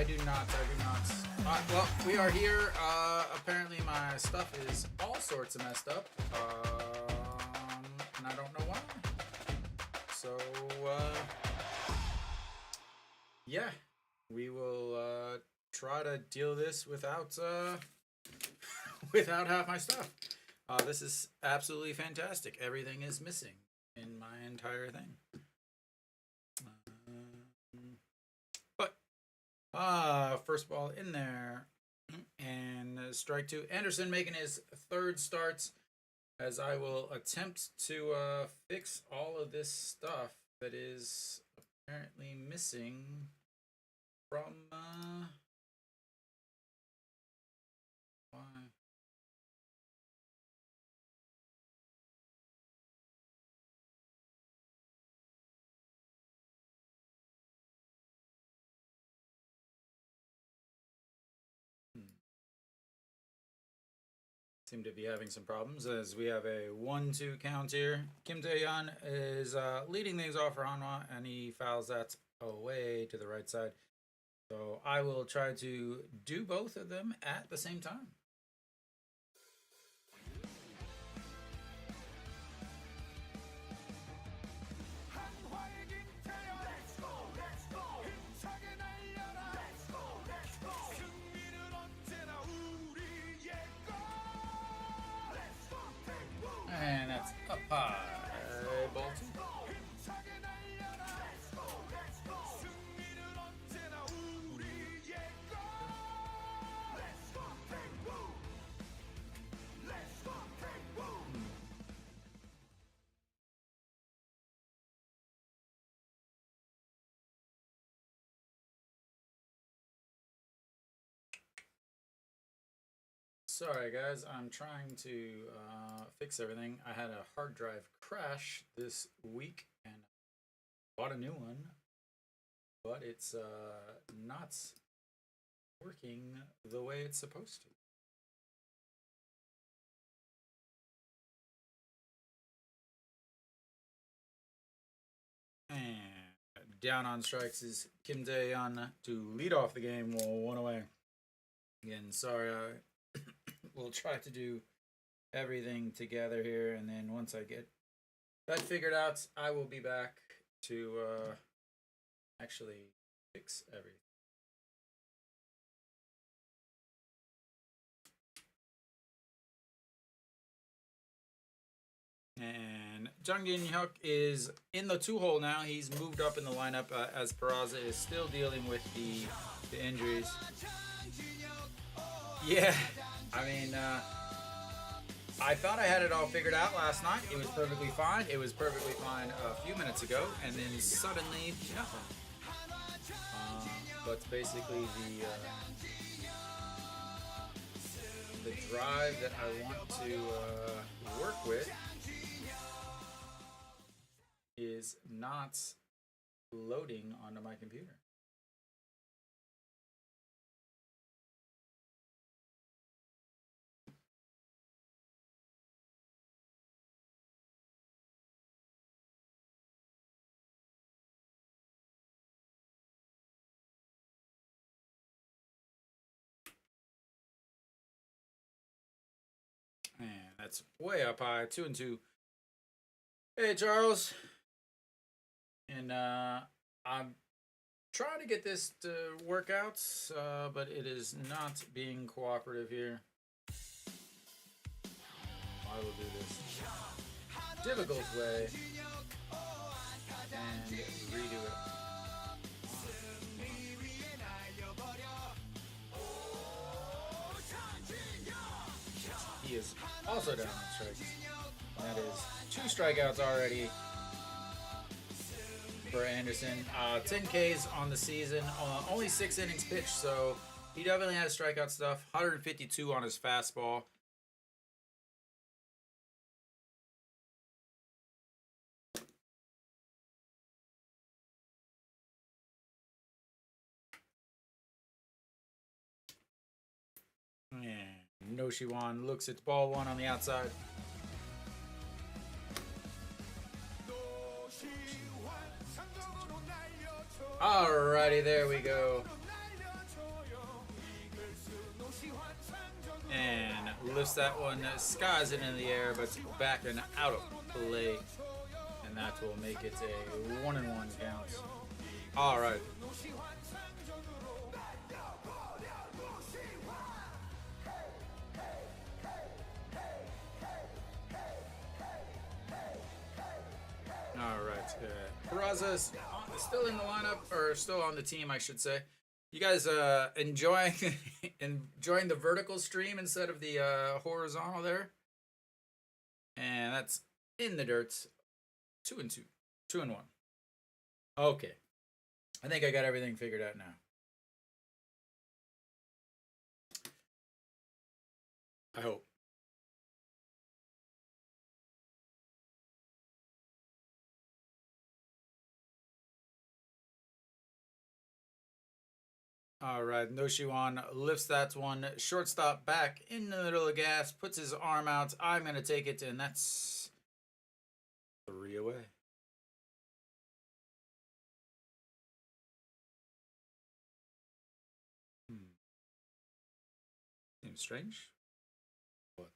I do not. I do not. Well, we are here. Apparently, my stuff is all sorts of messed up. And I don't know why. So, yeah, we will try to deal this without without half my stuff. This is absolutely fantastic. Everything is missing in my entire thing. But first ball in there, and strike two. Anderson making his third start, as I will attempt to fix all of this stuff that is apparently missing from why. Seem to be having some problems as we have a 1-2 count here. Kim Tae-yeon is leading things off for Hanwha, and he fouls that away to the right side. So I will try to do both of them at the same time. And that's up high. Ball two. Sorry guys, I'm trying to fix everything. I had a hard drive crash this week and bought a new one, but it's not working the way it's supposed to. And down on strikes is Kim Tae-yeon to lead off the game, one away. Again, sorry, we'll try to do everything together here, and then once I get that figured out, I will be back to actually fix everything. And Jung Hyuk is in the 2-hole now. He's moved up in the lineup as Peraza is still dealing with the injuries. Yeah, I mean, I thought I had it all figured out last night. It was perfectly fine. It was perfectly fine a few minutes ago, and then suddenly nothing. But basically the drive that I want to work with is not loading onto my computer. And that's way up high, 2-2. Hey, Charles. And I'm trying to get this to work out, but it is not being cooperative here. I will do this difficult way and redo it. He is also down on strikes. That is 2 strikeouts already for Anderson. 10 Ks on the season, only 6 innings pitched, so he definitely has strikeout stuff. 152 on his fastball. And No Shiwan looks at ball 1 on the outside. Alrighty, there we go. And lifts that one, skies it in the air, but back and out of play. And that will make it a 1-1 count. Alright. Alright. Peraza's still in the lineup, or still on the team, I should say. You guys enjoying enjoying the vertical stream instead of the horizontal there? And that's in the dirt. 2-2. 2-1. Okay. I think I got everything figured out now. I hope. All right, Noshiwan lifts that one. Shortstop back in the middle of gas, puts his arm out. I'm going to take it, and that's 3 away. Seems strange, but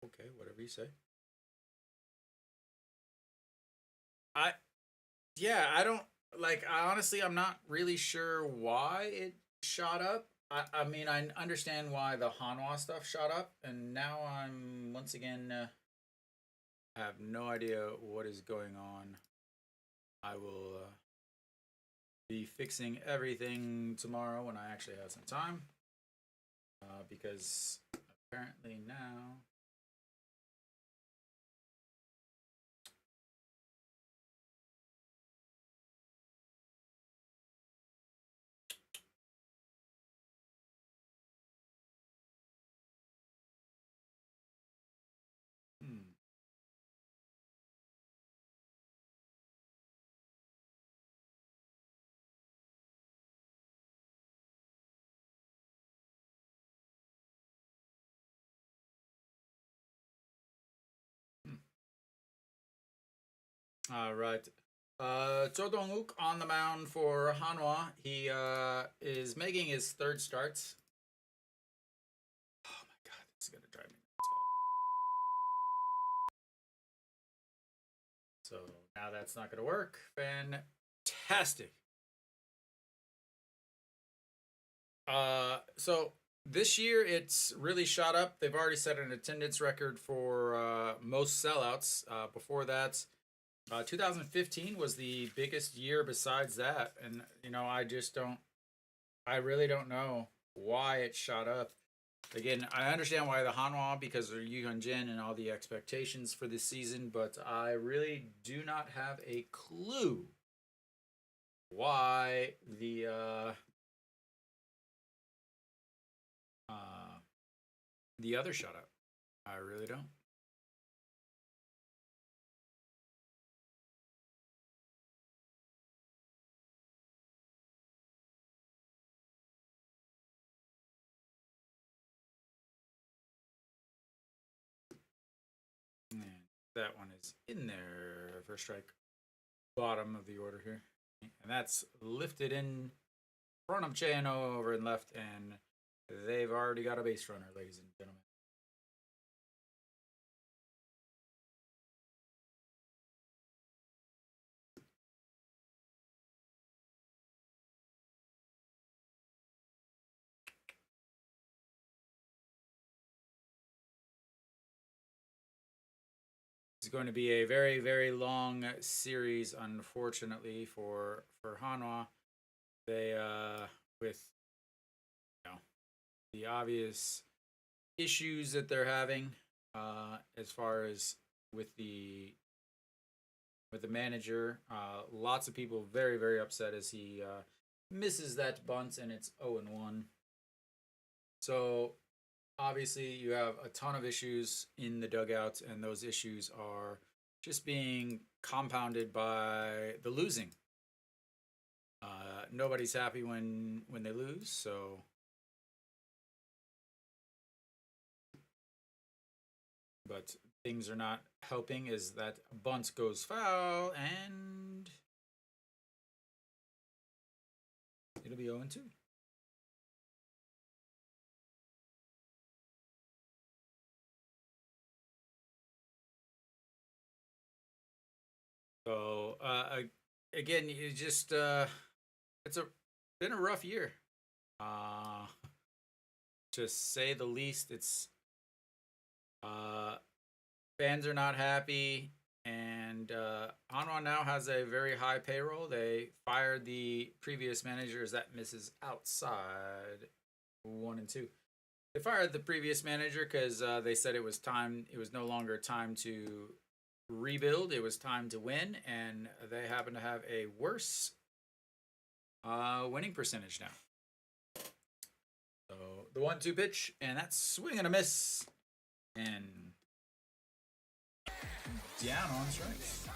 okay, whatever you say. I Yeah, I don't like. I honestly, I'm not really sure why it shot up. I mean, I understand why the Hanwha stuff shot up, and now I'm once again have no idea what is going on. I will be fixing everything tomorrow when I actually have some time, because apparently now. Hmm. Hmm. All right. Cho Dong-wook on the mound for Hanwha. He is making his third start. Oh my god, this is gonna drive me nuts. So now that's not gonna work. Fantastic. So this year it's really shot up. They've already set an attendance record for most sellouts. Before that, 2015 was the biggest year besides that, and I just don't. I really don't know why it shot up. Again, I understand why the Hanwha, because of Yu Jin and all the expectations for this season, but I really do not have a clue why uh, the other shut up. I really don't. And that one is in there for strike. Bottom of the order here. And that's lifted in front of Chano over and left, and they've already got a base runner, ladies and gentlemen. It's going to be a very, very long series, unfortunately, for Hanwha. They with the obvious issues that they're having, as far as with the manager. Lots of people very, very upset as he misses that bunt, and it's 0-1. So obviously you have a ton of issues in the dugout, and those issues are just being compounded by the losing. Nobody's happy when they lose, so but things are not helping as that bunt goes foul, and it'll be 0-2. again, you just it's been a rough year, uh, to say the least. It's uh, fans are not happy, and Hanwha now has a very high payroll. They fired the previous managers. That misses outside 1 and 2. They fired the previous manager because they said it was time. It was no longer time to rebuild. It was time to win, and they happen to have a worse winning percentage now. So the 1-2 pitch, and that's swing and a miss, and down on strikes.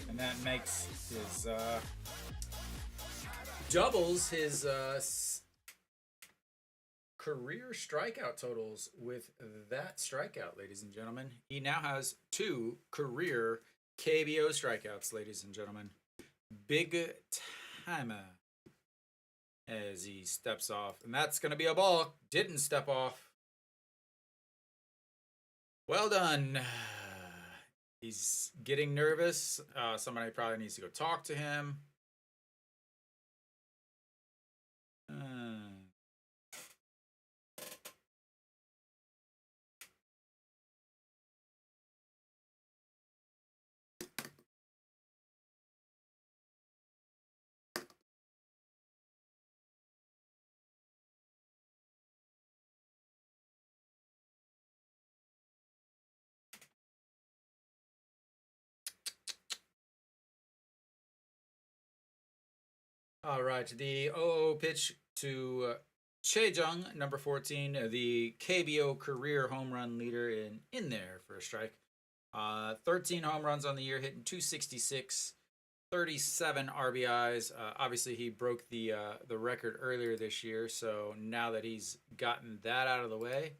And that makes his doubles his career strikeout totals with that strikeout, ladies and gentlemen. He now has 2 career KBO strikeouts, ladies and gentlemen. Big timer as he steps off. And that's going to be a ball. Didn't step off. Well done. He's getting nervous. Somebody probably needs to go talk to him. All right, the 0-0 pitch to Chejung, number 14, the KBO career home run leader, in there for a strike. 13 home runs on the year, hitting 266, 37 RBIs. Obviously, he broke the record earlier this year, so now that he's gotten that out of the way,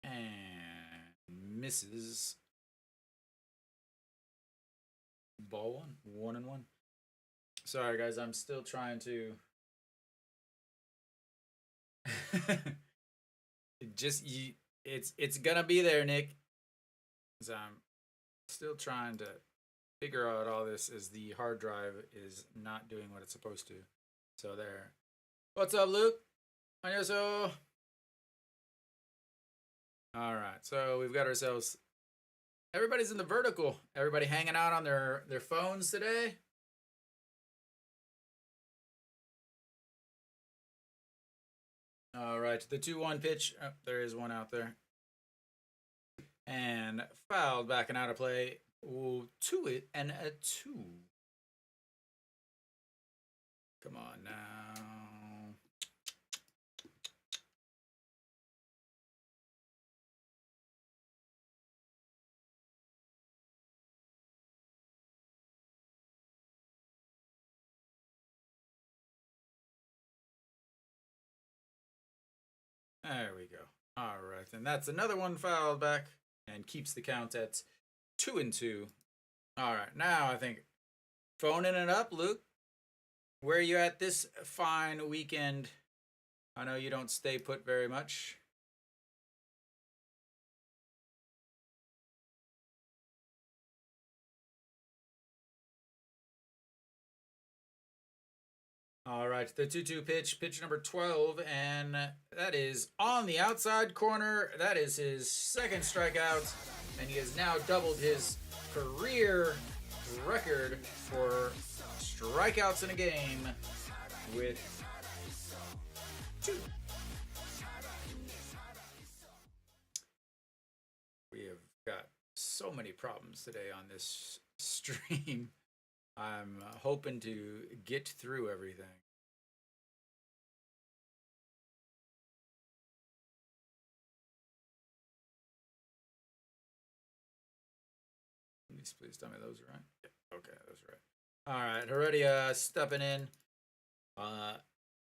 and misses. Ball 1-1. Sorry, guys, I'm still trying to. It's gonna be there, Nick. Cause I'm still trying to figure out all this as the hard drive is not doing what it's supposed to. So there. What's up, Luke? 안녕하세요. All right, so we've got ourselves. Everybody's in the vertical. Everybody hanging out on their phones today. All right, the 2-1 pitch. Oh, there is one out there. And fouled, backing out of play. Ooh, 2-2. Come on now. There we go. All right, and that's another one fouled back and keeps the count at 2-2. All right, now I think phoning it up, Luke. Where are you at this fine weekend? I know you don't stay put very much. All right, the 2-2 pitch number 12, and that is on the outside corner. That is his second strikeout, and he has now doubled his career record for strikeouts in a game with 2. We have got so many problems today on this stream. I'm hoping to get through everything. Please tell me those are right. Yeah, okay, those are right. All right, Heredia stepping in.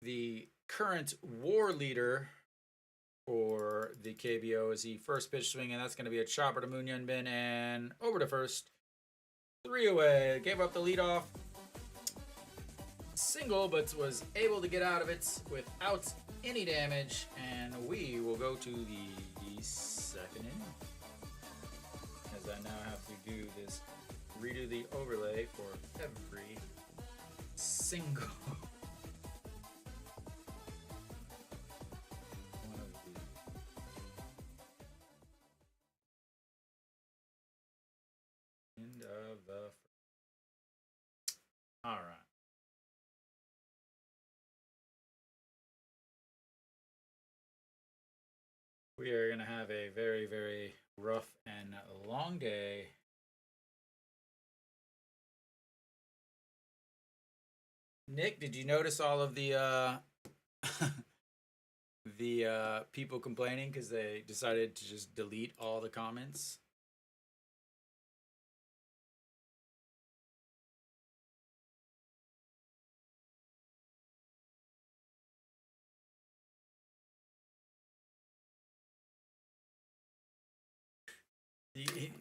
The current war leader for the KBO is the first pitch swing, and that's going to be a chopper to Moon Bin and over to first. 3 away. Gave up the leadoff single, but was able to get out of it without any damage, and we will go go to the second inning, as I now have to do this, redo the overlay for every single one of these. End of the first. All right. We are going to have a very, very rough and long day. Nick, did you notice all of the the people complaining because they decided to just delete all the comments?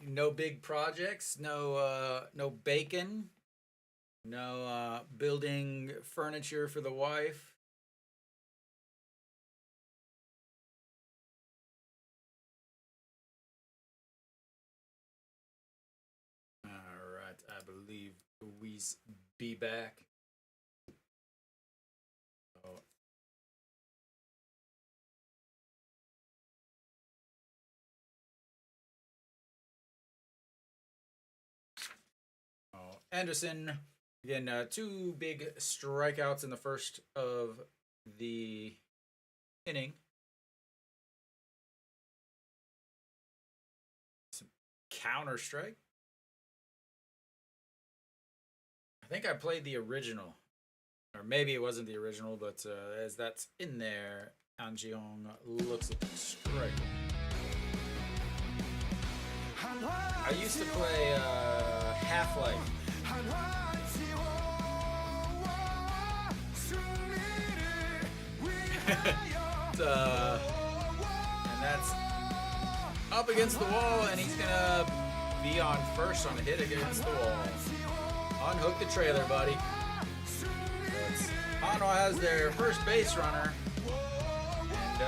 No big projects, no bacon, no building furniture for the wife. All right, I believe we be back. Anderson, again, 2 big strikeouts in the first of the inning. Some counter strike. I think I played the original, or maybe it wasn't the original, but as that's in there, An Ji-hong looks at the strike. I used to play Half-Life. And that's up against the wall, and he's gonna be on first on a hit against the wall. Unhook the trailer, buddy. Hanwha has their first base runner, and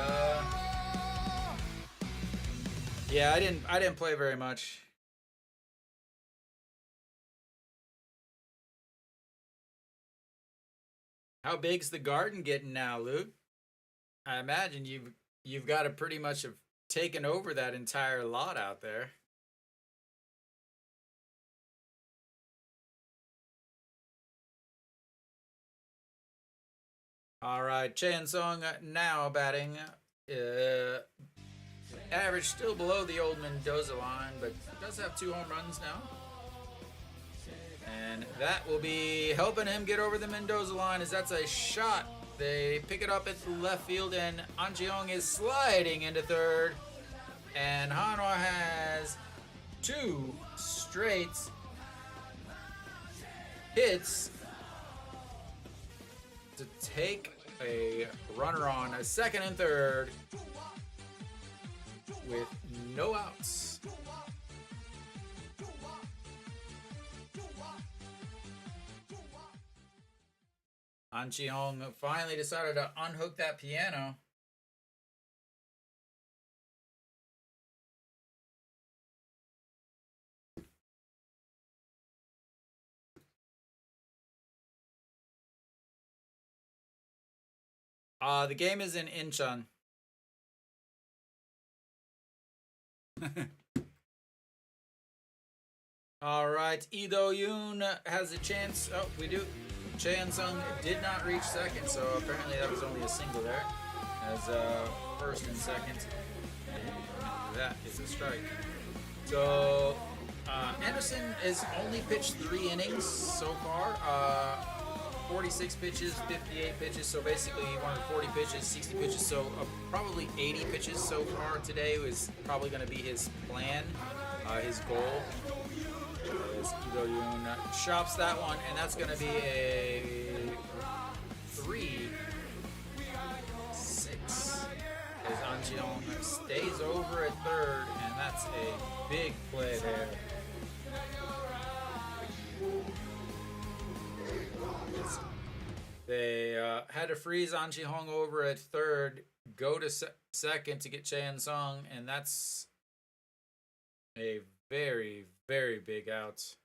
yeah, I didn't play very much. How big's the garden getting now, Luke? I imagine you've got to pretty much have taken over that entire lot out there. All right, Chan Sung now batting. Average still below the old Mendoza line, but does have 2 home runs now. And that will be helping him get over the Mendoza line, as that's a shot. They pick it up at the left field, and An Ji-hong is sliding into third. And Hanwha has 2 straight hits to take a runner on a second and third with no outs. An Ji-hong finally decided to unhook that piano. The game is in Incheon. All right, Lee Do-yoon has a chance. Oh, we do. Chan Sung did not reach second, so apparently that was only a single there, as first and second, and that is a strike. So Anderson has only pitched 3 innings so far, 46 pitches, 58 pitches, so basically 140 pitches, 60 pitches, so probably 80 pitches so far today is probably going to be his plan, his goal. As Lee Do-yoon chops that one, and that's going to be a 3-6. As An Ji-hong stays over at third, and that's a big play there. They had to freeze An Chi-hong over at third, go to second to get Chae In-sung, and that's a very, very big out.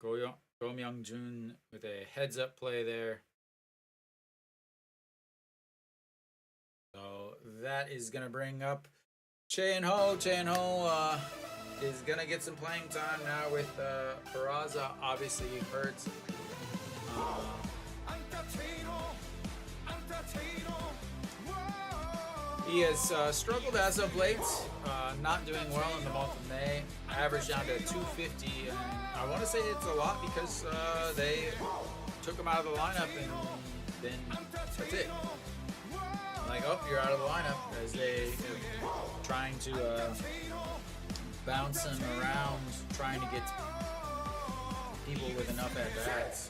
Go Myung-jun with a heads-up play there. So that is going to bring up Chae In-ho. Chae In-ho is going to get some playing time now with Peraza obviously hurt. He has struggled as of late, not doing well in the month of May. Averaged down to 250, and I want to say it's a lot because they took him out of the lineup, and then that's it. Like, oh, you're out of the lineup, as they are trying to bounce him around, trying to get people with enough at bats.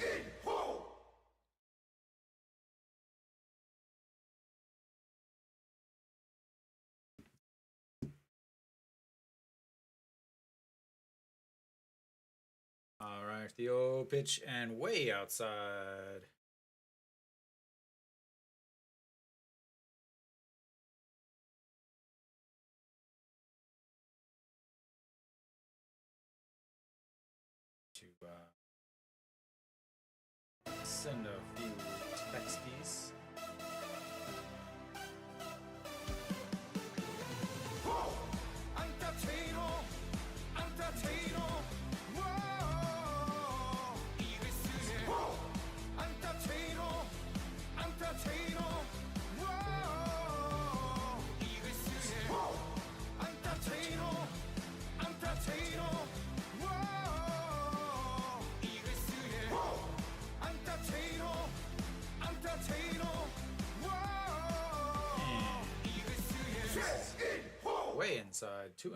All right, the 0 pitch and way outside. To send a few texties. Way inside, 2-0.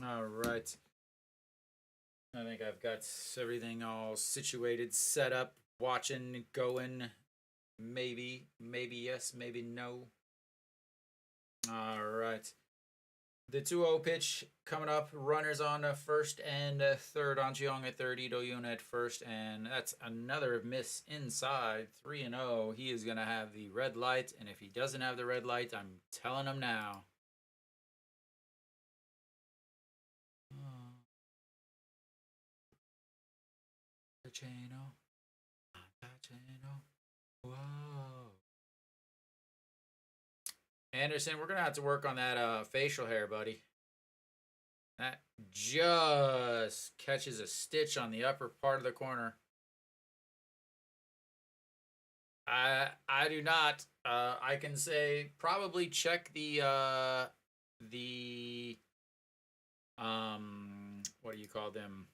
All right. I think I've got everything all situated, set up, watching, going. Maybe yes, maybe no. All right. The 2-0 pitch coming up. Runners on first and third. An Chi-hong at third. Ito Yoon at first. And that's another miss inside. 3-0. He is going to have the red light. And if he doesn't have the red light, I'm telling him now. Whoa. Anderson, we're going to have to work on that facial hair, buddy. That just catches a stitch on the upper part of the corner. I do not. I can say probably check the what do you call them?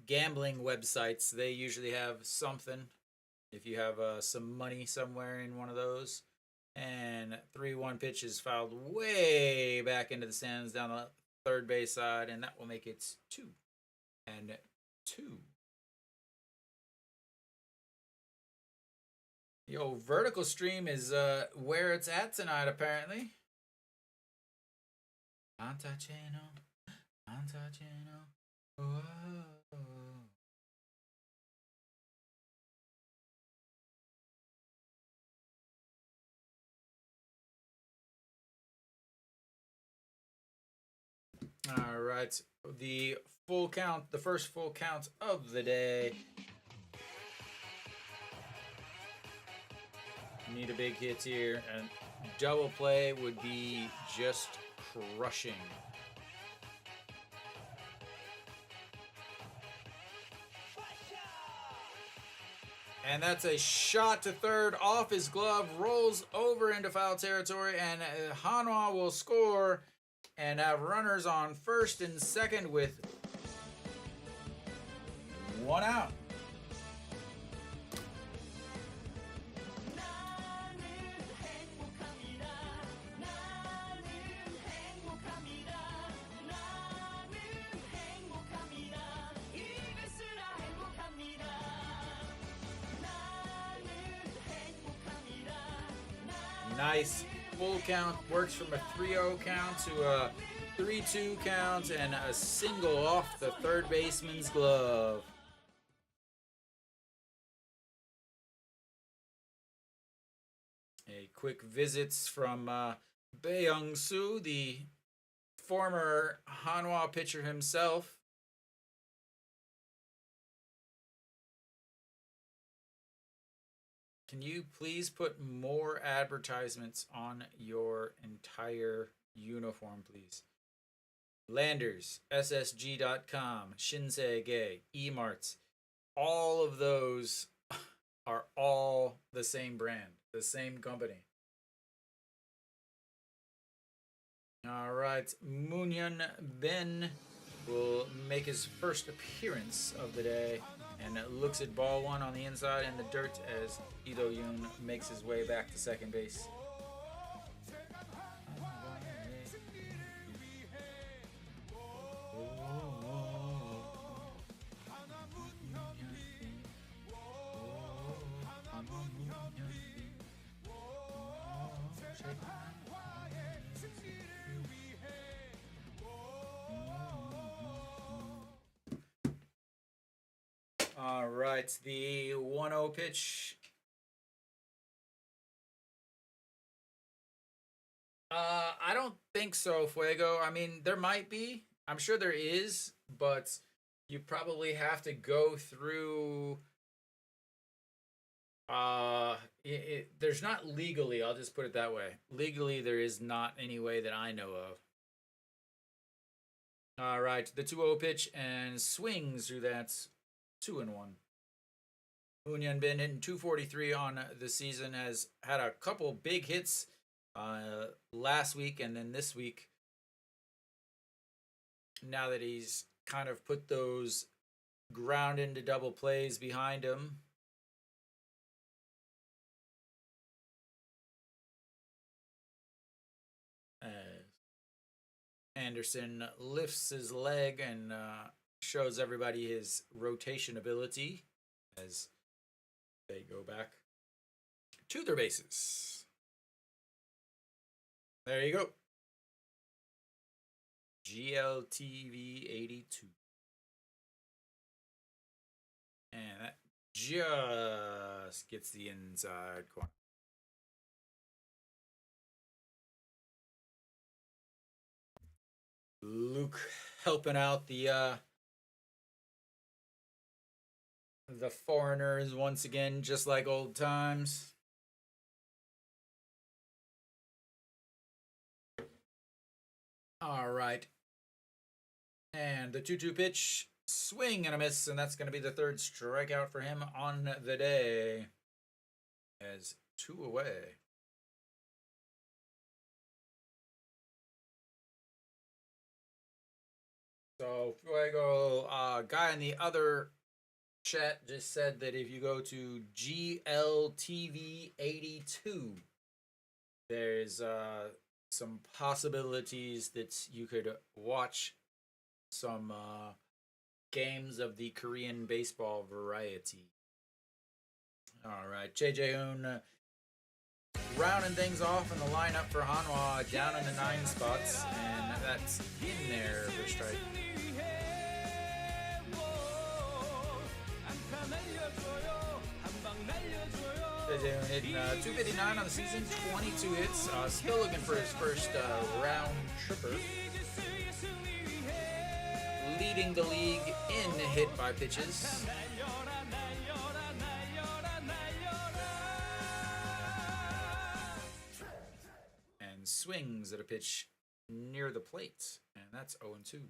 Gambling websites. They usually have something. If you have some money somewhere in one of those. And 3-1 pitch is fouled way back into the stands down the third base side, and that will make it 2-2. Yo, Vertical Stream is where it's at tonight, apparently. Antacheno. Whoa. All right, the full count, the first full count of the day. Need a big hit here, and double play would be just crushing. And that's a shot to third off his glove, rolls over into foul territory, and Hanwha will score and have runners on first and second with 1 out. Nice full count, works from a 3-0 count to a 3-2 count, and a single off the third baseman's glove. A quick visits from Bae-Young-soo, the former Hanwha pitcher himself. Can you please put more advertisements on your entire uniform, please? Landers, SSG.com, Shinsei, E-Marts, all of those are all the same brand, the same company. All right, Moonhyun Ben will make his first appearance of the day and looks at ball one on the inside in the dirt as Ito Yoon makes his way back to second base. All right, the 1-0 pitch. I don't think so, Fuego. I mean, there might be. I'm sure there is, but you probably have to go through. There's not legally. I'll just put it that way. Legally, there is not any way that I know of. All right, the 2-0 pitch and swings through that. 2-1. Moonhyun Bin hitting 243 on the season, has had a couple big hits last week and then this week. Now that he's kind of put those ground into double plays behind him. Anderson lifts his leg and shows everybody his rotation ability as they go back to their bases. There you go. GLTV 82. And that just gets the inside corner. Luke helping out the foreigners once again, just like old times. All right. And the 2-2 pitch, swing and a miss, and that's going to be the third strikeout for him on the day. As 2 away. So Fuego, guy in the other chat just said that if you go to GLTV 82, there's some possibilities that you could watch some games of the Korean baseball variety. All right, JJ Hoon rounding things off in the lineup for Hanwha, down in the 9 spots, and that's in there for strike. JJ Hoon hitting 259 on the season, 22 hits, still looking for his first round tripper. Leading the league in hit by pitches. And swings at a pitch near the plate, and that's 0-2.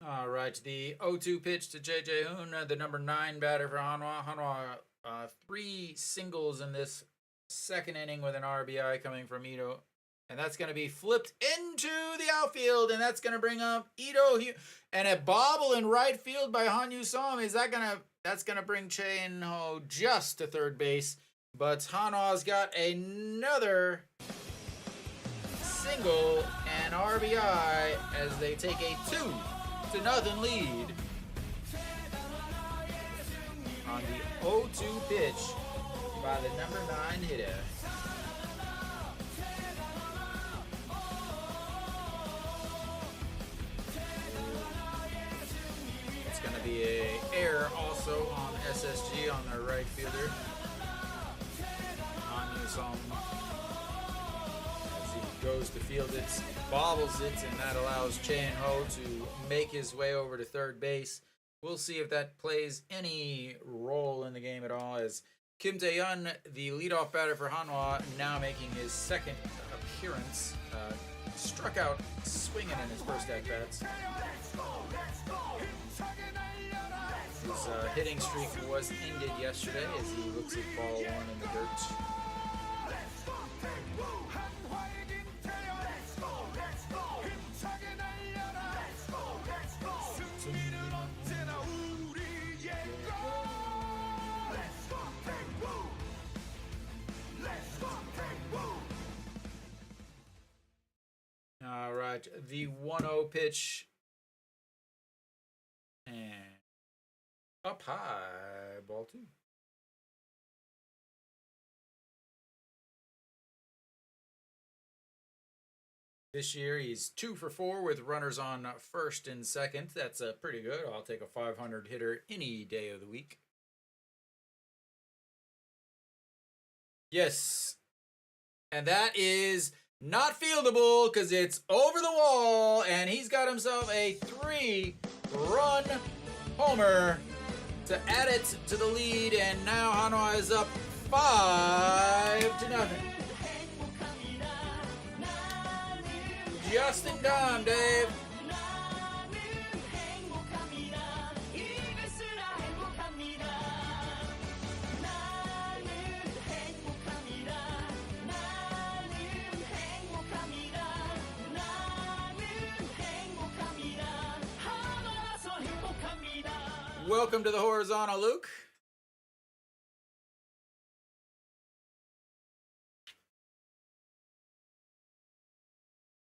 All right, the 0-2 pitch to JJ Hoon, the number 9 batter for Hanwha. Hanwha, 3 singles in this second inning with an RBI coming from Ito. And that's going to be flipped into the outfield, and that's going to bring up Ito. And a bobble in right field by Hanyu Som. That's going to bring Che In-ho just to third base. But Hanwha's got another single and RBI as they take a 2-0 lead on the 0-2 pitch by the number 9 hitter. It's going to be an error also on SSG on their right fielder. As he goes to field it, bobbles it, and that allows Hanwha to make his way over to third base. We'll see if that plays any role in the game at all, as Kim Tae-yeon, the leadoff batter for Hanwha, now making his second appearance, struck out swinging in his first at-bats. His hitting streak was ended yesterday as he looks at ball 1 in the dirt. All right, the 1-0 pitch. And up high, ball 2. This year, he's 2 for 4 with runners on first and second. That's pretty good. I'll take a 500 hitter any day of the week. Yes. And that is not fieldable because it's over the wall, and he's got himself a 3-run homer to add it to the lead, and now Hanwha is up 5-0. Just in time, Dave. Welcome to the horizontal, Luke.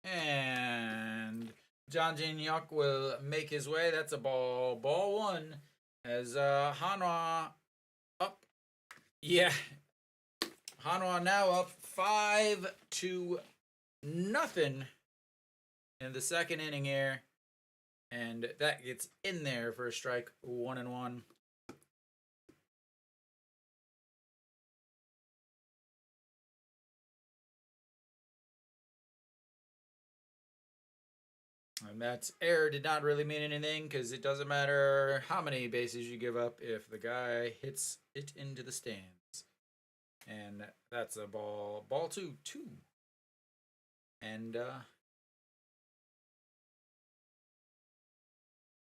And John Jin-hyuk will make his way. That's a ball 1 as Hanwha up. Yeah. Hanwha now up 5-0 in the second inning here. And that gets in there for a strike, 1-1. And that error did not really mean anything because it doesn't matter how many bases you give up if the guy hits it into the stands. And that's a ball 2. And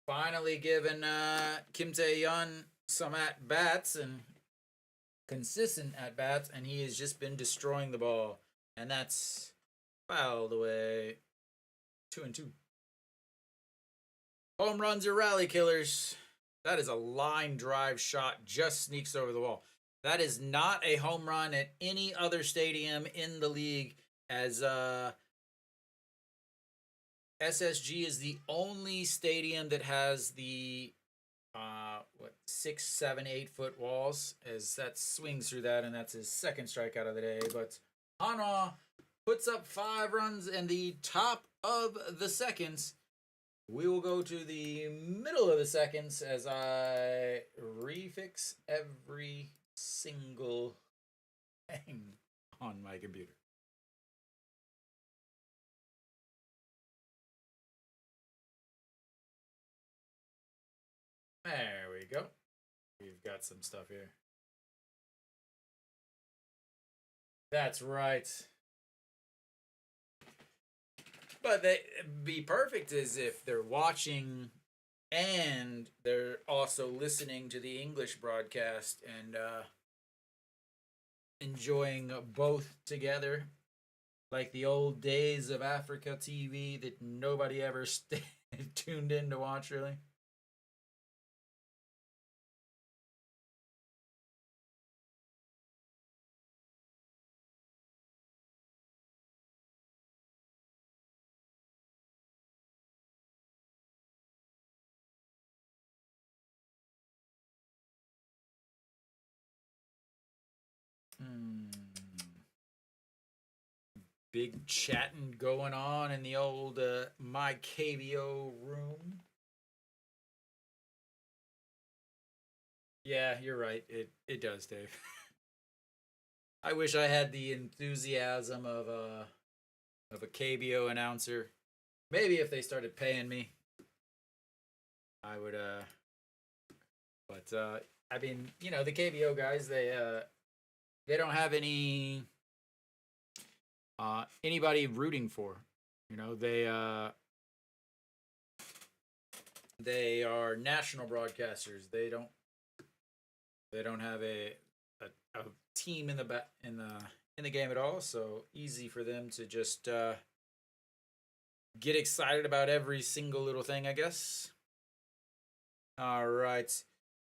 finally giving Kim Tae-yeon some at-bats and consistent at-bats, and he has just been destroying the ball. And that's fouled away. 2-2. Home runs are rally killers. That is a line drive shot, just sneaks over the wall. That is not a home run at any other stadium in the league, as SSG is the only stadium that has the 6, 7, 8 foot walls, as that swings through that, and that's his second strikeout of the day. But Hanwha puts up 5 runs in the top of the seconds. We will go to the middle of the seconds as I refix every single thing on my computer. There we go. We've got some stuff here. That's right. But they'd be perfect as if they're watching and they're also listening to the English broadcast and enjoying both together, like the old days of Africa TV that nobody ever tuned in to watch, really. Hmm. Big chatting going on in the old my KBO room. Yeah, you're right. It does, Dave. I wish I had the enthusiasm of a KBO announcer. Maybe if they started paying me, I would but I mean, you know, the KBO guys, they don't have anybody rooting for. You know, they are national broadcasters. They don't have a team in the game at all. So easy for them to just get excited about every single little thing, I guess. All right,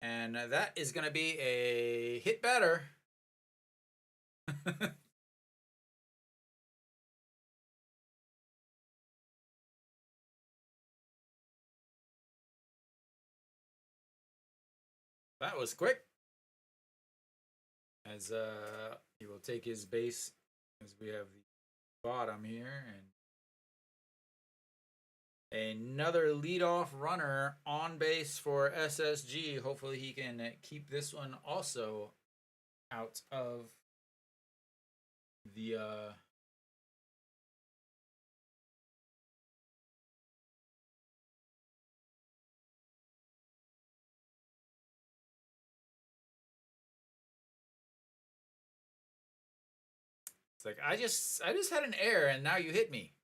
and that is going to be a hit batter. That was quick. As he will take his base as we have the bottom here, and another leadoff runner on base for SSG. Hopefully he can keep this one also out of the it's like I just had an error and now you hit me.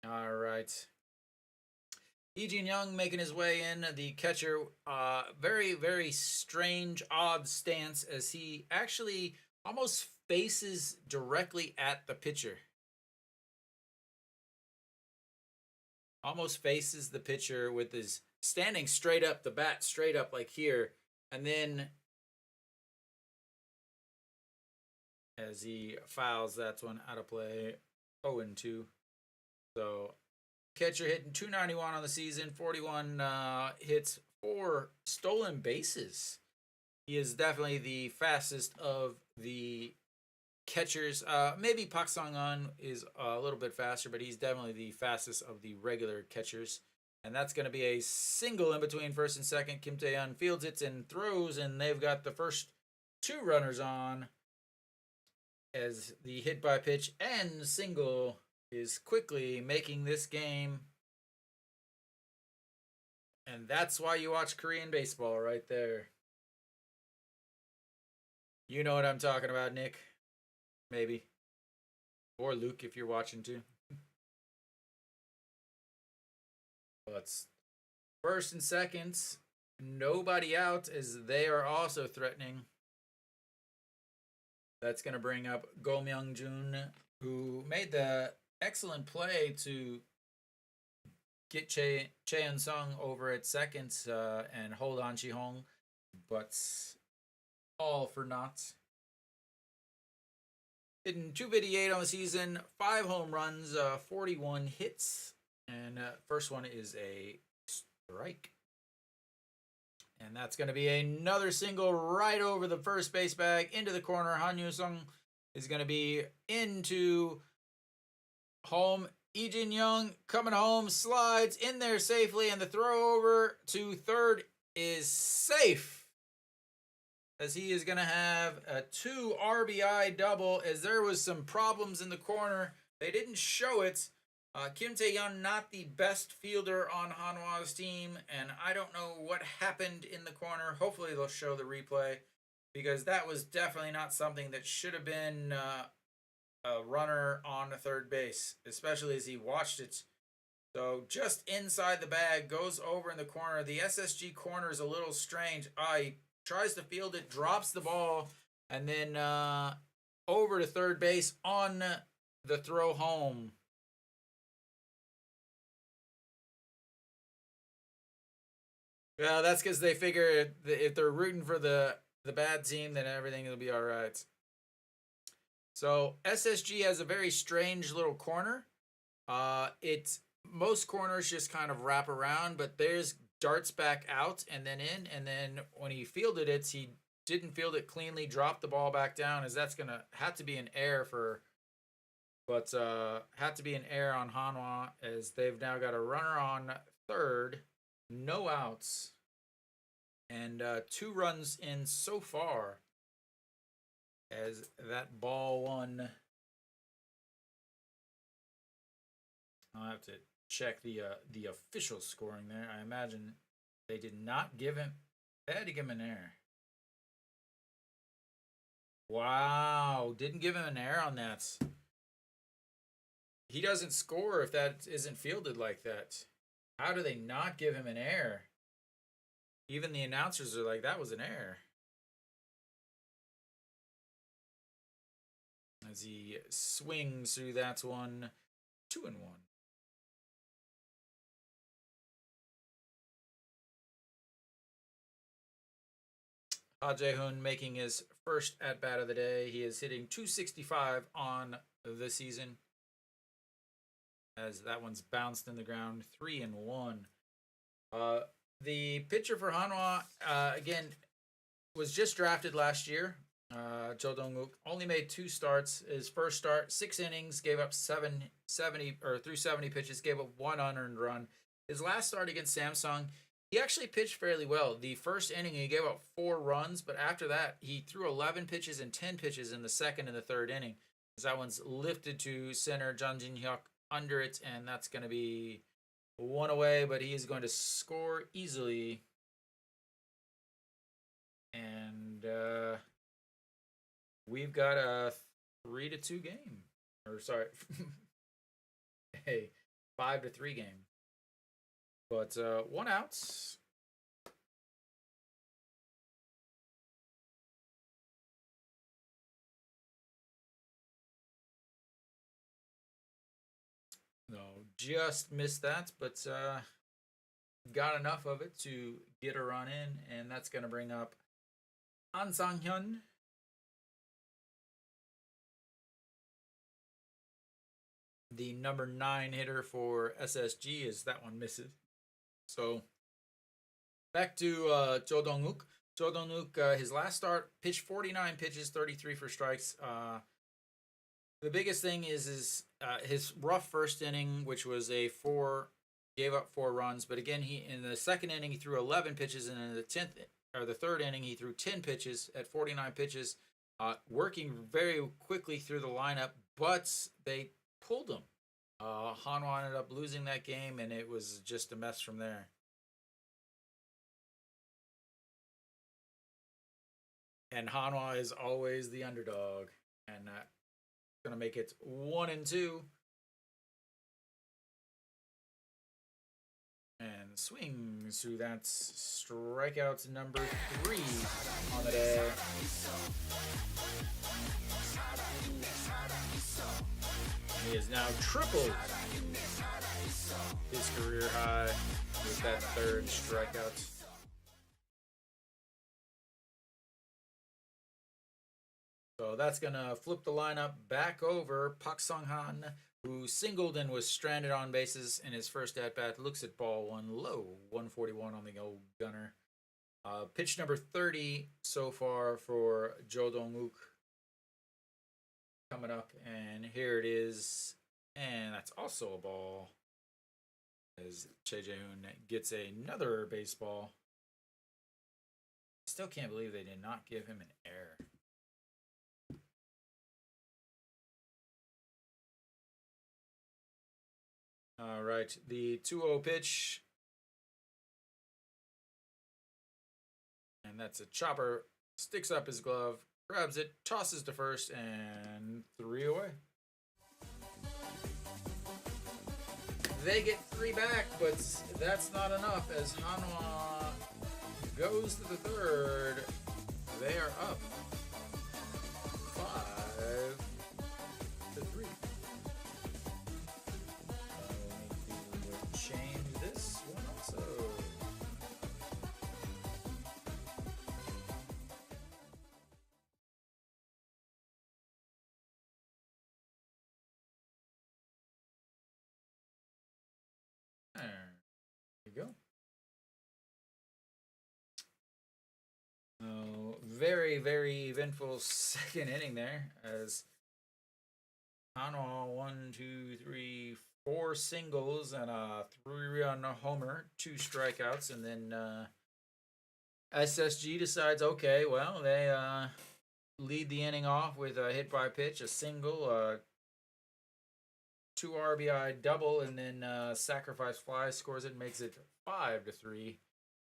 All right. Ejin Young making his way in, the catcher. Very, very strange, odd stance as he actually almost faces directly at the pitcher. Almost faces the pitcher with his standing straight up, the bat straight up like here. And then as he fouls that one out of play, 0-2. So catcher hitting 291 on the season, 41 hits, 4 stolen bases. He is definitely the fastest of the catchers. Maybe Pak Song-an is a little bit faster, but he's definitely the fastest of the regular catchers. And that's going to be a single in between first and second. Kim Tae-yeon fields it and throws, and they've got the first 2 runners on as the hit by pitch and single is quickly making this game. And that's why you watch Korean baseball right there. You know what I'm talking about, Nick. Maybe. Or Luke if you're watching too. But first and seconds, nobody out as they are also threatening. That's going to bring up Go Myung Jun, who made the excellent play to get Cheon Sung over at second and hold on Chi Hong, but all for naught. Hitting 258 on the season, 5 home runs, 41 hits, and first one is a strike. And that's going to be another single right over the first base bag into the corner. Han Sung is going to be into home. Ejin Young coming home, slides in there safely, and the throw over to third is safe. As he is going to have a 2 RBI double, as there was some problems in the corner. They didn't show it. Kim Tae-yeon not the best fielder on Hanwha's team, and I don't know what happened in the corner. Hopefully they'll show the replay, because that was definitely not something that should have been a runner on the third base, especially as he watched it. So just inside the bag, goes over in the corner. The SSG corner is a little strange. He tries to field it, drops the ball, and then over to third base on the throw home. Yeah, that's because they figure if they're rooting for the bad team, then everything will be all right. So SSG has a very strange little corner. Most corners just kind of wrap around, but there's darts back out and then in, and then when he fielded it, he didn't field it cleanly, dropped the ball back down, as that's gonna have to be an error for, but had to be an error on Hanwha, as they've now got a runner on third, no outs, and 2 runs in so far, as that ball one. I'll have to check the official scoring there. I imagine they did not give him. They had to give him an error. Wow, didn't give him an error on that. He doesn't score if that isn't fielded like that. How do they not give him an error? Even the announcers are like, that was an error. As he swings through that one, 2-1. Ha Jae-hoon making his first at-bat of the day. He is hitting .265 on the season, as that one's bounced in the ground. 3-1. The pitcher for Hanwha, again, was just drafted last year. Jo Dong-wook only made 2 starts. His first start, 6 innings, gave up 370 pitches, gave up 1 unearned run. His last start against Samsung, he actually pitched fairly well. The first inning, he gave up 4 runs, but after that, he threw 11 pitches and 10 pitches in the second and the third inning. As that one's lifted to center, Jun Jin-hyuk under it, and that's going to be 1 away, but he is going to score easily. And we've got a 3-2 game. Or, sorry, a 5-3 game. But 1 out. No, just missed that, but got enough of it to get a run in, and that's going to bring up An Sang-hyun. The number 9 hitter for SSG, as that one misses. So back to Jo Dong-wook. Jo Dong-wook, his last start, pitched 49 pitches, 33 for strikes. The biggest thing is his rough first inning, which was a 4, gave up 4 runs. But again, he in the second inning he threw 11 pitches, and in the third inning he threw 10 pitches at 49 pitches, working very quickly through the lineup. But they pulled him. Hanwha ended up losing that game, and it was just a mess from there. And Hanwha is always the underdog, and going to make it 1-2. And swings through that, strikeout number 3 on the day. He has now tripled his career high with that 3rd strikeout. So that's going to flip the lineup back over. Park Sung-han, who singled and was stranded on bases in his first at-bat, looks at ball 1 low, 141 on the old gunner. Pitch number 30 so far for Jo Dong-wook coming up, and here it is, and that's also a ball, as Choi Jae-hoon gets another baseball. Still can't believe they did not give him an error. All right, the 2-0 pitch. And that's a chopper. Sticks up his glove, grabs it, tosses to first, and 3 away. They get 3 back, but that's not enough as Hanwha goes to the 3rd. They are up 5-3. Change this one also. There you go. very, very eventful second inning there as Hanwha 1, 2, 3, 4 singles and a 3-run homer, 2 strikeouts, and then SSG decides, okay, well, they lead the inning off with a hit by pitch, a single, 2 RBI double, and then sacrifice fly scores it, makes it 5-3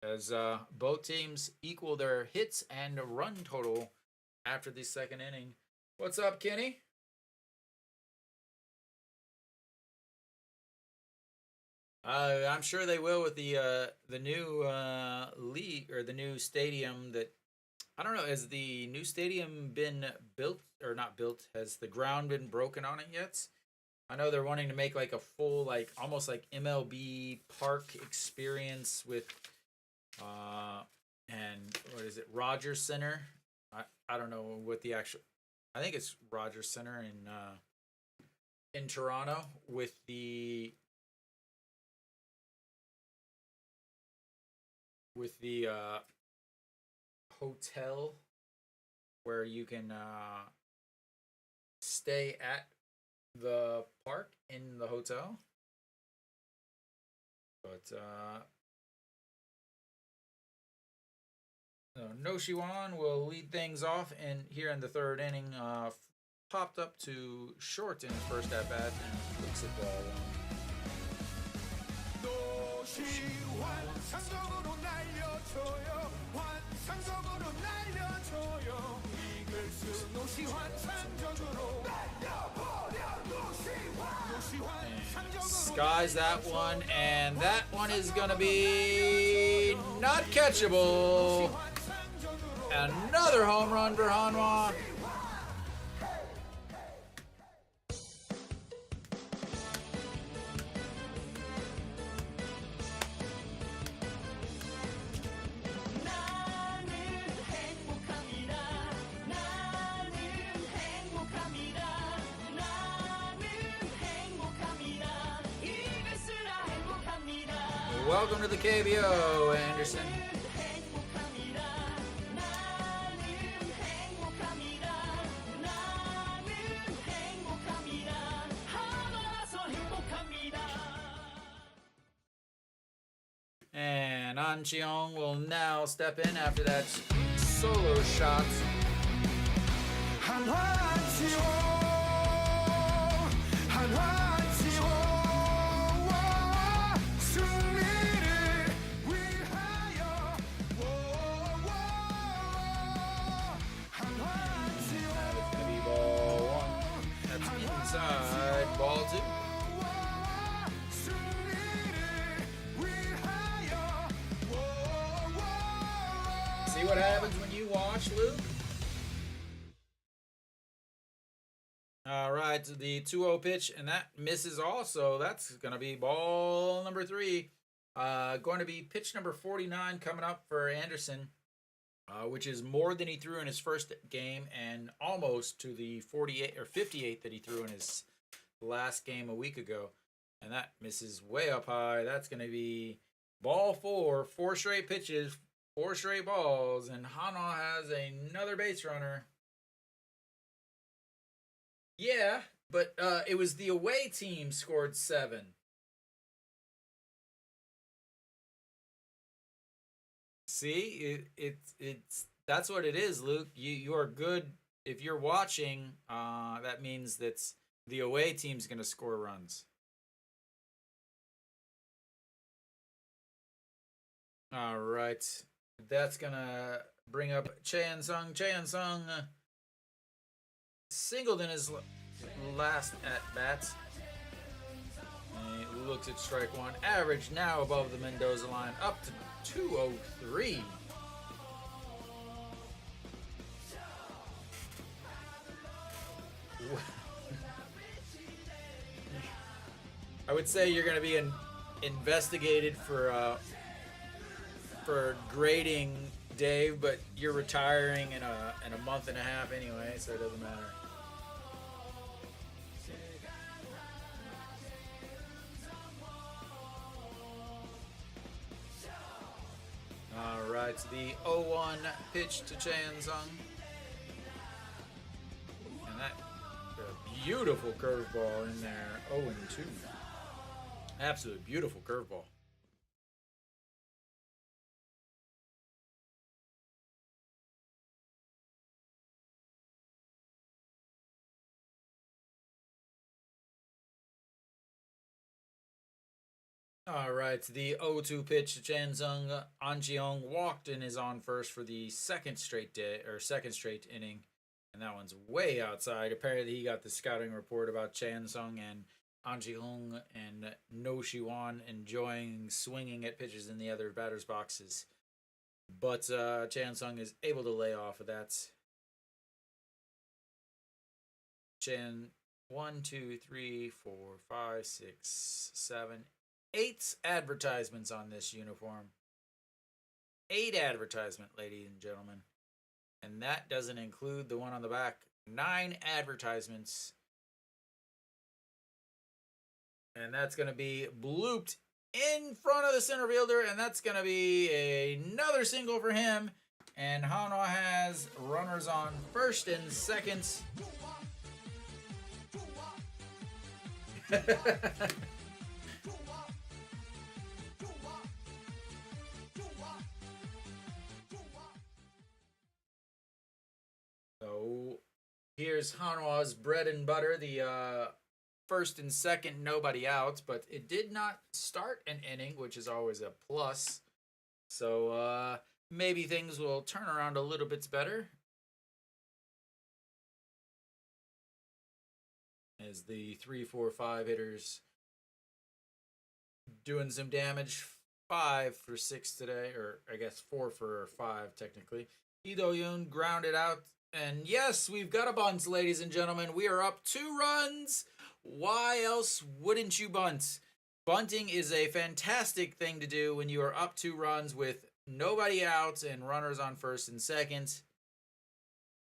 as both teams equal their hits and run total after the second inning. What's up, Kenny? I'm sure they will with the new league or the new stadium. That I don't know. Has the new stadium been built or not built? Has the ground been broken on it yet? I know they're wanting to make like a full, like almost like MLB park experience with, and what is it, Rogers Center? I don't know what the actual. I think it's Rogers Center in Toronto with the hotel where you can stay at the park in the hotel. But No Shiwan will lead things off, and here in the third inning, popped up to short in his first at bat and looks at ball and skies that one, and that one is gonna be not catchable. Another home run for Hanwha. Welcome to the KBO, Anderson. And An Cheong will now step in after that solo shot. Inside, ball 2. See what happens when you watch, Luke? All right, the 2-0 pitch, and that misses also. That's going to be ball number 3. Going to be pitch number 49 coming up for Anderson. Which is more than he threw in his first game and almost to the 48 or 58 that he threw in his last game a week ago. And that misses way up high. That's going to be ball 4, 4 straight pitches, 4 straight balls, and Hanwha has another base runner. Yeah, but it was the away team scored 7. See, it's that's what it is, Luke. You are good if you're watching. That means that's the away team's going to score runs. All right, that's gonna bring up Cheon Sung. Cheon Sung singled in his last at bat. He looks at strike 1. Average now above the Mendoza line, up to 203. I would say you're going to be investigated for grading Dave, but you're retiring in a month and a half anyway, so it doesn't matter. All right, the 0-1 pitch to Chan Sung. And that beautiful curveball in there. 0-2. Absolute beautiful curveball. All right, the 0-2 pitch to Chan Sung. An Ji-young walked and is on first for the second straight inning, and that one's way outside. Apparently, he got the scouting report about Chan Sung and An Ji-young and No Shiwan enjoying swinging at pitches in the other batters' boxes, but Chan Sung is able to lay off of that. Chan 1, 2, 3, 4, 5, 6, 7, 8 advertisements on this uniform. 8 advertisement, ladies and gentlemen. And that doesn't include the one on the back. 9 advertisements. And that's going to be blooped in front of the center fielder. And that's going to be another single for him. And Hanwha has runners on first and second. So here's Hanwha's bread and butter, the first and second nobody out, but it did not start an inning, which is always a plus. So maybe things will turn around a little bit better. As the 3, 4, 5 hitters doing some damage. 5 for 6 today, or I guess 4 for 5 technically. Lee Do-yoon grounded out. And yes, we've got a bunt, ladies and gentlemen. We are up 2 runs. Why else wouldn't you bunt? Bunting is a fantastic thing to do when you are up 2 runs with nobody out and runners on first and second.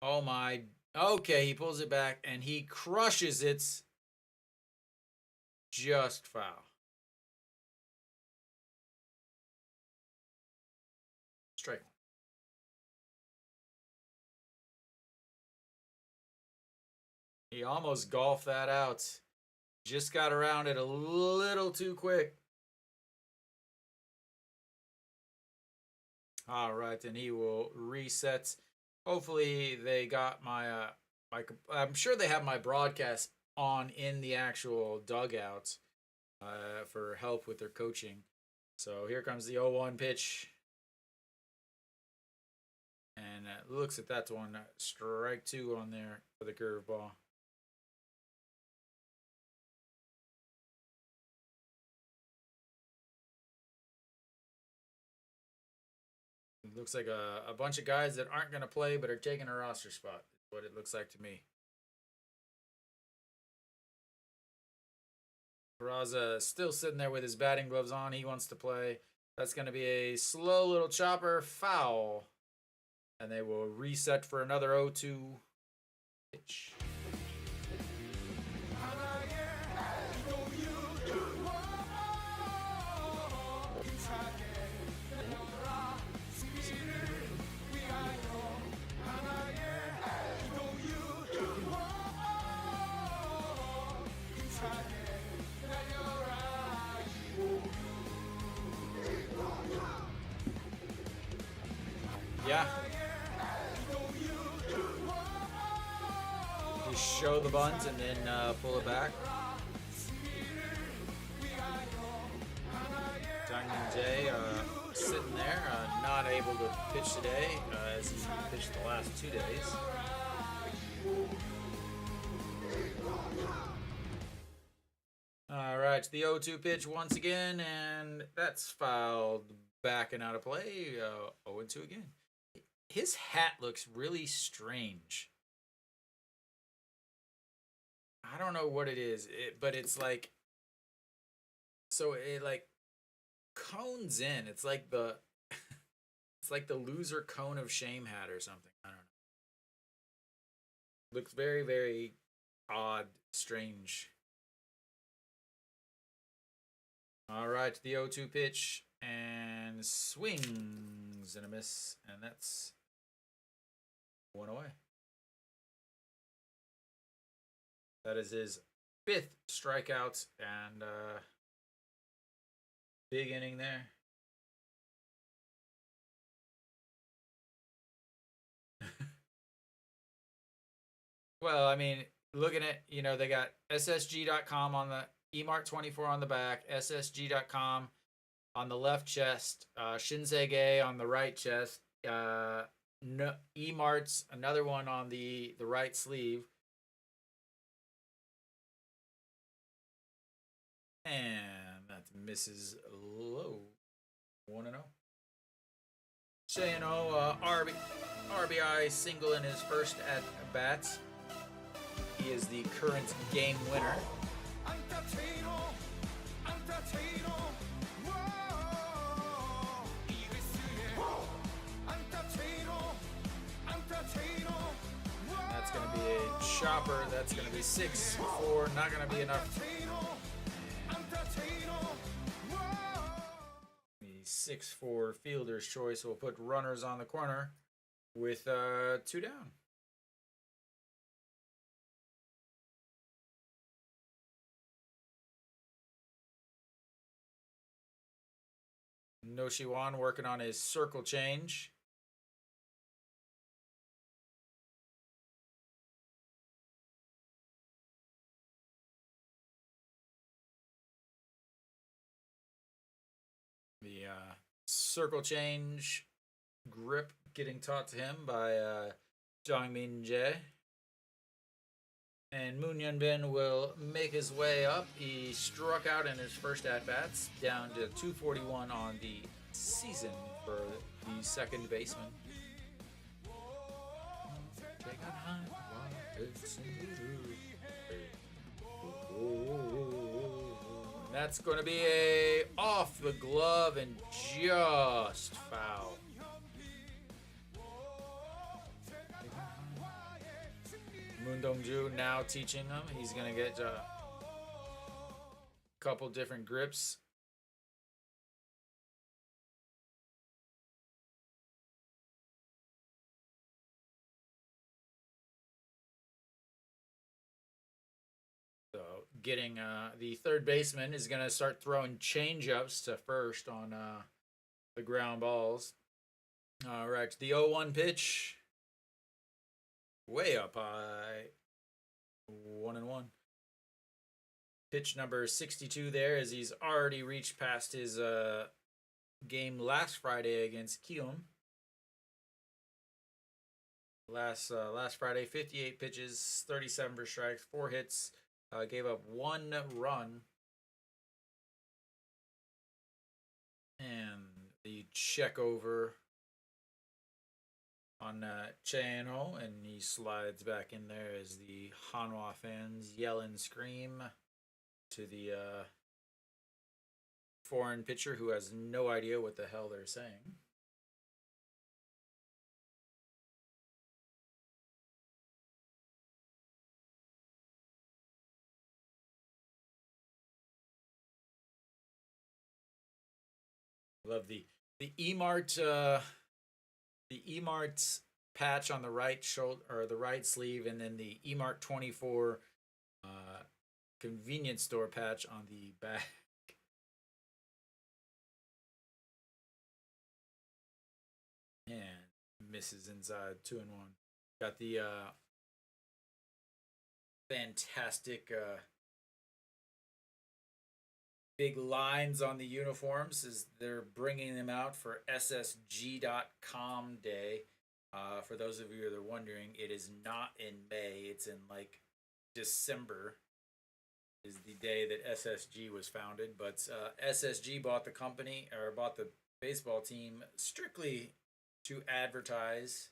Oh my. Okay, he pulls it back and he crushes it. Just foul. Strike. He almost golfed that out. Just got around it a little too quick. All right, and he will reset. Hopefully they got my I'm sure they have my broadcast on in the actual dugout for help with their coaching. So here comes the 0-1 pitch. And it looks at that one. Strike 2 on there for the curveball. It looks like a bunch of guys that aren't going to play but are taking a roster spot. Is what it looks like to me. Peraza still sitting there with his batting gloves on. He wants to play. That's going to be a slow little chopper. Foul. And they will reset for another 0-2 pitch. Yeah. Just show the bunt and then pull it back. Jang Jae sitting there, not able to pitch today as he pitched the last 2 days. All right, the 0-2 pitch once again, and that's fouled back and out of play. 0-2 again. His hat looks really strange. I don't know what it is, but it's like, so it like cones in. It's like the it's like the loser cone of shame hat or something. I don't know. Looks very, very odd, strange. All right, the 0-2 pitch. and swings and a miss, and that's one away. That is his 5th strikeout, and big inning there. Well, I mean, looking at, they got SSG.com on the EMART24 on the back, SSG.com on the left chest, Shinsei on the right chest, no, EMART's another one on the right sleeve. And that misses low. 1-0. Sayano, RBI single in his first at bats. He is the current game winner. That's going to be a chopper. That's going to be 6-4. Not going to be enough. The 6-4 fielder's choice will put runners on the corner with 2 down. Noshiwan working on his circle change. The circle change grip getting taught to him by Zhang Min-jae. And Moon Yun-bin will make his way up. He struck out in his first at-bats, down to 241 on the season for the second baseman. That's going to be a off the glove and just foul. Moon Dong-ju now teaching him. He's going to get a couple different grips. So getting the third baseman is going to start throwing change-ups to first on the ground balls. All right, the 0-1 pitch. Way up high. 1-1. Pitch number 62 there, as he's already reached past his game last Friday against Kium. Last Friday, 58 pitches, 37 for strikes, 4 hits, gave up 1 run. And the check over on Chano, and he slides back in there as the Hanwha fans yell and scream to the foreign pitcher who has no idea what the hell they're saying. Love the EMART patch on the right shoulder or the right sleeve, and then the EMART 24 convenience store patch on the back. And misses inside 2-1. Got the fantastic big lines on the uniforms as they're bringing them out for SSG.com day. For those of you that are wondering, it is not in May. It's in like December is the day that SSG was founded. But SSG bought the company or bought the baseball team strictly to advertise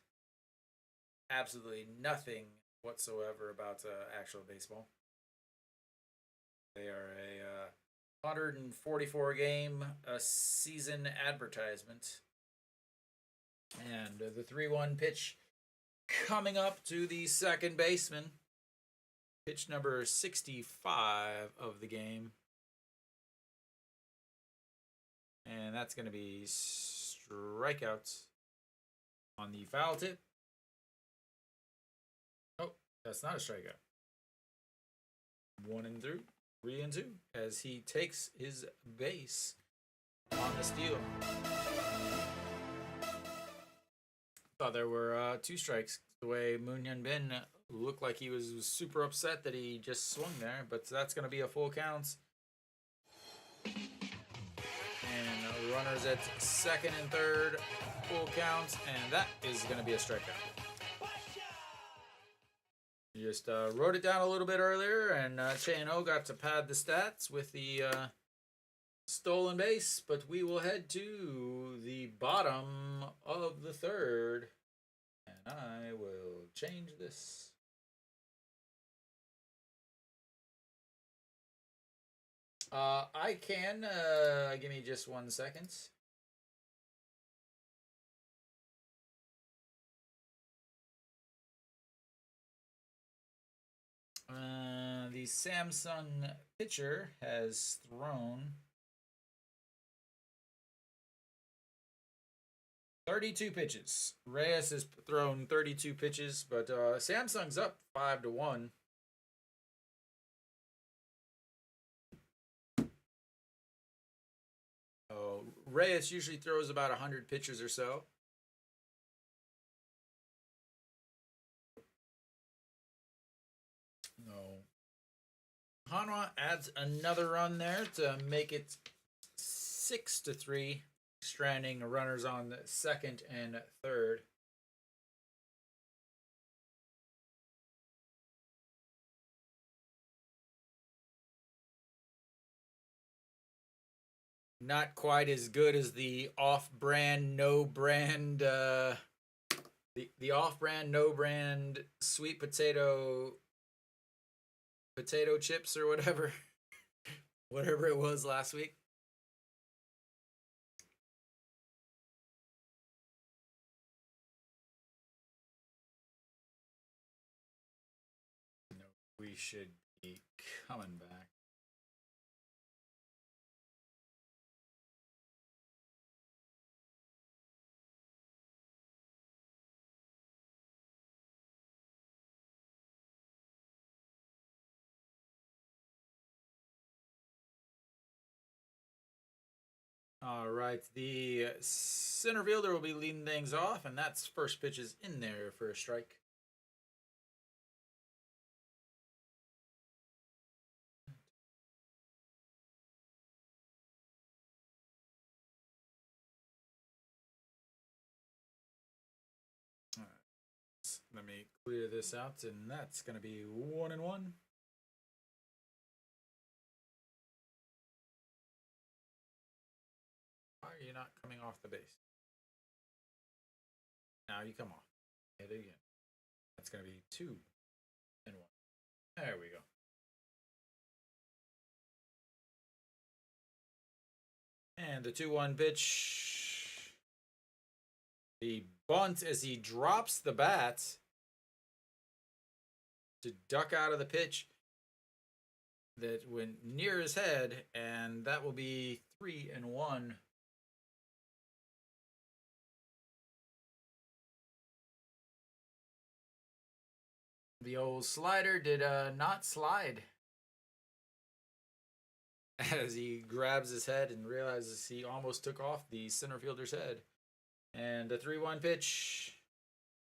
absolutely nothing whatsoever about actual baseball. They are a 144 game a season advertisement. And the 3-1 pitch coming up to the second baseman. Pitch number 65 of the game. And that's going to be strikeouts on the foul tip. Oh, that's not a strikeout. 1-2, 3-2, as he takes his base on the steal. Thought there were 2 strikes. The way Moon Hyun Bin looked like he was super upset that he just swung there, but that's going to be a full count. And runners at second and third, full count, and that is going to be a strikeout. Just wrote it down a little bit earlier, and Che-No got to pad the stats with the stolen base, but we will head to the bottom of the third, and I will change this. I can, give me just 1 second. The Samsung pitcher has thrown 32 pitches. Reyes has thrown 32 pitches, but Samsung's up 5-1. Oh, Reyes usually throws about 100 pitches or so. No. Hanwha adds another run there to make it 6-3, stranding runners on the second and third. Not quite as good as the off-brand, no-brand, the off-brand, no-brand sweet potato chips or whatever, whatever it was last week. No, we should be coming back. All right, the center fielder will be leading things off, and that's first pitch is in there for a strike. All right, let me clear this out, and that's going to be 1-1. Why are you not coming off the base? Now you come off. Hit it again. That's going to be 2-1. There we go. And the 2-1 pitch. The bunt as he drops the bat to duck out of the pitch that went near his head, and that will be 3-1. The old slider did not slide as he grabs his head and realizes he almost took off the center fielder's head. And a 3-1 pitch,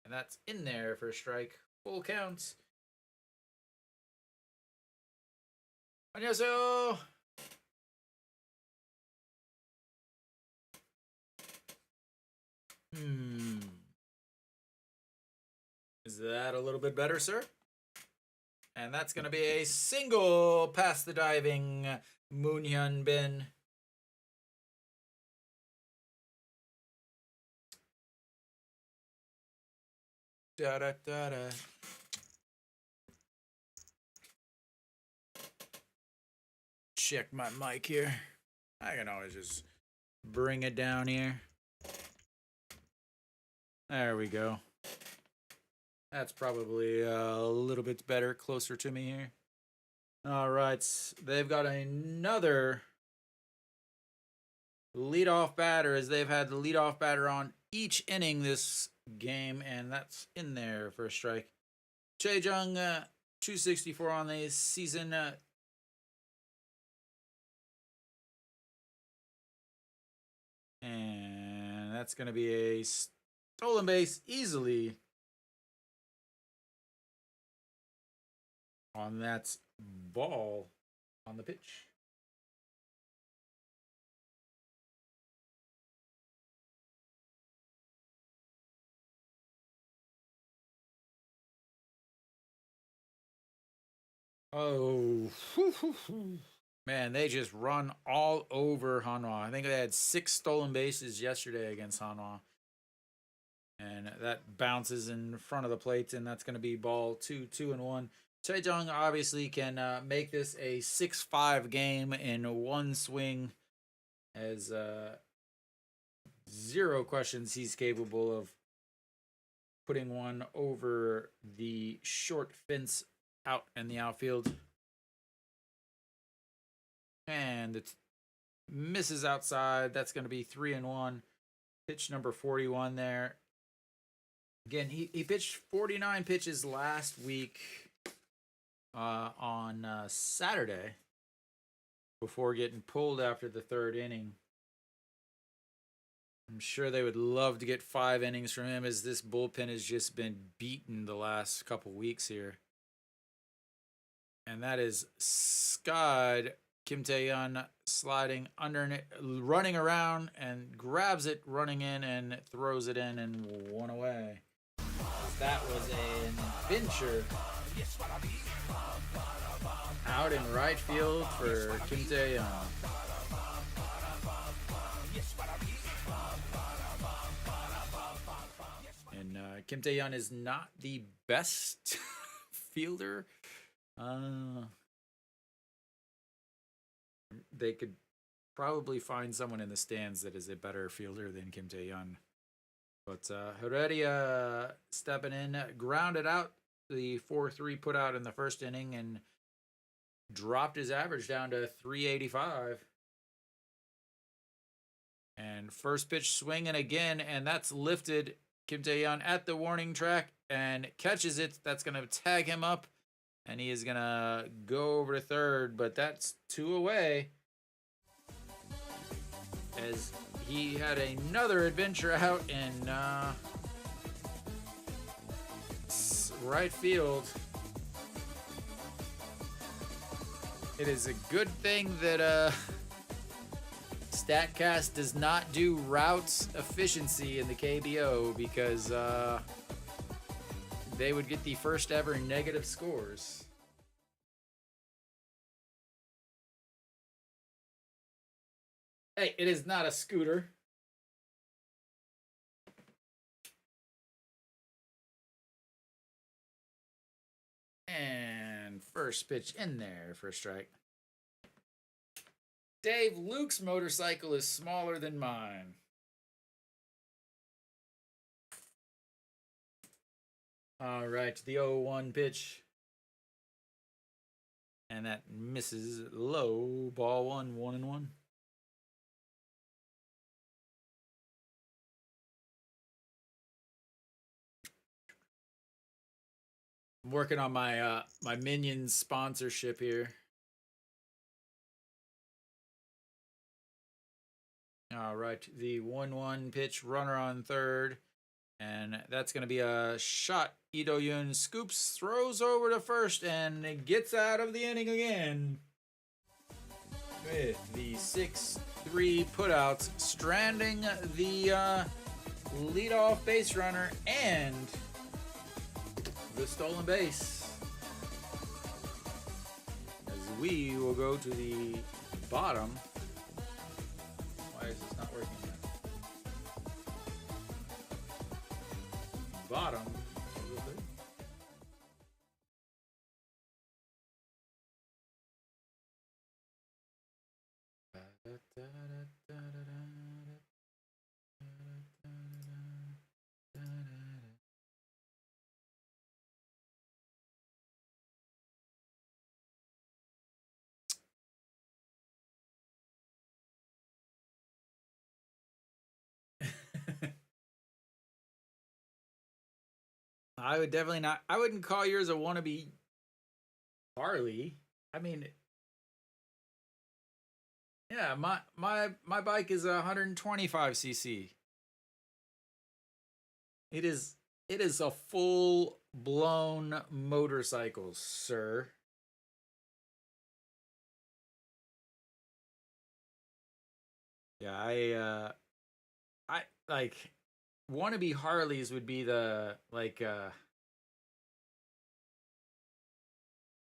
and that's in there for a strike. Full count. 안녕하세요. Is that a little bit better, sir? And that's going to be a single past the diving Moon Hyun Bin. Da-da-da-da. Check my mic here. I can always just bring it down here. There we go. That's probably a little bit better, closer to me here. All right, they've got another leadoff batter, as they've had the leadoff batter on each inning this game, and that's in there for a strike. Chejung, 264 on the season. And that's going to be a stolen base easily on that ball on the pitch. Oh, man, they just run all over Hanwha. I think they had 6 stolen bases yesterday against Hanwha. And that bounces in front of the plate, and that's going to be ball 2-2-1. Taejong obviously can make this a 6-5 game in one swing, as 0 questions he's capable of putting one over the short fence out in the outfield. And it misses outside. That's going to be 3-1. Pitch number 41 there. Again, he pitched 49 pitches last week on Saturday before getting pulled after the 3rd inning. I'm sure they would love to get 5 innings from him, as this bullpen has just been beaten the last couple weeks here. And that is Scud. Kim Tae-yeon sliding under it, running around, and grabs it, running in, and throws it in, and 1 away. That was an adventure out in right field for Kim Tae-yeon. And Kim Tae-yeon is not the best fielder. They could probably find someone in the stands that is a better fielder than Kim Tae-yeon. But Heredia stepping in, grounded out the 4-3 put out in the 1st inning, and dropped his average down to 385. And first pitch swinging again, and that's lifted. Kim Tae-yeon at the warning track and catches it. That's going to tag him up, and he is going to go over to 3rd, but that's 2 away, as he had another adventure out in right field. It is a good thing that StatCast does not do routes efficiency in the KBO, because they would get the first ever negative scores. Hey, it is not a scooter. And first pitch in there for a strike. Dave, Luke's motorcycle is smaller than mine. All right, the 0-1 pitch. And that misses low. Ball 1, 1-1. I'm working on my my Minions sponsorship here. All right, the 1-1 pitch, runner on 3rd, and that's going to be a shot. Lee Do-yoon scoops, throws over to 1st, and gets out of the inning again with the 6-3 putouts, stranding the leadoff base runner and the stolen base. As we will go to the bottom. Why is this not working yet? Bottom of the 3rd. I would definitely not. I wouldn't call yours a wannabe Harley. I mean, yeah, my bike is 125 cc. It is a full blown motorcycle, sir. Yeah, I like wannabe Harleys would be the like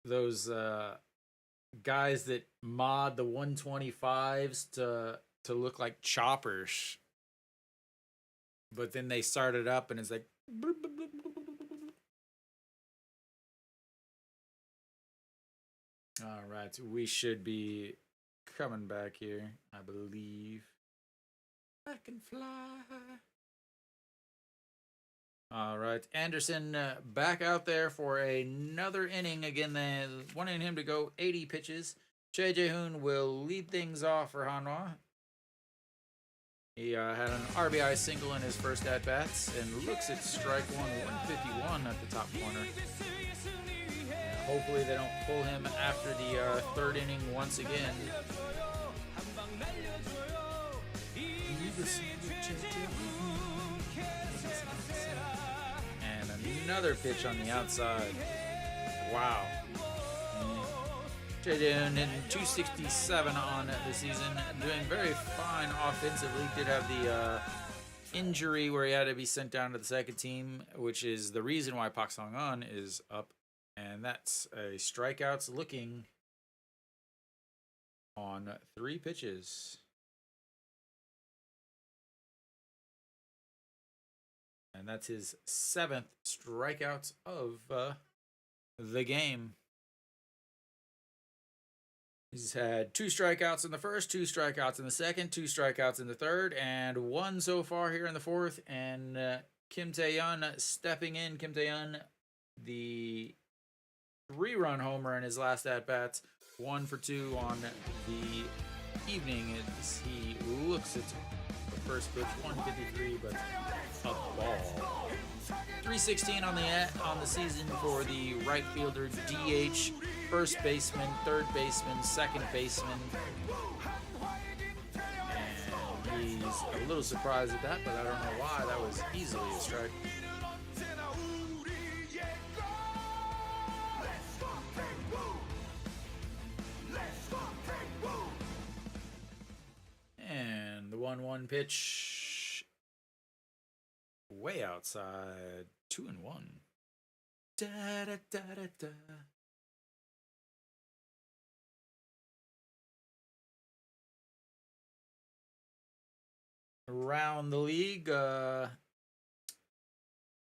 those guys that mod the 125s to look like choppers, but then they start it up and it's like all right, we should be coming back here, I believe. I can fly. All right, Anderson back out there for another inning. Again, they wanting him to go 80 pitches. JJ Hoon will lead things off for Hanwha. He had an RBI single in his first at bats and looks at strike one, 151 at the top corner. Hopefully, they don't pull him after the third inning once again. And another pitch on the outside. Wow. JJ hitting 267 on the season, doing very fine offensively. Did have the injury where he had to be sent down to the second team, which is the reason why Pak Song-an is up. And that's a strikeouts looking on 3 pitches. And that's his 7th strikeouts of the game. He's had 2 strikeouts in the first, 2 strikeouts in the second, 2 strikeouts in the third, and 1 so far here in the fourth. And Kim Tae-yeon stepping in. Kim Tae-yeon, the 3-run homer in his last at-bats. 1 for 2 on the evening as he looks at the first pitch, 153, but a ball. 316 on the season for the right fielder, DH, first baseman, third baseman, second baseman. And he's a little surprised at that, but I don't know why. That was easily a strike. And the 1-1 pitch, way outside, 2-1. Da da da da da. Around the league,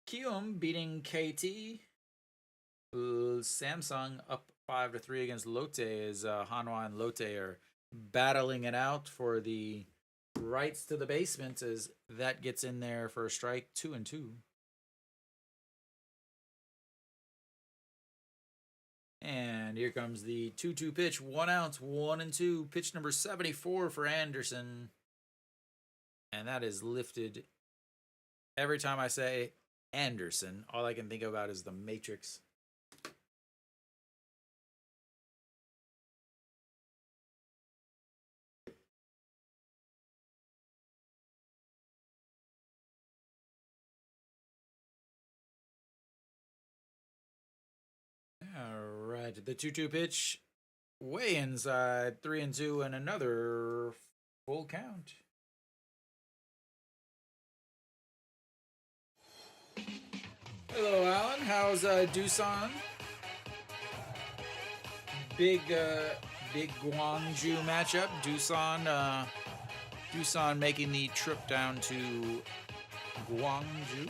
Kium beating KT. Samsung up 5-3 against Lotte as Hanwha and Lotte are battling it out for the rights to the basement as that gets in there for a strike, 2-2. And here comes the 2-2 pitch, 1 out, 1-2. Pitch number 74 for Anderson. And that is lifted. Every time I say Anderson, all I can think about is the Matrix. All right, the 2-2 pitch, way inside, 3-2, and another full count. Hello, Alan. How's Doosan? Big Gwangju matchup. Doosan making the trip down to Gwangju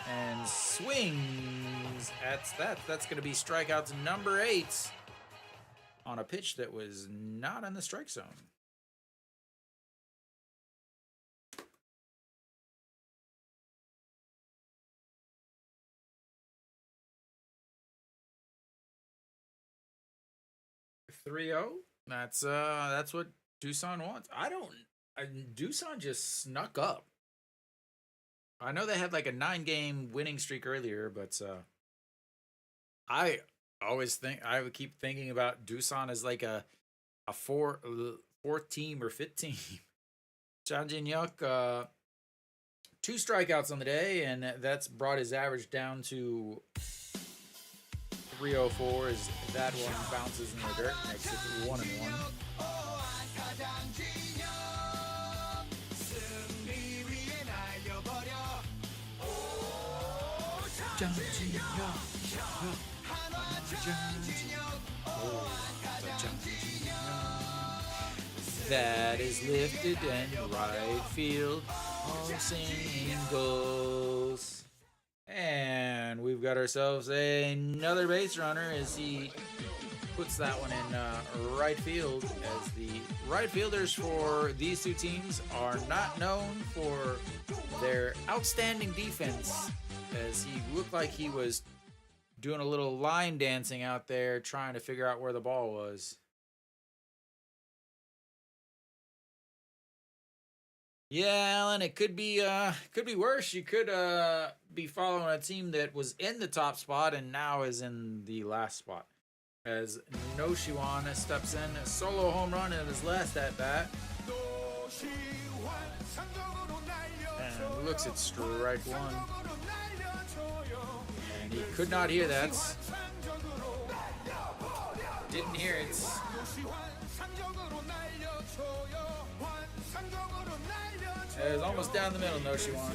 and swings at that. That's going to be strikeouts number 8 on a pitch that was not in the strike zone. Three 0. That's what Doosan wants. Doosan just snuck up. I know they had like a 9-game winning streak earlier, but I always think I would keep thinking about Doosan as like a fourth team or fifth team. Jang Jin-hyuk, 2 strikeouts on the day, and that's brought his average down to 304 as that one bounces in the dirt. Makes it 1-1. That is lifted and right field. All singing goes. And we've got ourselves another base runner as he puts that one in right field, as the right fielders for these two teams are not known for their outstanding defense, as he looked like he was doing a little line dancing out there trying to figure out where the ball was. Yeah, Alan, it could be worse. You could be following a team that was in the top spot and now is in the last spot. As No Shiwan steps in, a solo home run in his last at bat. And looks at strike one. And he could not hear that. Didn't hear it. It was almost down the middle, No Shiwan.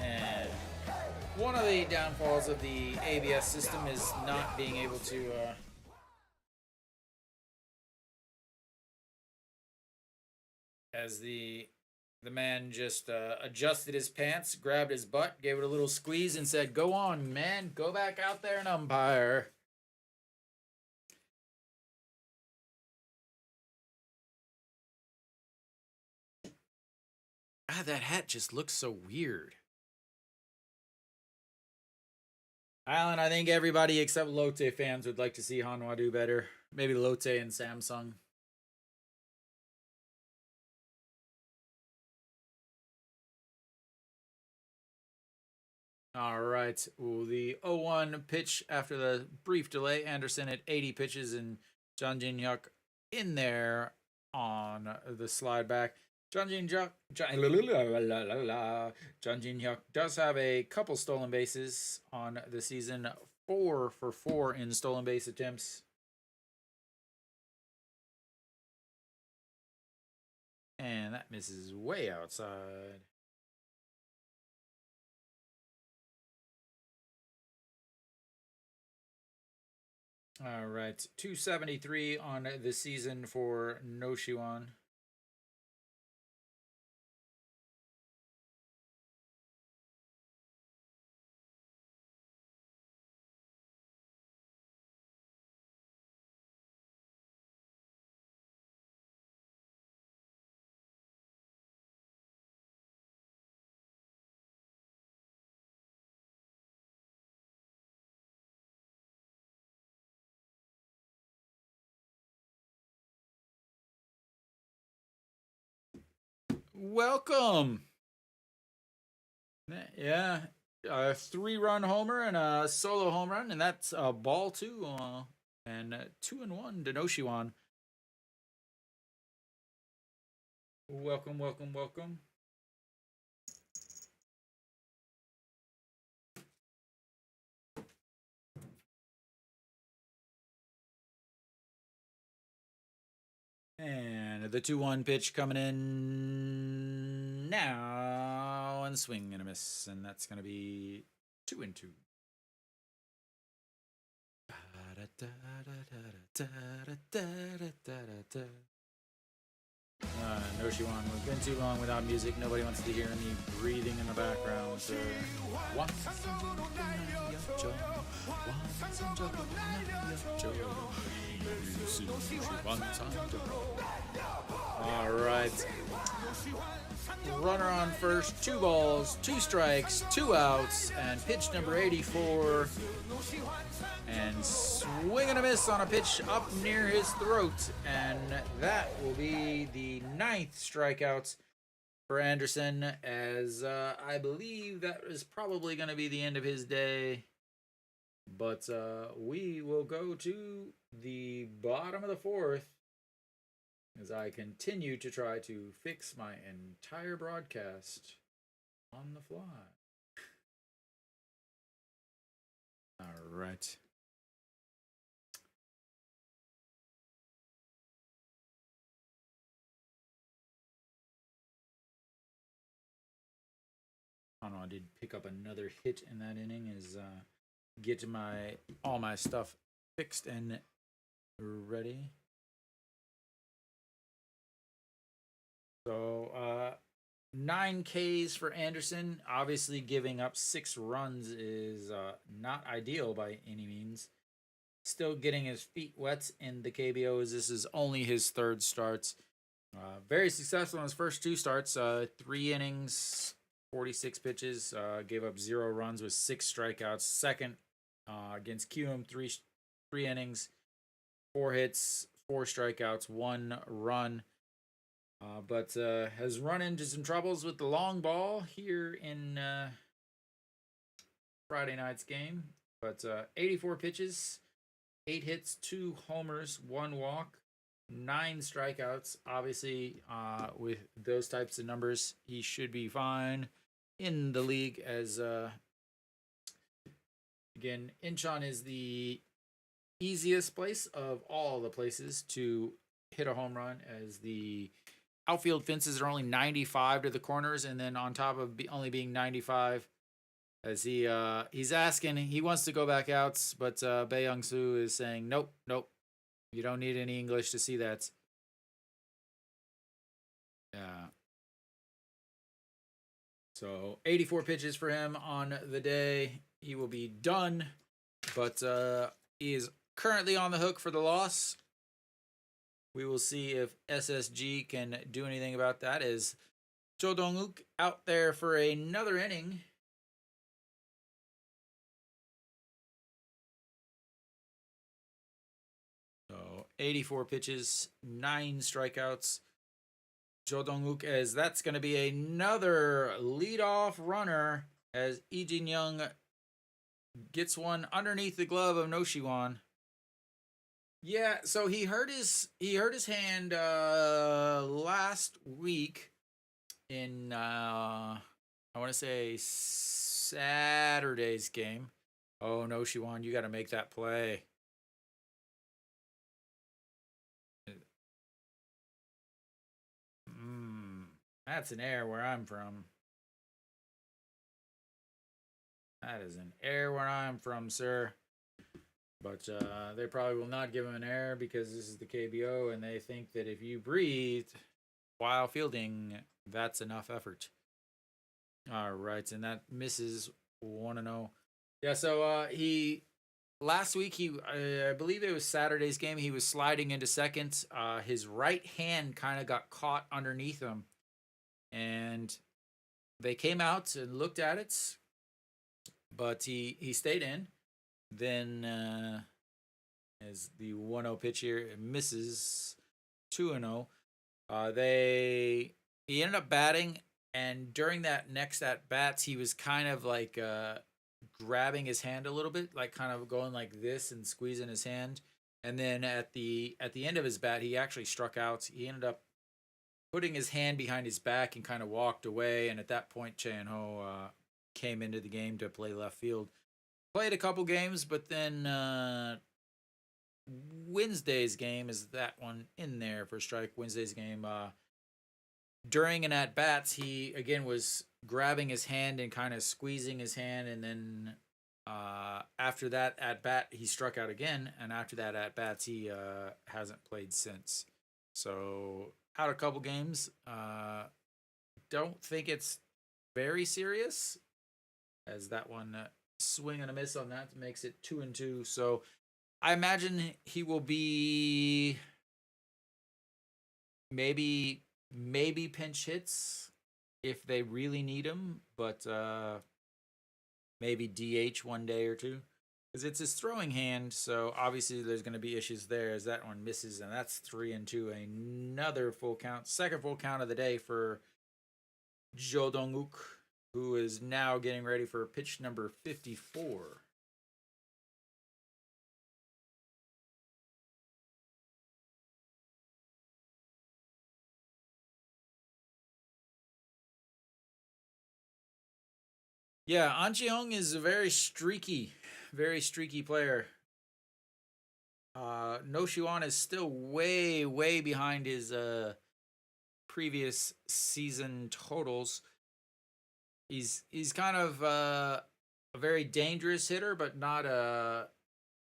And one of the downfalls of the ABS system is not being able to as the man just adjusted his pants, grabbed his butt, gave it a little squeeze, and said, "Go on, man. Go back out there and umpire." Ah, that hat just looks so weird. Alan, I think everybody except Lotte fans would like to see Hanwha do better. Maybe Lotte and Samsung. All right. Ooh, the 0-1 pitch after the brief delay. Anderson at 80 pitches and Jang Jin-hyuk in there on the slide back. Jang Jin-hyuk does have a couple stolen bases on the season. 4 for 4 in stolen base attempts. And that misses way outside. All right, 273 on the season for No Shiwan. Welcome. Yeah, a 3-run homer and a solo home run, and that's a ball too. And 2-1 to No Shiwan. Welcome, welcome, welcome. And the 2-1 pitch coming in now, and swing and a miss, and that's going to be 2-2. No Shiwan, we've been too long without music. Nobody wants to hear me breathing in the background. So. All right. Runner on first, 2 balls, 2 strikes, 2 outs, and pitch number 84. And swing and a miss on a pitch up near his throat. And that will be the 9th strikeout for Anderson, as I believe that is probably going to be the end of his day. But we will go to the bottom of the 4th as I continue to try to fix my entire broadcast on the fly. All right. I don't know, I did pick up another hit in that inning as get all my stuff fixed and ready. So 9 Ks for Anderson. Obviously, giving up 6 runs is not ideal by any means. Still getting his feet wet in the KBO as this is only his 3rd starts. Very successful in his first 2 starts. 3 innings, 46 pitches. Gave up 0 runs with 6 strikeouts. Second against QM, 3 innings, 4 hits, 4 strikeouts, 1 run. But has run into some troubles with the long ball here in Friday night's game. But 84 pitches, 8 hits, 2 homers, 1 walk, 9 strikeouts. Obviously, with those types of numbers, he should be fine in the league. As again, Incheon is the easiest place of all the places to hit a home run, as the outfield fences are only 95 to the corners, and then on top of only being 95, as he's asking, he wants to go back out, but Bae Young-soo is saying, nope, you don't need any English to see that. Yeah. So 84 pitches for him on the day. He will be done, but he is currently on the hook for the loss. We will see if SSG can do anything about that. Is Cho Dong-wook out there for another inning? So 84 pitches, 9 strikeouts. Cho Dong-wook, as that's going to be another leadoff runner, as Lee Jin-young gets one underneath the glove of No Shiwan. Yeah, so he hurt his hand last week in I want to say Saturday's game. Oh no, Shiwan, you got to make that play. That's an error where I'm from. That is an error where I'm from, sir. But they probably will not give him an error because this is the KBO, and they think that if you breathe while fielding, that's enough effort. All right, and that misses 1-0. Yeah, so last week, I believe it was Saturday's game, he was sliding into second. His right hand kind of got caught underneath him, and they came out and looked at it, but he stayed in. Then, as the 1-0 pitch here, it misses 2-0. He ended up batting, and during that next at bats, he was kind of like grabbing his hand a little bit, like kind of going like this and squeezing his hand. And then at the end of his bat, he actually struck out. He ended up putting his hand behind his back and kind of walked away. And at that point, Chan-ho came into the game to play left field. Played a couple games, but then Wednesday's game is that one in there for strike. Wednesday's game, during an at-bats, he, again, was grabbing his hand and kind of squeezing his hand, and then after that at-bat, he struck out again, and after that at-bats, he hasn't played since. So, out a couple games. Don't think it's very serious, as that one... swing and a miss on that makes it 2-2. So I imagine he will be maybe pinch hits if they really need him, but maybe DH one day or two. Because it's his throwing hand, so obviously there's going to be issues there as that one misses, and that's 3-2. Another full count, second full count of the day for Jo Dong-uk, who is now getting ready for pitch number 54. Yeah, An Ji-hung is a very streaky player. No Shuan is still way behind his previous season totals. He's kind of a very dangerous hitter, but not a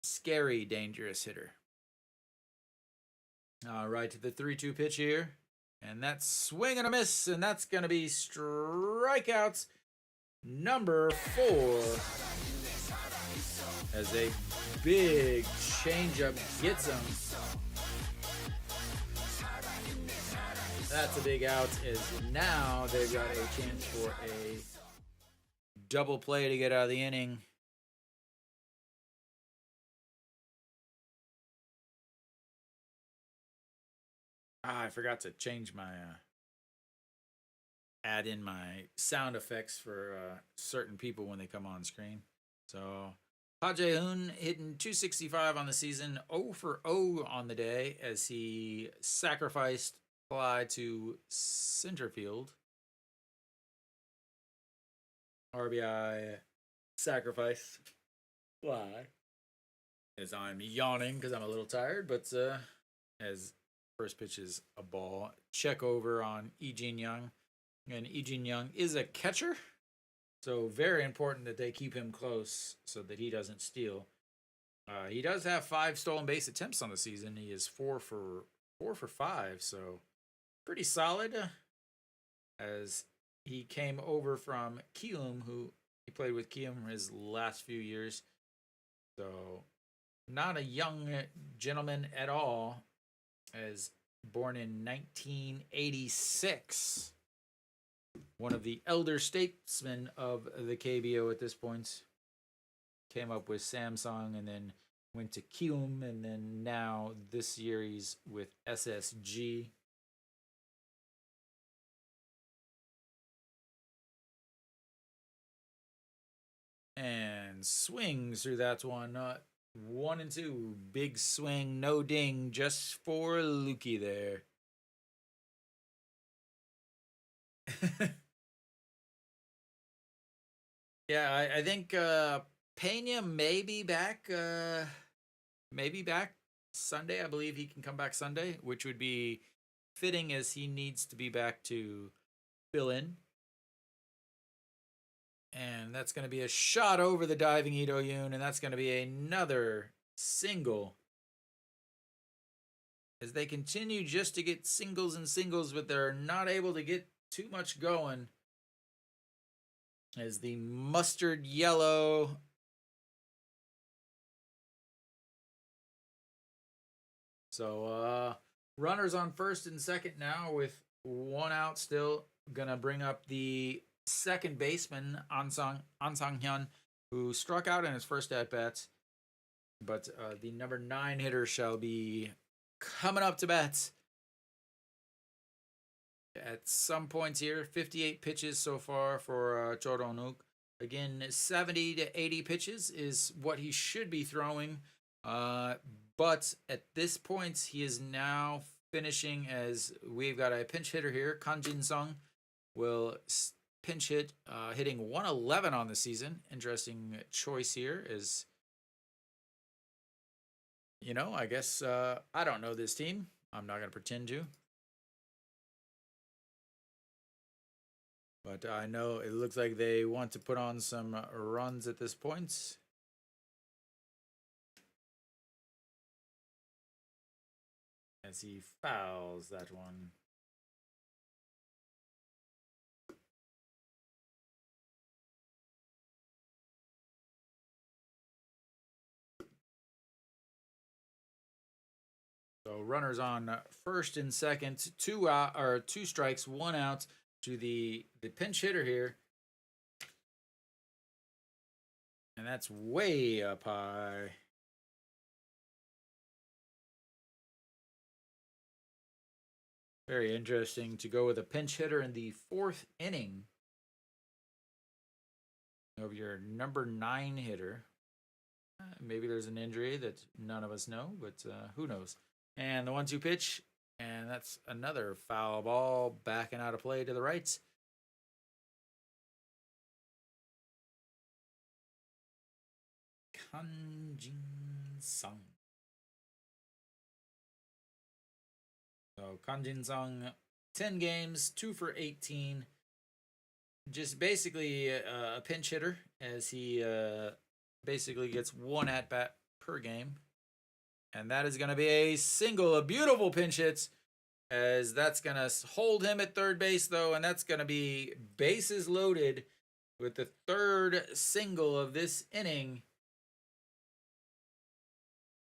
scary dangerous hitter. All right, to the 3-2 pitch here, and that's swing and a miss, and that's going to be strikeouts number 4. As a big changeup gets him. That's a big out, as now they've got a chance for a double play to get out of the inning. I forgot to change my add in my sound effects for certain people when they come on screen. So Ha Jae-hoon hitting 265 on the season, 0 for 0 on the day as he sacrificed fly to center field. RBI sacrifice fly. As I'm yawning because I'm a little tired, but as first pitch is a ball. Check over on Lee Jin-young. And Lee Jin-young is a catcher. So very important that they keep him close so that he doesn't steal. He does have 5 stolen base attempts on the season. He is 4 for 5, so pretty solid. As he came over from Kium, who he played with Kium his last few years. So not a young gentleman at all. As born in 1986. One of the elder statesmen of the KBO at this point. Came up with Samsung and then went to Kium, and then now this year he's with SSG. And swings through that one. 1-2. Big swing, no ding, just for Lukey there. Yeah, I think Pena may be back. Maybe back Sunday. I believe he can come back Sunday, which would be fitting as he needs to be back to fill in. And that's going to be a shot over the diving Ito Yoon, and that's going to be another single. As they continue just to get singles and singles, but they're not able to get too much going. As the mustard yellow so runners on first and second now with 1 out still. Gonna bring up the second baseman An Sang-hyun, who struck out in his first at bat, but the number 9 hitter shall be coming up to bat at some points here. 58 pitches so far for Jo Dong-uk. Again, 70 to 80 pitches is what he should be throwing. But at this point, he is now finishing as we've got a pinch hitter here. Kan Jin-sung will pinch hit, hitting 111 on the season. Interesting choice here is, you know, I guess I don't know this team. I'm not going to pretend to. But I know it looks like they want to put on some runs at this point. As he fouls that one. So runners on first and second, 2 out or 2 strikes, 1 out to the pinch hitter here. And that's way up high. Very interesting to go with a pinch hitter in the 4th inning of your number 9 hitter. Maybe there's an injury that none of us know, but who knows? And the 1-2 pitch, and that's another foul ball backing out of play to the right. Kanjin Sung. So Kanjin Sung, 10 games, 2 for 18. Just basically a pinch hitter, as he basically gets 1 at bat per game. And that is going to be a single, a beautiful pinch hit, as that's going to hold him at third base, though, and that's going to be bases loaded with the 3rd single of this inning.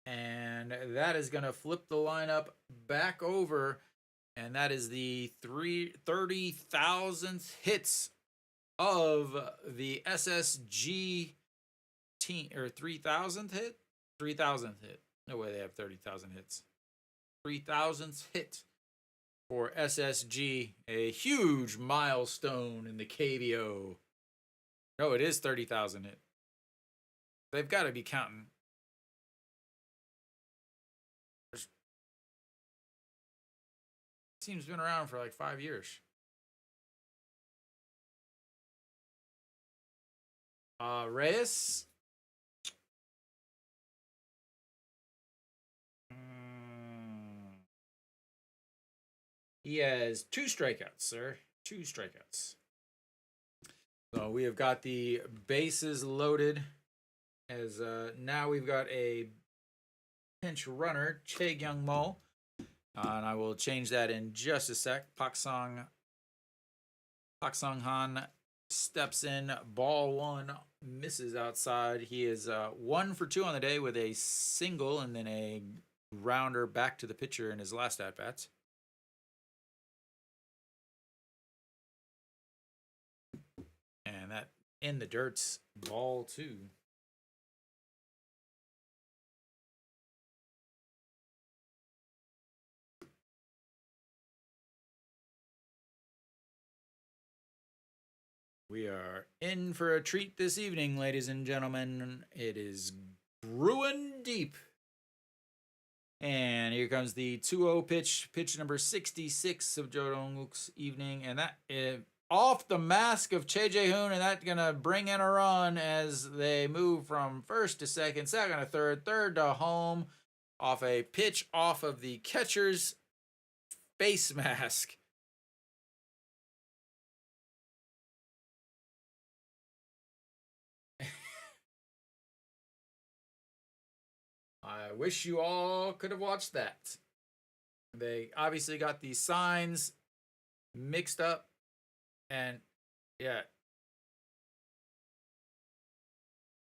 And that is going to flip the lineup back over, and that is the 30,000th hits of the SSG team, or 3,000th hit? 3,000th hit. No way they have 30,000 hits. 3,000th hit for SSG. A huge milestone in the KBO. No, it is 30,000 hit. They've got to be counting. This team's been around for like 5 years. Reyes. He has 2 strikeouts, sir. 2 strikeouts. So we have got the bases loaded, as now we've got a pinch runner, Chae Kyung Mo. And I will change that in just a sec. Pak Song Han steps in. Ball 1 misses outside. He is 1 for 2 on the day with a single and then a rounder back to the pitcher in his last at-bats. And that in the dirt's ball 2. We are in for a treat this evening, ladies and gentlemen. It is brewing deep. And here comes the 2-0 pitch number 66 of Jo Dong-wook's evening. And that is off the mask of Chae Jae-hoon, and that's going to bring in a run as they move from first to second, second to third, third to home, off a pitch off of the catcher's face mask. I wish you all could have watched that. They obviously got these signs mixed up, and yeah.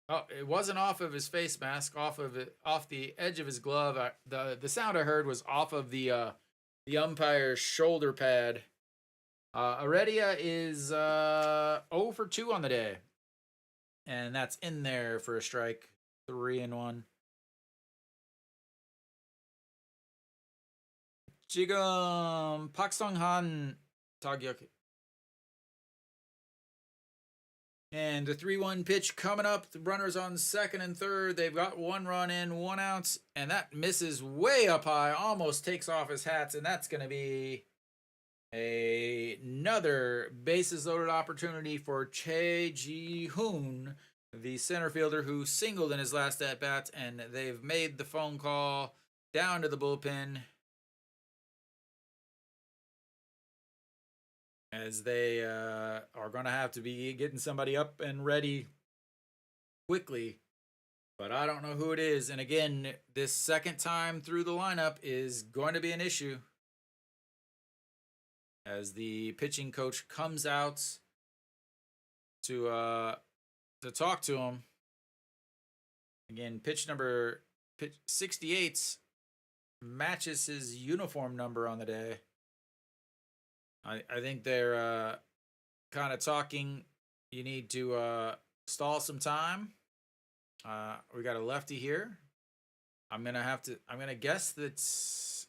Oh, it wasn't off of his face mask, off the edge of his glove. The sound I heard was off of the umpire's shoulder pad. Heredia is 0 for 2 on the day, and that's in there for a strike. 3-1. 지금 박성한 타격. And the 3-1 pitch coming up. The runners on second and third. They've got 1 run in, 1 out. And that misses way up high. Almost takes off his hats. And that's going to be another bases loaded opportunity for Chae Ji-hoon, the center fielder who singled in his last at-bat. And they've made the phone call down to the bullpen, as they are going to have to be getting somebody up and ready quickly. But I don't know who it is. And again, this second time through the lineup is going to be an issue, as the pitching coach comes out to talk to him. Again, pitch 68 matches his uniform number on the day. I think they're kind of talking. You need to stall some time. We got a lefty here. I'm gonna guess that.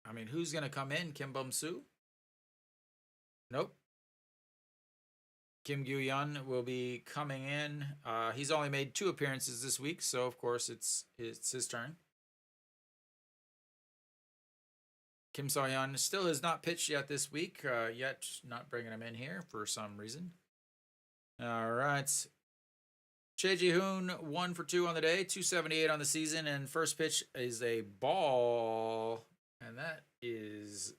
I mean, who's gonna come in? Kim Bum Soo? Nope. Kim Gyu Yun will be coming in. He's only made 2 appearances this week, so of course it's his turn. Kim So-hyun still has not pitched yet this week, yet not bringing him in here for some reason. All right. Choi Ji-hoon, 1 for 2 on the day, 278 on the season, and first pitch is a ball, and that is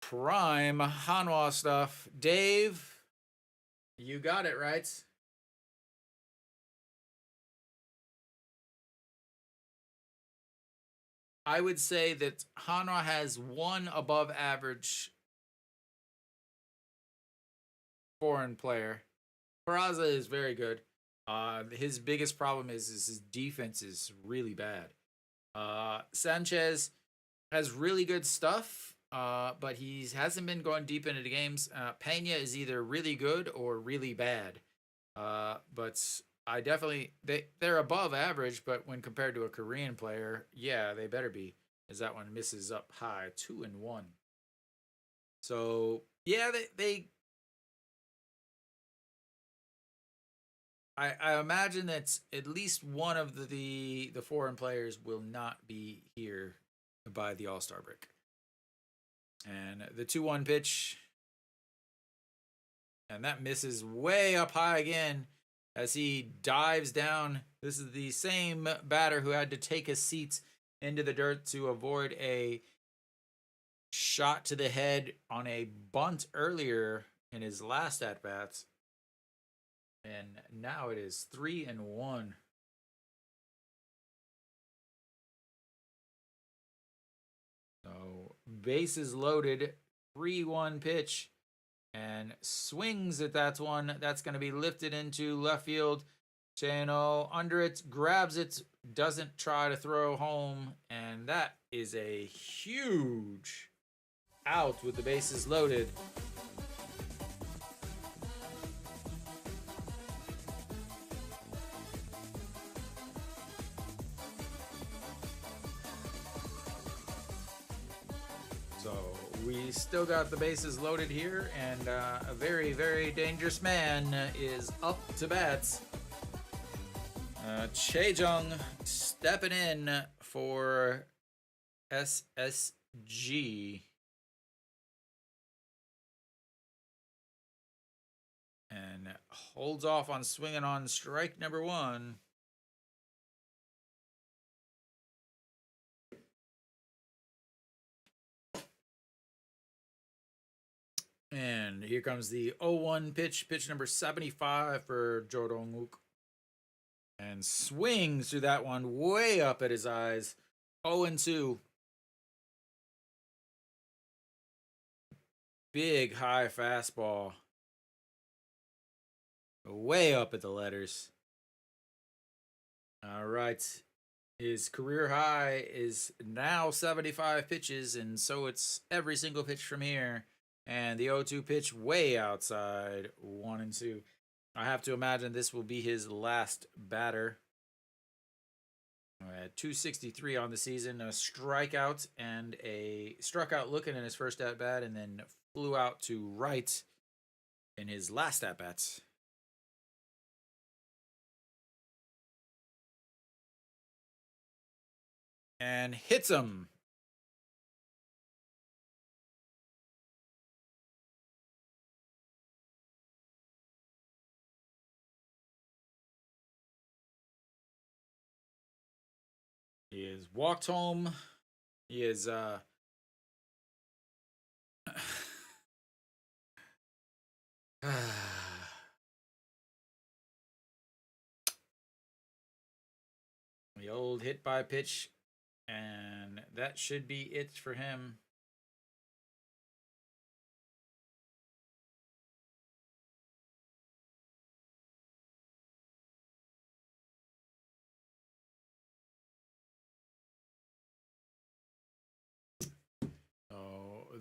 prime Hanwha stuff. Dave, you got it right. I would say that Hanwha has 1 above average foreign player. Peraza is very good. His biggest problem is his defense is really bad. Sanchez has really good stuff, but he hasn't been going deep into the games. Pena is either really good or really bad. But I definitely they're above average, but when compared to a Korean player, yeah, they better be, as that one misses up high, 2-1. So yeah, they I imagine that at least one of the foreign players will not be here by the All-Star break. And the 2-1 pitch, and that misses way up high again as he dives down. This is the same batter who had to take a seat into the dirt to avoid a shot to the head on a bunt earlier in his last at-bats. And now it is 3-1. So bases loaded, 3-1 pitch, and swings at that one. That's going to be lifted into left field. Chano under it, grabs it, doesn't try to throw home, and that is a huge out with the bases loaded. So we still got the bases loaded here, and a very, very dangerous man is up to bats. Chaejung stepping in for SSG. And holds off on swinging on strike number 1. And here comes the 0-1 pitch, pitch number 75 for Jo Dong-wook. And swings through that one way up at his eyes. 0-2. Big high fastball. Way up at the letters. All right. His career high is now 75 pitches, and so it's every single pitch from here. And the 0-2 pitch way outside, 1-2. I have to imagine this will be his last batter. 263 on the season, a strikeout and a struck out looking in his first at bat, and then flew out to right in his last at bat. And hits him. He is walked home. He is the old hit by pitch, and that should be it for him.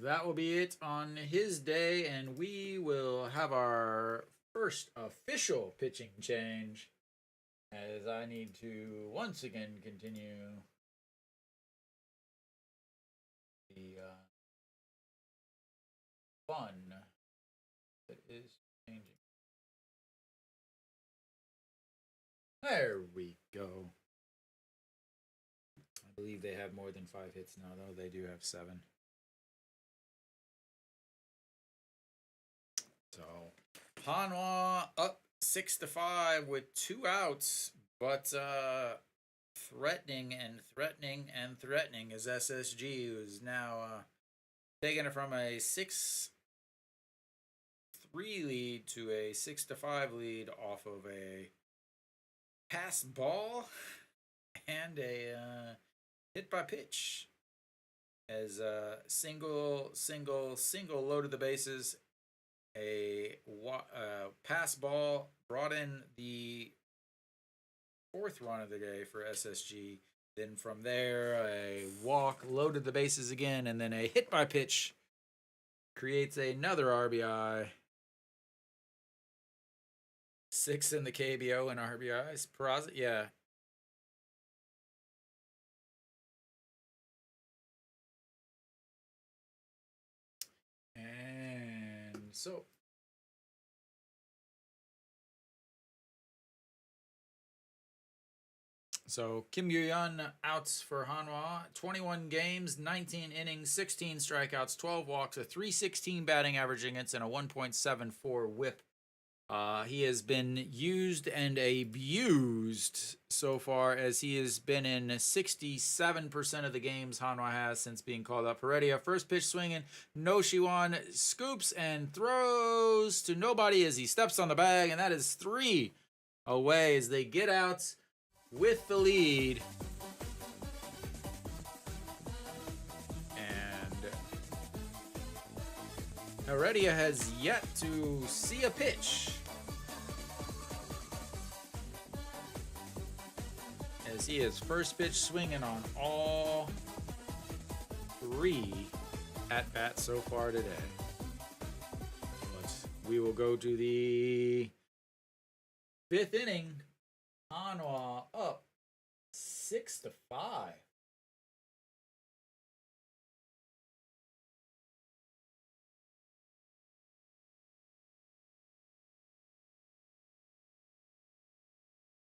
that will be it on his day, and we will have our first official pitching change as I need to once again continue the fun that is changing. There we go. I believe they have more than 5 hits now, though. They do have 7. So, Hanwha up 6-5 with 2 outs, but threatening and threatening and threatening as SSG is now taking it from a 6-3 lead to a 6-5 lead off of a pass ball and a hit by pitch as single loaded the bases. A pass ball brought in the 4th run of the day for SSG. Then from there, a walk loaded the bases again, and then a hit by pitch creates another RBI. 6 in the KBO and RBIs. Peraza, yeah. And so Kim Yoo-yeon outs for Hanwha. 21 games, 19 innings, 16 strikeouts, 12 walks, a 316 batting average against, and a 1.74 whip. He has been used and abused so far, as he has been in 67% of the games Hanwha has since being called up. Heredia, first pitch swinging, no Shiwan, scoops and throws to nobody as he steps on the bag, and that is 3 away as they get out with the lead. And Heredia has yet to see a pitch, as he is first pitch swinging on all 3 at-bats so far today. But we will go to the 5th inning. Hanwha up 6-5.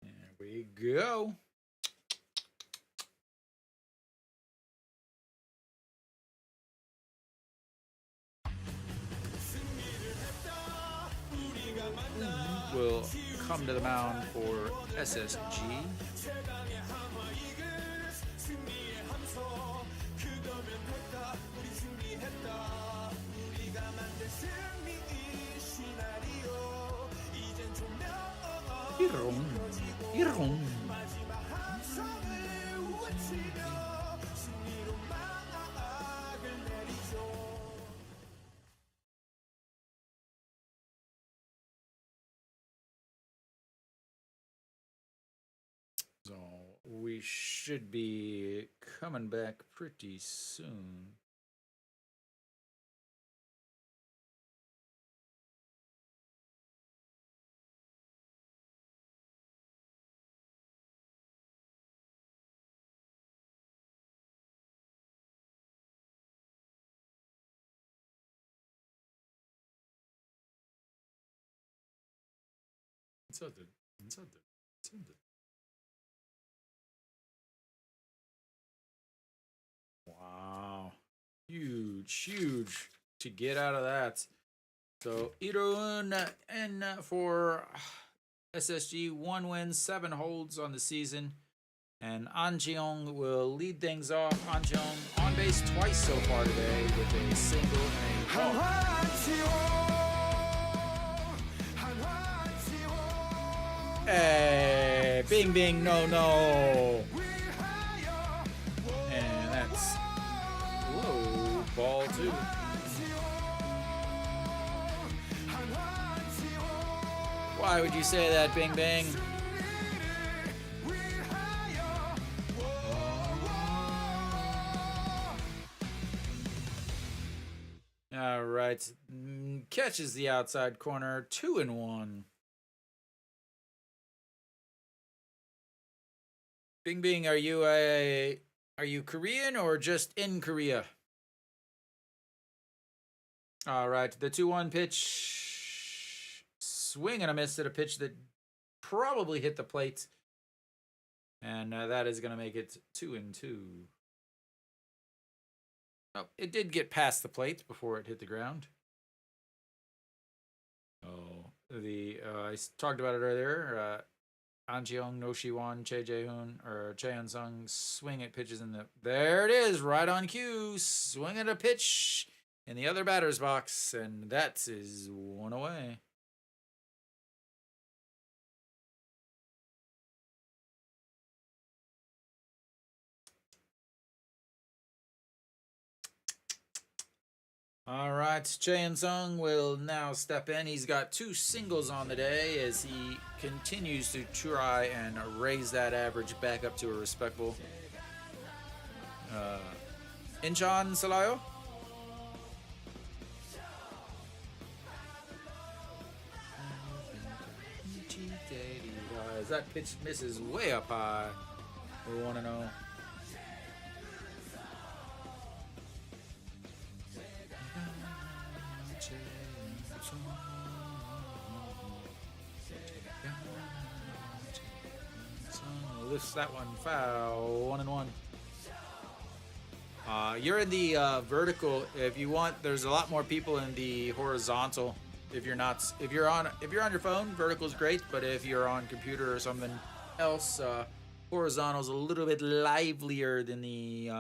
There we go. Will come to the mound for SSG. So we should be coming back pretty soon. Wow. Huge to get out of that. So Iroon and for SSG, 1 win, 7 holds on the season. And An Jeong will lead things off. An Jeong on base twice so far today with a single and a walk. Hey, bing bing, no. And that's low ball 2. Why would you say that, Bing Bing? right. Catches the outside corner. 2-1. Bing Bing, are you Korean or just in Korea? All right, the 2-1 pitch. Swing and a miss at a pitch that probably hit the plate. And that is going to make it 2-2. Oh, it did get past the plate before it hit the ground. Oh, I talked about it earlier. An Cheong, No Shiwan, Che Jae-hoon, or Cheon Sung swing at pitches in the... There it is, right on cue. Swing at a pitch in the other batter's box, and that is 1 away. All right, Cheon Sung will now step in. He's got 2 singles on the day as he continues to try and raise that average back up to a respectable. Incheon Salayo. As that pitch misses way up high. We want to know. Lifts that one foul. 1-1. You're in the vertical. If you want, there's a lot more people in the horizontal. If you're on your phone, vertical is great. But if you're on computer or something else, horizontal is a little bit livelier than the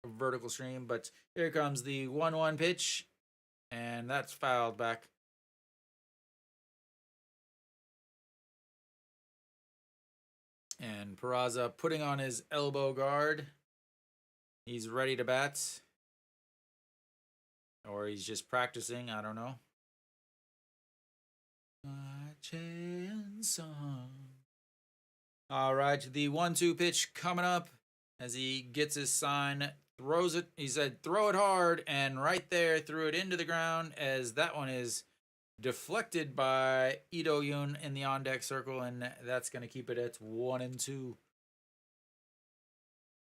vertical stream. But here comes the 1-1 pitch, and that's fouled back. And Peraza putting on his elbow guard. He's ready to bat. Or he's just practicing, I don't know. All right, the 1-2 pitch coming up as he gets his sign, throws it. He said, throw it hard, and right there, threw it into the ground as that one is deflected by Ito Yoon in the on-deck circle, and that's going to keep it at 1-2.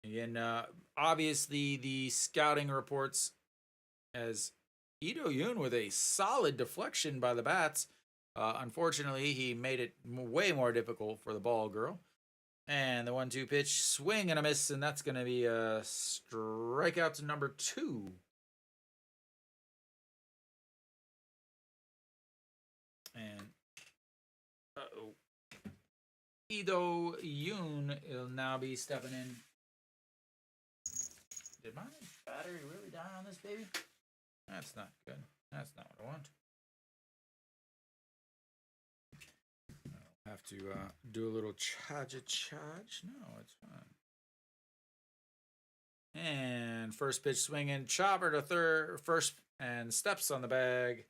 Again, obviously the scouting reports as Ito Yoon with a solid deflection by the bats. Unfortunately, he made it way more difficult for the ball girl. And the 1-2 pitch, swing and a miss, and that's going to be a strikeout to number 2. And Ito Yoon will now be stepping in. Did my battery really die on this baby? That's not good. That's not what I want. I'll have to do a little charge. No, it's fine. And first pitch swinging, chopper to first, and steps on the bag.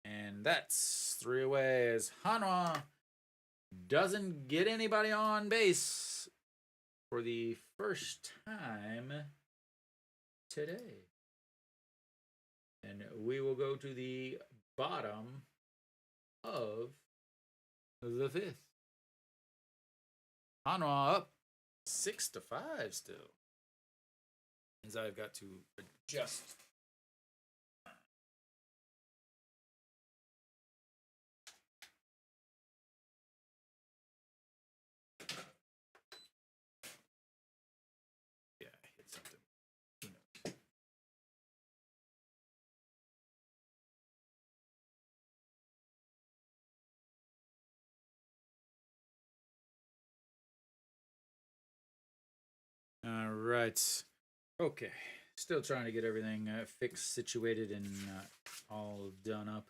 And that's 3 away as Hanwha doesn't get anybody on base for the first time today. And we will go to the bottom of the 5th. Hanwha up 6-5 still. As I've got to adjust. Yeah, I hit something. All right. Okay. Still trying to get everything fixed, situated, and all done up.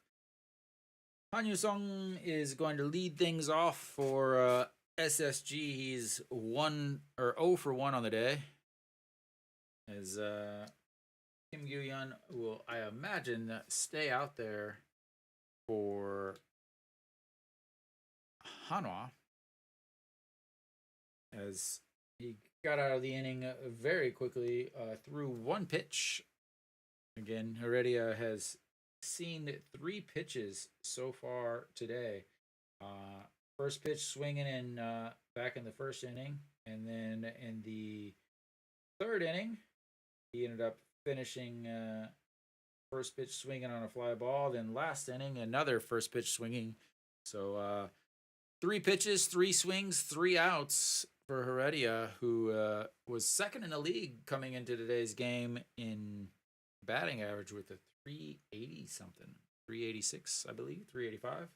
Hanwha Sung is going to lead things off for SSG. He's 0 for 1 on the day. As Kim Gyu-yeon will, I imagine, stay out there for Hanwha. As he got out of the inning very quickly through 1 pitch. Again, Heredia has seen 3 pitches so far today. First pitch swinging in back in the first inning, and then in the third inning, he ended up finishing first pitch swinging on a fly ball. Then last inning, another first pitch swinging. So 3 pitches, 3 swings, 3 outs for Heredia, who was second in the league coming into today's game in batting average with a 380 something, 386, I believe, 385.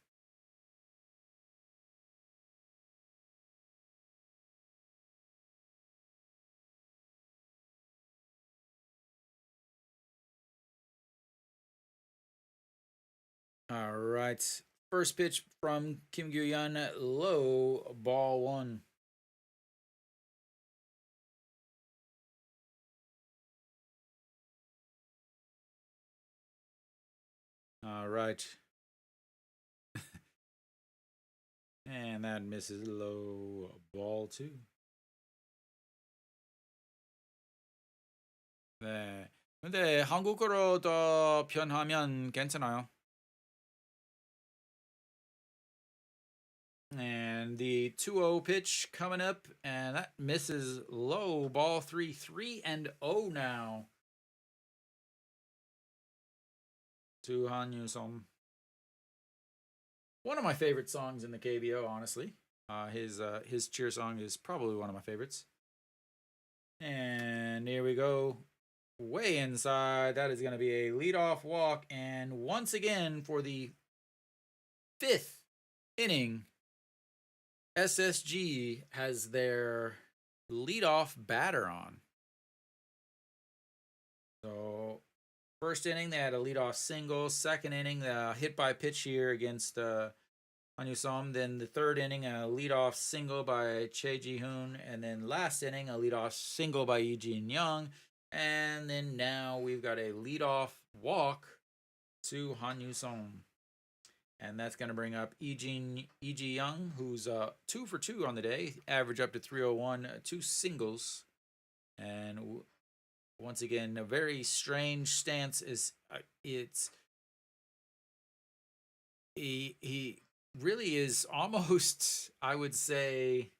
All right. First pitch from Kim Gyu-yeon, low, ball 1. All right. And that misses, low, ball 2. 네. 근데 한국어로 더 변하면 괜찮아요. And the 2-0 pitch coming up, and that misses, low, ball 3, 3-0 now to Hanwha. One of my favorite songs in the KBO, honestly. His cheer song is probably one of my favorites. And here we go. Way inside. That is going to be a leadoff walk. And once again, for the 5th inning, SSG has their leadoff batter on. So, first inning, they had a leadoff single. Second inning, hit by pitch here against Hanwha. Then the third inning, a leadoff single by Che Ji-hoon. And then last inning, a leadoff single by Lee Jin-young. And then now we've got a leadoff walk to Hanwha. And that's going to bring up Lee Ji-young, who's 2 for 2 on the day. Average up to 301, 2 singles. And once again, a very strange stance. He really is almost, I would say,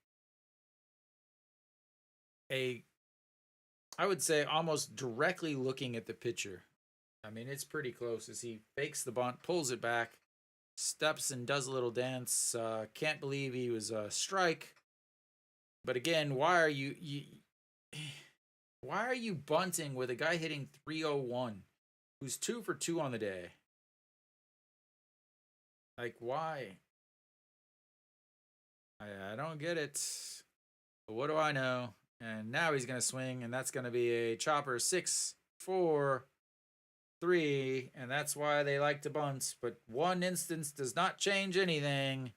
almost directly looking at the pitcher. I mean, it's pretty close as he fakes the bunt, pulls it back, steps and does a little dance. Can't believe he was a strike. But again, why are you bunting with a guy hitting 301 who's 2 for 2 on the day? Like, why? I don't get it. But what do I know? And now he's going to swing, and that's going to be a chopper 6, 4, 3, and that's why they like to bunt. But one instance does not change anything.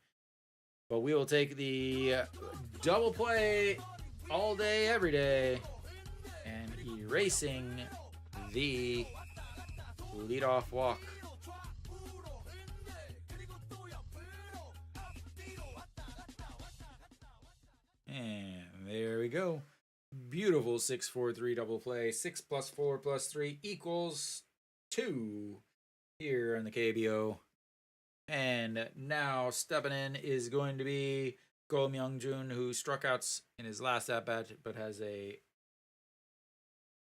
But we will take the double play all day, every day, and erasing the leadoff walk. And there we go. Beautiful 6-4-3 double play. 6 + 4 + 3 = 2 here in the KBO. And now stepping in is going to be Go Myung-jun, who struck out in his last at-bat but has a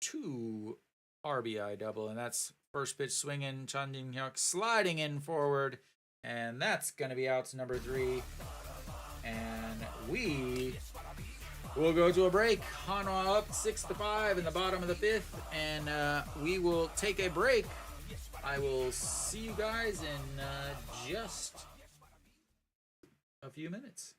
2 RBI double. And that's first pitch swinging, Chan Jin-hyuk sliding in forward. And that's going to be out to number 3. And we will go to a break. Hanwha up 6-5 in the bottom of the 5th. And we will take a break. I will see you guys in just a few minutes.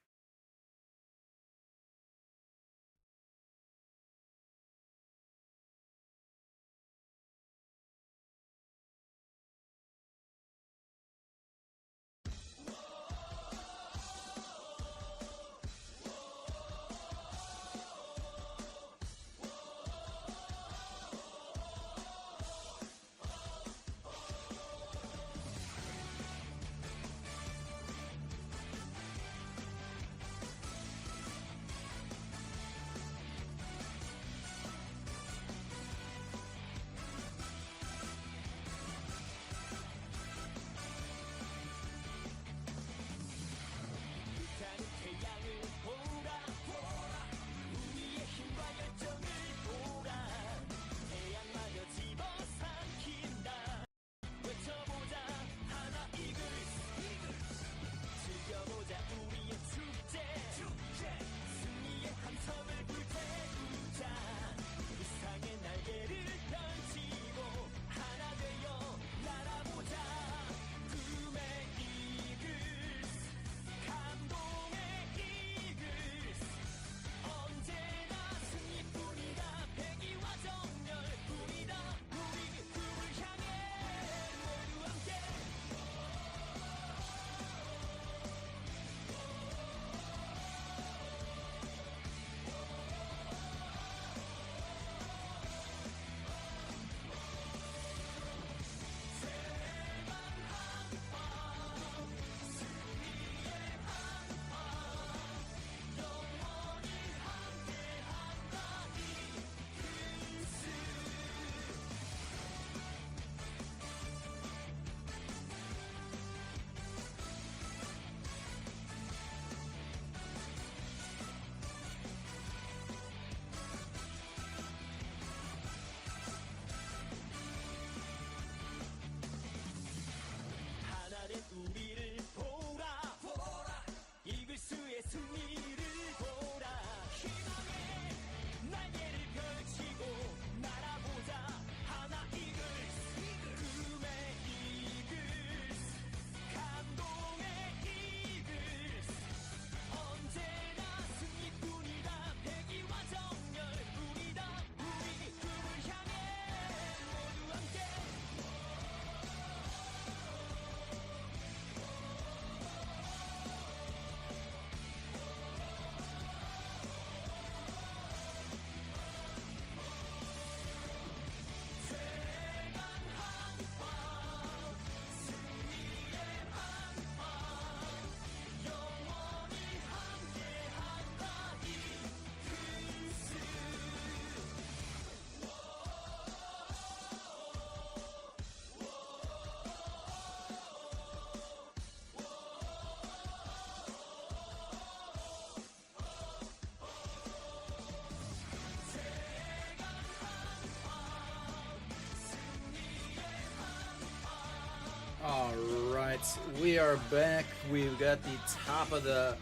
right, we are back. We've got the top of the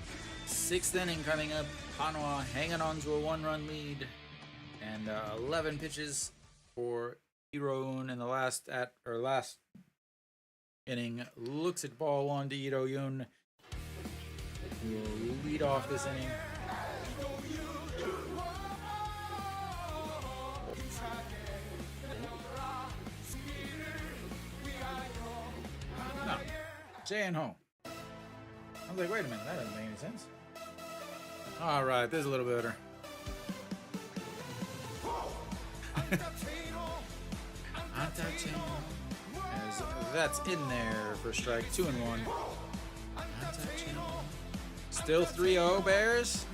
6th inning coming up. Hanwha hanging on to a 1-run lead, and 11 pitches for Iroun in the last inning. Looks at ball 1 to Iroun, who will lead off this inning. No, J&Ho. I was like, wait a minute, that doesn't make any sense. All right, this is a little better. As that's in there for strike 2 and 1. Still 3-0 Bears.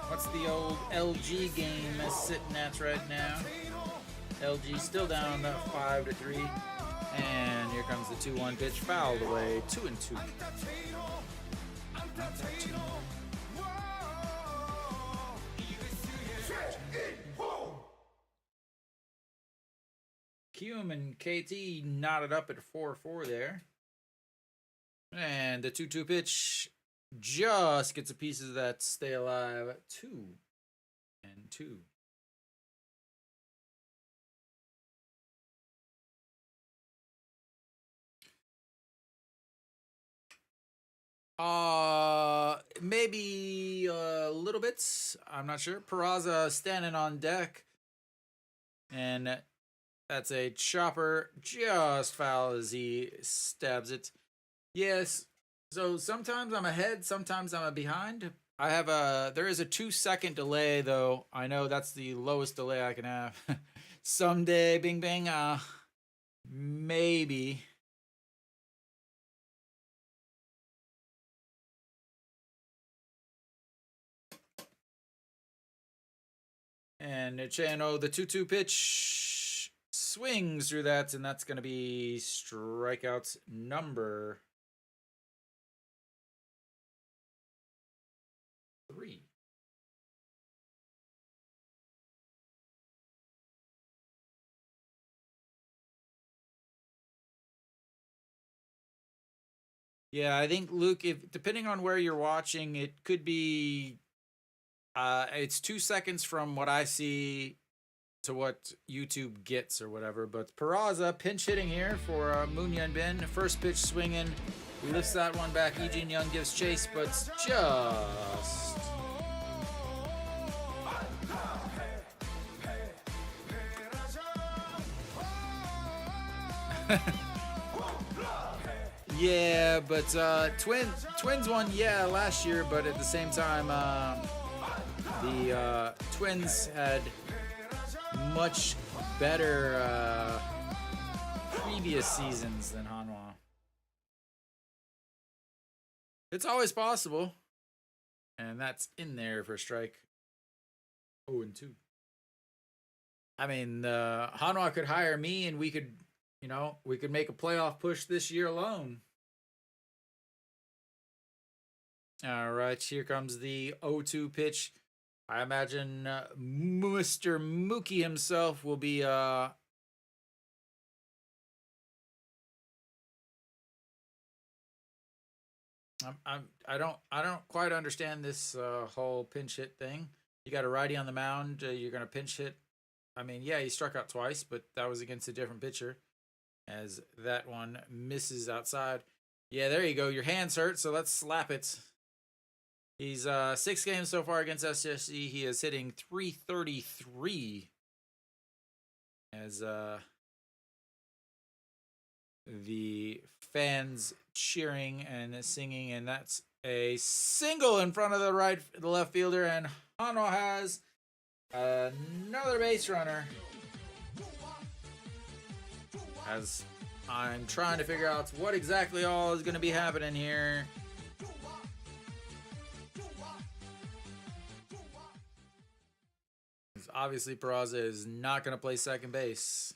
What's the old LG game sitting at right now? LG still down 5-3. And here comes the 2-1 pitch, fouled away, 2-2. Kume and KT knotted up at 4-4 there. And the 2-2 pitch just gets a piece of that stay alive. 2-2. Maybe a little bit. I'm not sure. Peraza standing on deck. And that's a chopper just foul as he stabs it. Yes. So sometimes I'm ahead, sometimes I'm behind. There is a 2-second delay though. I know that's the lowest delay I can have. Someday, bing bang, maybe. And Chano, the 2-2 pitch swings through that, and that's going to be strikeouts number 3. Yeah, I think Luke, if depending on where you're watching, it could be it's 2 seconds from what I see to what YouTube gets or whatever. But Peraza pinch hitting here for Moonyan Bin. First pitch swinging. He lifts that one back. Eugene Young gives chase, but just... yeah, but Twins won, yeah, last year, but at the same time, the Twins had much better previous seasons than Hanwha. It's always possible. And that's in there for strike 0-2. I mean, Hanwha could hire me and we could, we could make a playoff push this year alone. All right, here comes the 0-2 pitch. I imagine Mr. Mookie himself will be I don't quite understand this whole pinch hit thing. You got a righty on the mound, you're gonna pinch hit. I mean, yeah, he struck out twice, but that was against a different pitcher, as that one misses outside. Yeah, there you go. Your hands hurt, so let's slap it. He's 6 games so far against SSG. He is hitting .333 as the fans cheering and singing, and that's a single in front of the left fielder, and Hanwha has another base runner. As I'm trying to figure out what exactly all is going to be happening here. Obviously, Peraza is not going to play second base.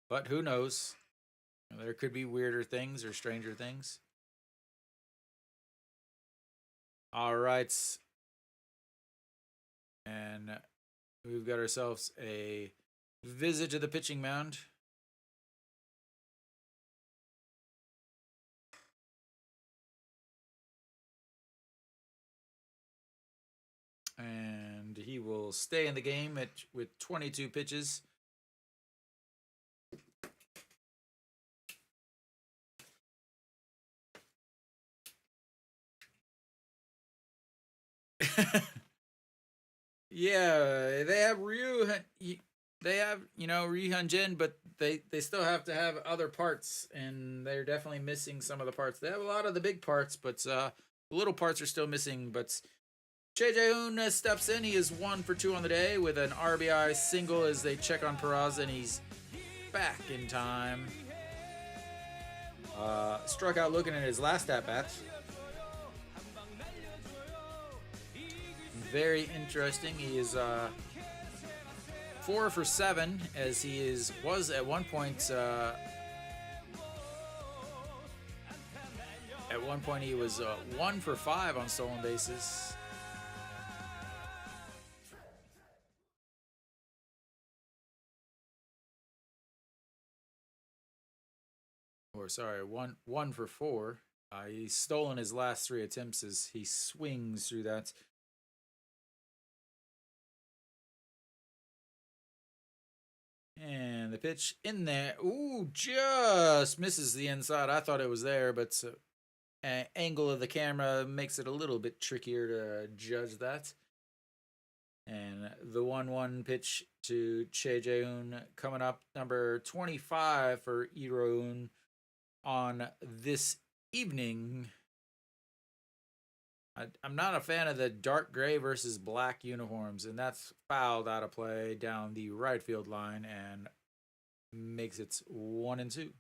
But who knows? There could be weirder things or stranger things. All right. And we've got ourselves a visit to the pitching mound. And he will stay in the game with 22 pitches. Yeah, they have they have, Ryu Jin, but they still have to have other parts, and they're definitely missing some of the parts. They have a lot of the big parts, but the little parts are still missing. But Che Jae-hoon steps in. He is 1 for 2 on the day with an RBI single as they check on Peraza, and he's back in time. Struck out looking at his last at-bat. Very interesting. He is 4 for 7 as he was at one point. At one point he was 1 for 5 on stolen bases. Or sorry, one for 4. He's stolen his last 3 attempts as he swings through that. And the pitch in there. Ooh, just misses the inside. I thought it was there, but angle of the camera makes it a little bit trickier to judge that. And the 1-1 pitch to Che Jae-hoon coming up, number 25 for Iro-un on this evening. I'm not a fan of the dark gray versus black uniforms, and that's fouled out of play down the right field line and makes it 1-2.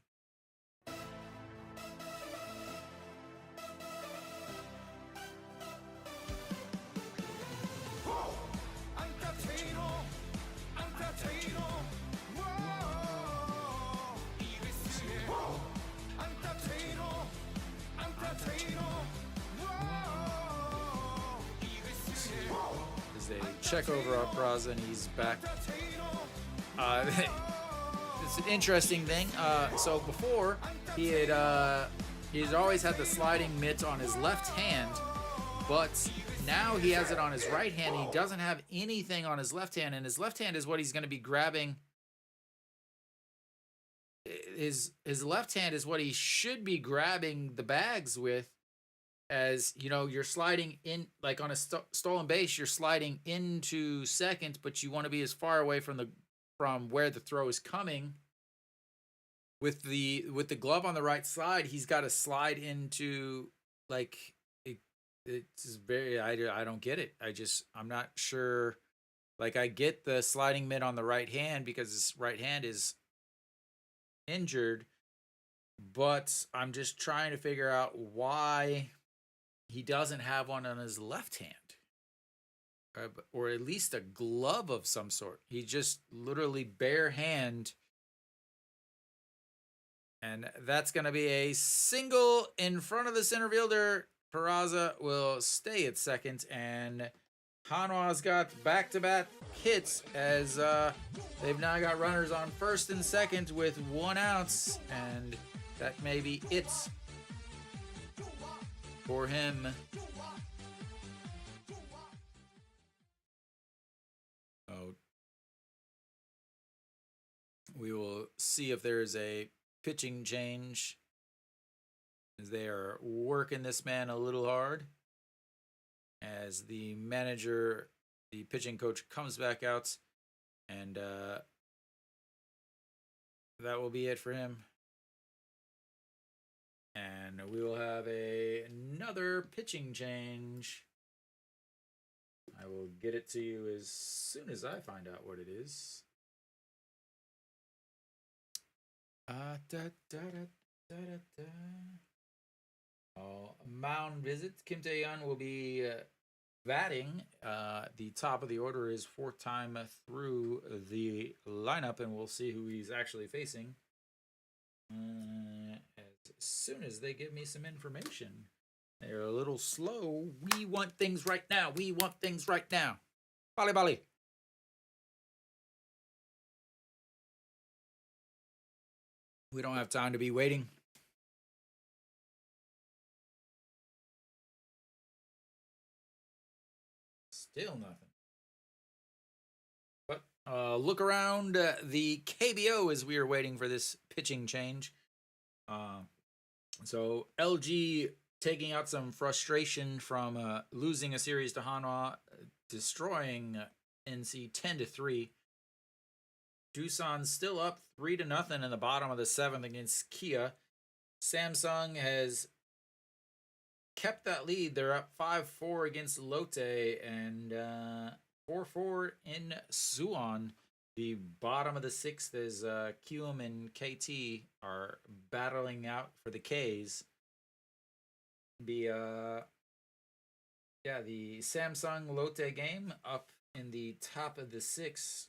They check over on Peraza and he's back. It's an interesting thing. So before he's always had the sliding mitt on his left hand, but now he has it on his right hand. He doesn't have anything on his left hand, and his left hand is what he's going to be grabbing. His left hand is what he should be grabbing the bags with. As you're sliding in, like on a stolen base, you're sliding into second, but you want to be as far away from where the throw is coming. With the glove on the right side, he's got to slide into it's very. I don't get it. I'm not sure. Like, I get the sliding mitt on the right hand because his right hand is injured, but I'm just trying to figure out why he doesn't have one on his left hand, or at least a glove of some sort. He just literally bare hand, and that's going to be a single in front of the center fielder. Peraza will stay at second, and Hanwha's got back-to-back hits as they've now got runners on first and second with 1 out, and that may be it for him. Oh, we will see if there's a pitching change, as they are working this man a little hard. As the manager, the pitching coach, comes back out, and that will be it for him. And we will have another pitching change. I will get it to you as soon as I find out what it is. Mound visit. Kim Tae-yeon will be batting. The top of the order is 4th time through the lineup, and we'll see who he's actually facing as soon as they give me some information. They're a little slow. We want things right now. We want things right now. Bali Bali. We don't have time to be waiting. Still nothing. But look around the KBO as we are waiting for this pitching change. So LG taking out some frustration from losing a series to Hanwha, destroying NC 10-3. Doosan still up 3-0 in the bottom of the 7th against Kia. Samsung has kept that lead. They're up 5-4 against Lotte and 4-4 in Suwon. The bottom of the 6th is QM and KT are battling out for the Ks. The Samsung Lotte game up in the top of the 6th.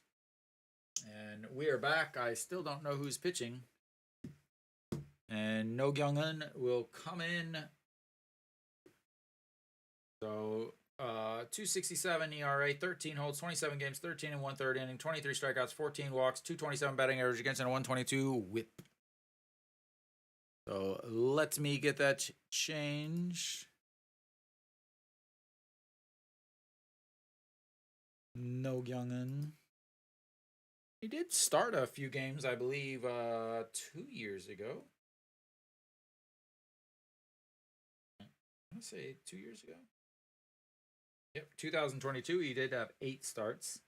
And we are back. I still don't know who's pitching. And No Kyung-eun will come in. So 2.67 ERA, 13 holds, 27 games, 13 and 1/3 inning, 23 strikeouts, 14 walks, 227 batting average against, and a 122 whip. So let me get that change. No Kyung-eun. He did start a few games, I believe, 2 years ago. I want to say 2 years ago. Yep, 2022, he did have 8 starts.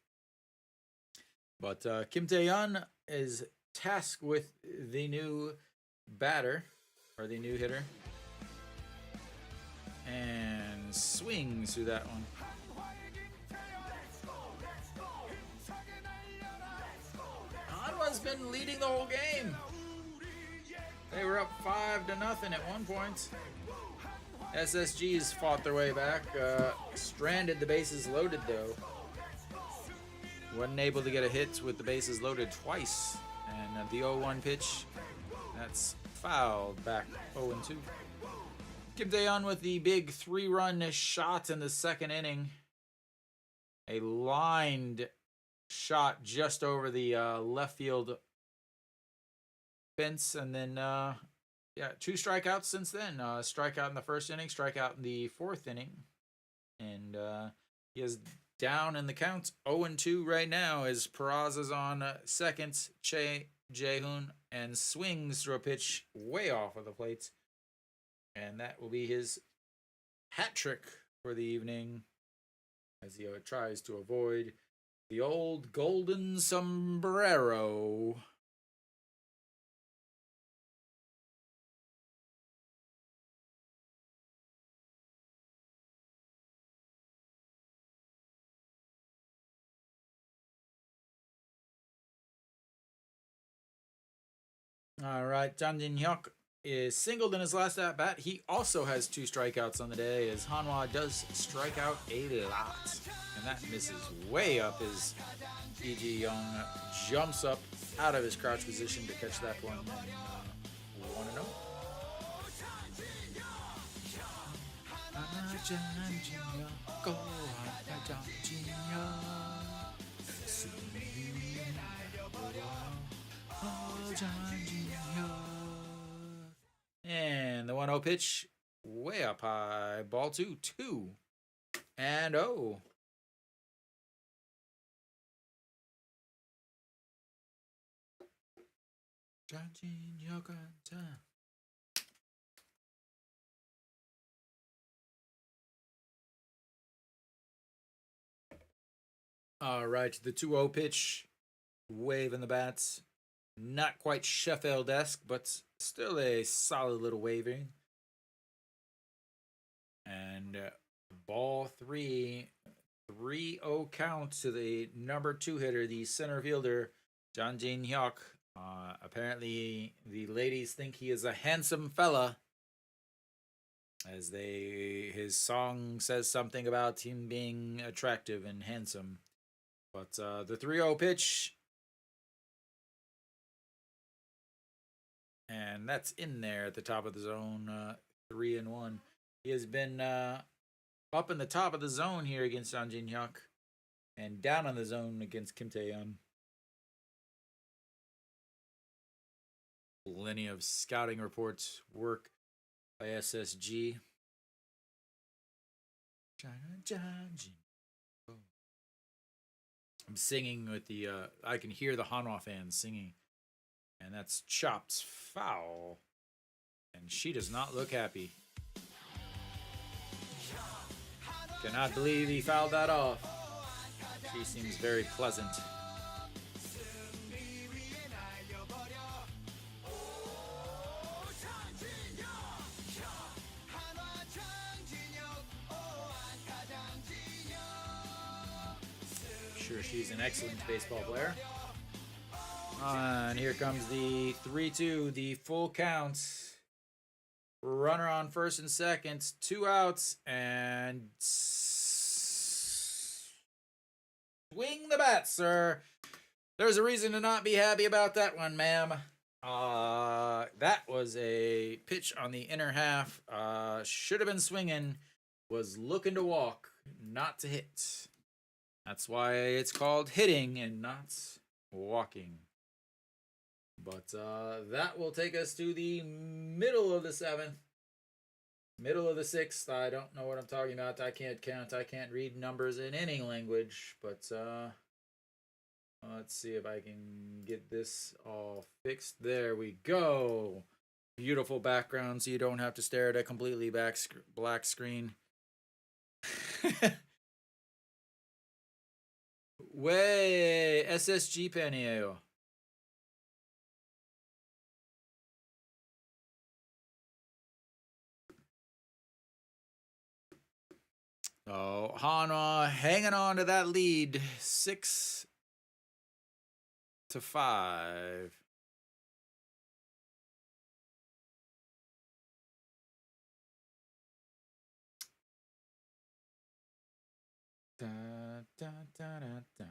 But Kim Tae-yeon is tasked with the new batter, or the new hitter. And swings through that one. Hanwha's been leading the whole game. They were up 5-0 at one point. SSG's fought their way back. Stranded the bases loaded, though. Wasn't able to get a hit with the bases loaded twice. And the 0-1 pitch, that's fouled back 0-2. Kim Tae-yeon with the big 3-run shot in the 2nd inning. A lined shot just over the left field fence. And then 2 strikeouts since then. Strikeout in the 1st inning, strikeout in the 4th inning. And he is down in the count 0-2 right now as Peraza's on 2nd, Che Jae-hoon, and swings through a pitch way off of the plate. And that will be his hat trick for the evening as he tries to avoid the old golden sombrero. All right, Jang Jin-hyuk is singled in his last at bat. He also has 2 strikeouts on the day as Hanwha does strike out a lot. And that misses way up as E.G. Young jumps up out of his crouch position to catch that one. And 1-0. And the 1-0 pitch, way up high. Ball 2, 2-0. All right, the 2-0 pitch, wave in the bats. Not quite Sheffield-esque, but still a solid little waving. And ball 3, 3-0 count to the number 2 hitter, the center fielder, Jang Jin-hyuk. Apparently, the ladies think he is a handsome fella, as his song says something about him being attractive and handsome. But the 3-0 pitch, and that's in there at the top of the zone, 3-1. He has been up in the top of the zone here against Jang Jin-hyuk, and down on the zone against Kim Tae-yeon. Plenty of scouting reports work by SSG. I'm singing with the, I can hear the Hanwha fans singing. And that's chopped foul. And she does not look happy. Cannot believe he fouled that off. She seems very pleasant. Sure, she's an excellent baseball player. And here comes the 3-2, the full count. Runner on first and second, 2 outs, and swing the bat, sir. There's a reason to not be happy about that one, ma'am. That was a pitch on the inner half. Should have been swinging. Was looking to walk, not to hit. That's why it's called hitting and not walking. But that will take us to the middle of the 7th. Middle of the 6th. I don't know what I'm talking about. I can't count. I can't read numbers in any language. But let's see if I can get this all fixed. There we go. Beautiful background so you don't have to stare at a completely black screen. Way SSG Paneo. Oh, Hanwha hanging on to that lead, 6-5. Da, da, da, da, da.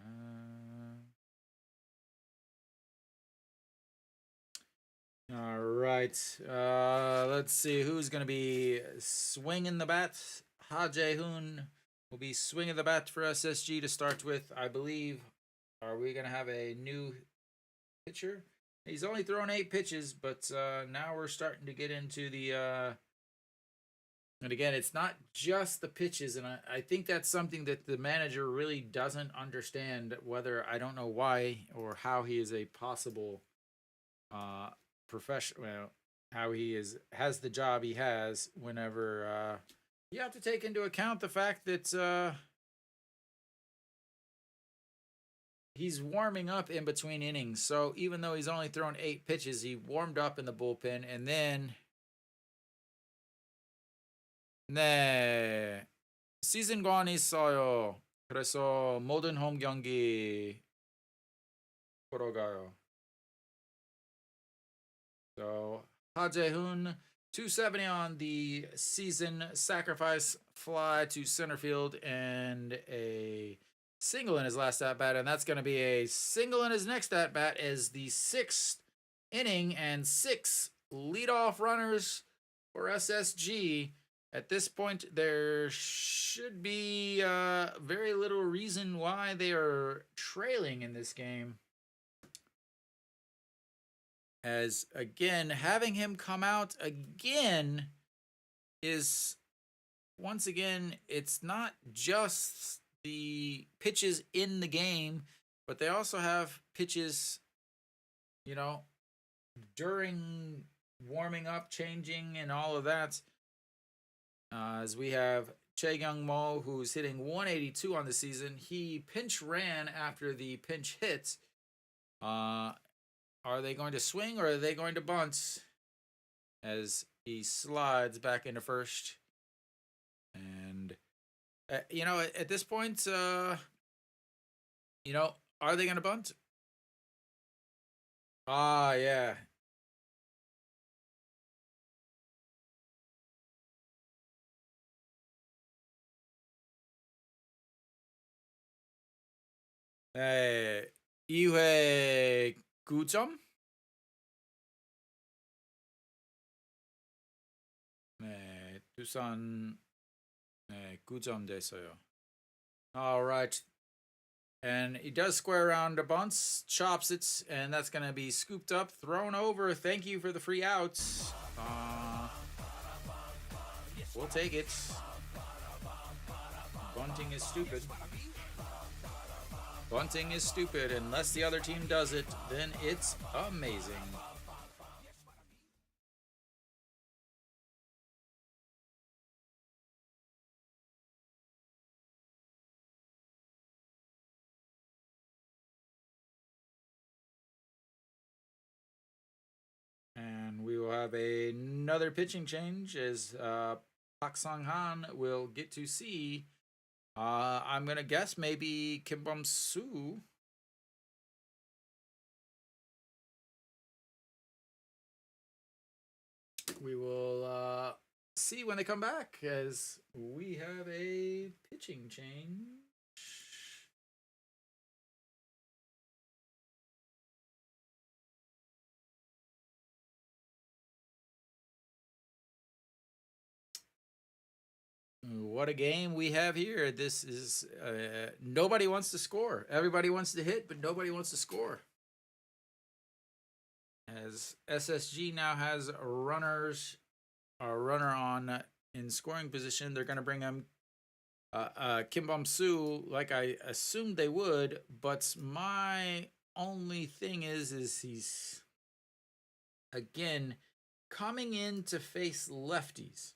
All right. Let's see who's going to be swinging the bat. Ha Jae-hoon will be swinging the bat for SSG to start with, I believe. Are we going to have a new pitcher? He's only thrown 8 pitches, but now we're starting to get into the... And again, it's not just the pitches, and I think that's something that the manager really doesn't understand, whether, I don't know why or how he is a possible professional, well, how he has the job he has whenever you have to take into account the fact that he's warming up in between innings. So even though he's only thrown 8 pitches, he warmed up in the bullpen, and then 네, 시즌권이 있어요. 그래서 모든 홈 경기 보러 가요. So, Ha Jae-hoon, 270 on the season, sacrifice fly to center field, and a single in his last at-bat, and that's going to be a single in his next at-bat as the 6th inning and 6 leadoff runners for SSG. At this point, there should be very little reason why they are trailing in this game. As, again, having him come out again is, once again, it's not just the pitches in the game, but they also have pitches, you know, during warming up, changing, and all of that. As we have Chae Kyung-mo, who's hitting 182 on the season. He pinch ran after the pinch hit. Are they going to swing or are they going to bunt? As he slides back into first. And, you know, at this point, you know, are they going to bunt? Ah, yeah. 네, 2회 9점? 네, 두산 네, 9점 됐어요. All right. And he does square around a bunt, chops it, and that's going to be scooped up, thrown over. Thank you for the free outs. We'll take it. Bunting is stupid. Bunting is stupid. Unless the other team does it, then it's amazing. And we will have another pitching change as Pak Sung Han will get to see. I'm going to guess maybe Kim Bum Soo. We will see when they come back as we have a pitching change. What a game we have here. This is nobody wants to score. Everybody wants to hit, but nobody wants to score. As SSG now has a runner on in scoring position, they're going to bring him Kim Bum Soo like I assumed they would, but my only thing is he's again coming in to face lefties.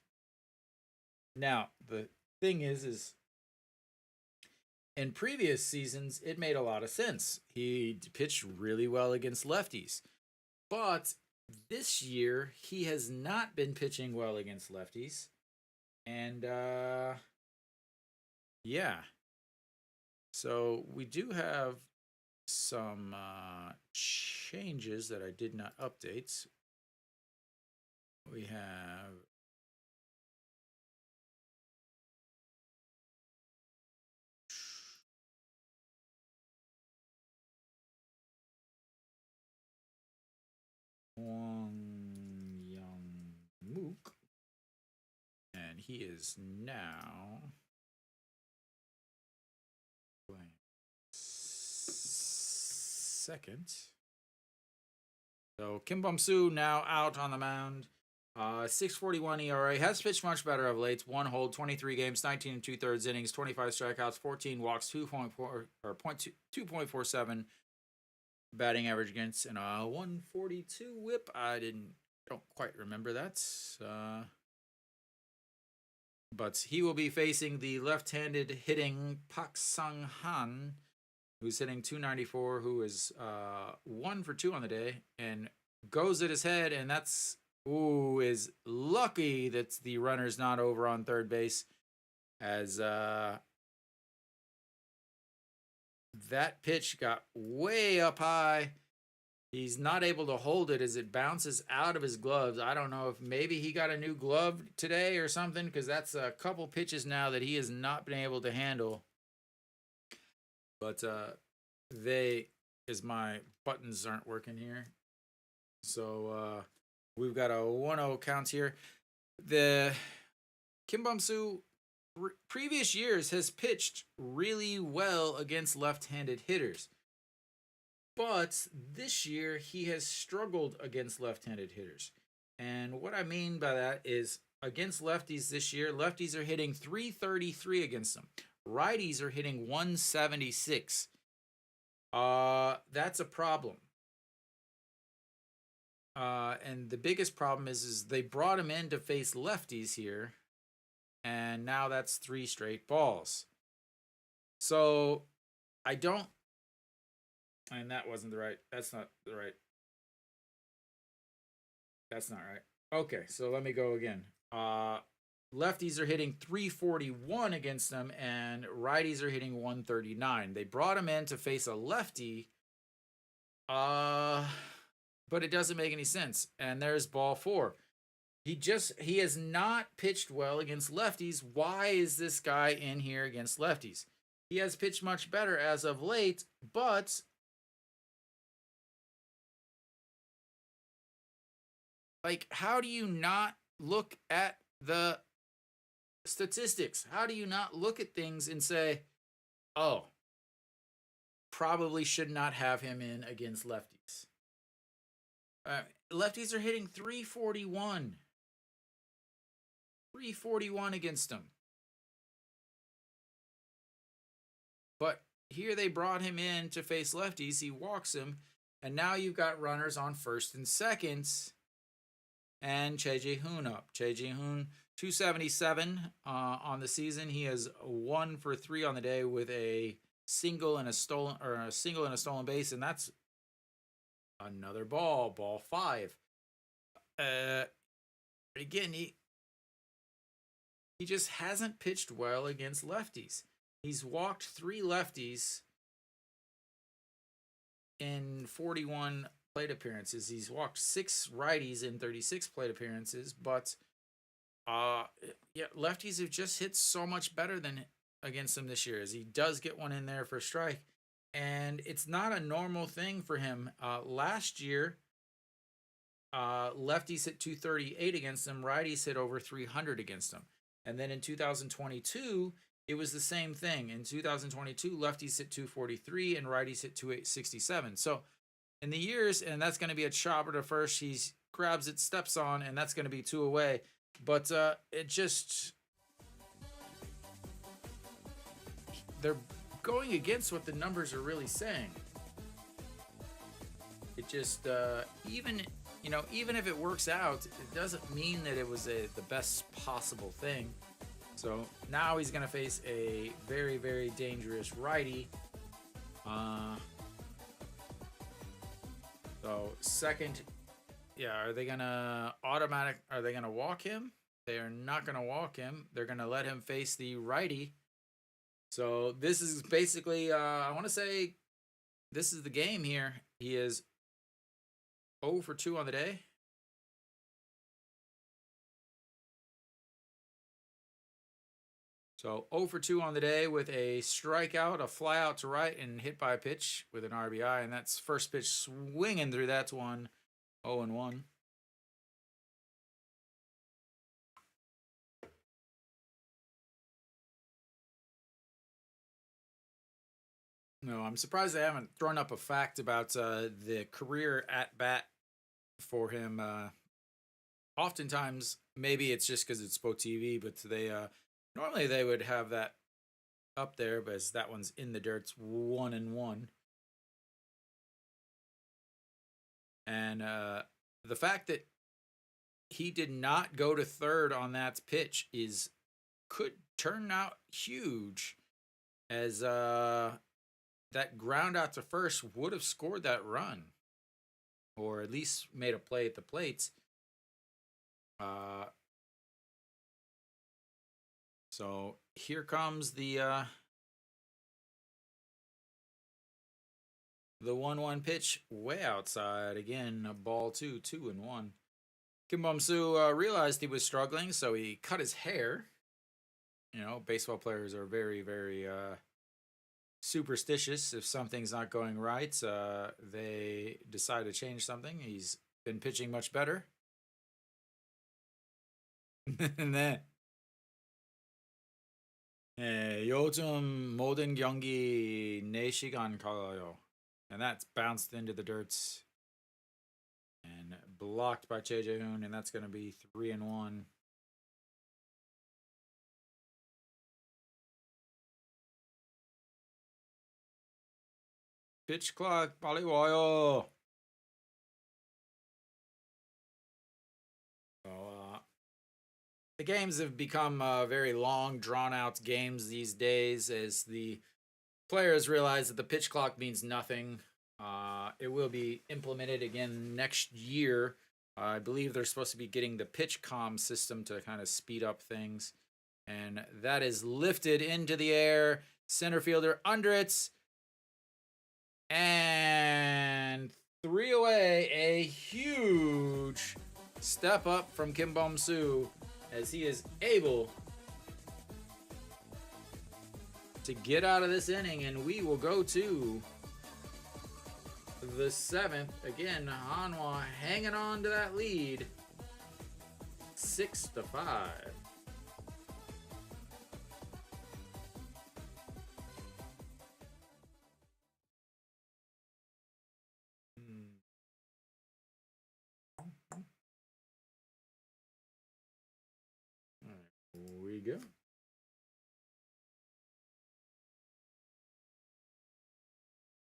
Now, the thing is in previous seasons, it made a lot of sense. He pitched really well against lefties. But this year, he has not been pitching well against lefties. And, yeah. So we do have some changes that I did not update. We have Wong Young Mook, and he is now playing second. So Kim Bum Soo now out on the mound. 6.41 ERA. Has pitched much better of late. 1 hold, 23 games, 19 2/3 innings, 25 strikeouts, 14 walks, 2.47 batting average against, and a 142 whip. I don't quite remember that. But he will be facing the left-handed hitting Pak Sung Han, who's hitting 294, who is 1 for 2 on the day, and goes at his head, and that's is lucky that the runner's not over on third base, as that pitch got way up high. He's not able to hold it as it bounces out of his gloves. I don't know if maybe he got a new glove today or something, because that's a couple pitches now that he has not been able to handle. But my buttons aren't working here. So we've got a 1-0 count here. The Kim Bum Soo previous years has pitched really well against left-handed hitters. But this year he has struggled against left-handed hitters. And what I mean by that is against lefties this year, lefties are hitting 333 against them. Righties are hitting 176. That's a problem. And the biggest problem is they brought him in to face lefties here, and now that's 3 straight balls. So I don't, and that wasn't the right. That's not the right. That's not right. Okay, so let me go again. Lefties are hitting 341 against them, and righties are hitting 139. They brought him in to face a lefty. But it doesn't make any sense. And there's ball 4. He has not pitched well against lefties. Why is this guy in here against lefties? He has pitched much better as of late, but how do you not look at the statistics? How do you not look at things and say, oh, probably should not have him in against lefties? Lefties are hitting 341. 341 against him. But here they brought him in to face lefties. He walks him, and now you've got runners on first and seconds. And Che Ji-hoon up. Che Ji-hoon, 277 on the season. He has 1 for 3 on the day with a single and a stolen base, and that's another ball 5. Again, he just hasn't pitched well against lefties. He's walked 3 lefties in 41 plate appearances. He's walked 6 righties in 36 plate appearances, but lefties have just hit so much better than against him this year, as he does get one in there for strike. And it's not a normal thing for him. Last year, lefties hit 238 against him, righties hit over 300 against him. And then in 2022, it was the same thing. In 2022, lefties hit 243 and righties hit 267. So in the years, and that's going to be a chopper to first, he grabs it, steps on, and that's going to be 2 away. But it just, they're going against what the numbers are really saying. It just, even if it works out, it doesn't mean that it was the best possible thing. So now he's going to face a very, very dangerous righty. So second, are they going to walk him? They are not going to walk him. They're going to let him face the righty. So this is basically, I want to say, this is the game here. He is 0 for 2 on the day. So 0 for 2 on the day with a strikeout, a fly out to right, and hit by a pitch with an RBI. And that's first pitch swinging through. That's 1, 0-1. No, I'm surprised they haven't thrown up a fact about the career at bat for him. Oftentimes, maybe it's just because it's Spo TV, but they normally they would have that up there, but that one's in the dirt. It's 1-1. And the fact that he did not go to third on that pitch could turn out huge, as that ground out to first would have scored that run, or at least made a play at the plates. So here comes the 1-1 pitch way outside. Again, a ball 2, 2-1. Kim Bum-soo realized he was struggling, so he cut his hair. Baseball players are very, very superstitious. If something's not going right, they decide to change something. He's been pitching much better. 네. 요즘 모든 경기 4시간 걸려요. And that's bounced into the dirt and blocked by Che Ji-hoon, and that's going to be 3-1. Pitch clock, 빨리 와요. So, the games have become very long, drawn-out games these days, as the players realize that the pitch clock means nothing. It will be implemented again next year. I believe they're supposed to be getting the pitch comm system to kind of speed up things. And that is lifted into the air. Center fielder under it. And 3 away. A huge step up from Kim Bum-soo, as he is able to get out of this inning. And we will go to the 7th. Again, Hanwha hanging on to that lead, 6-5. We go.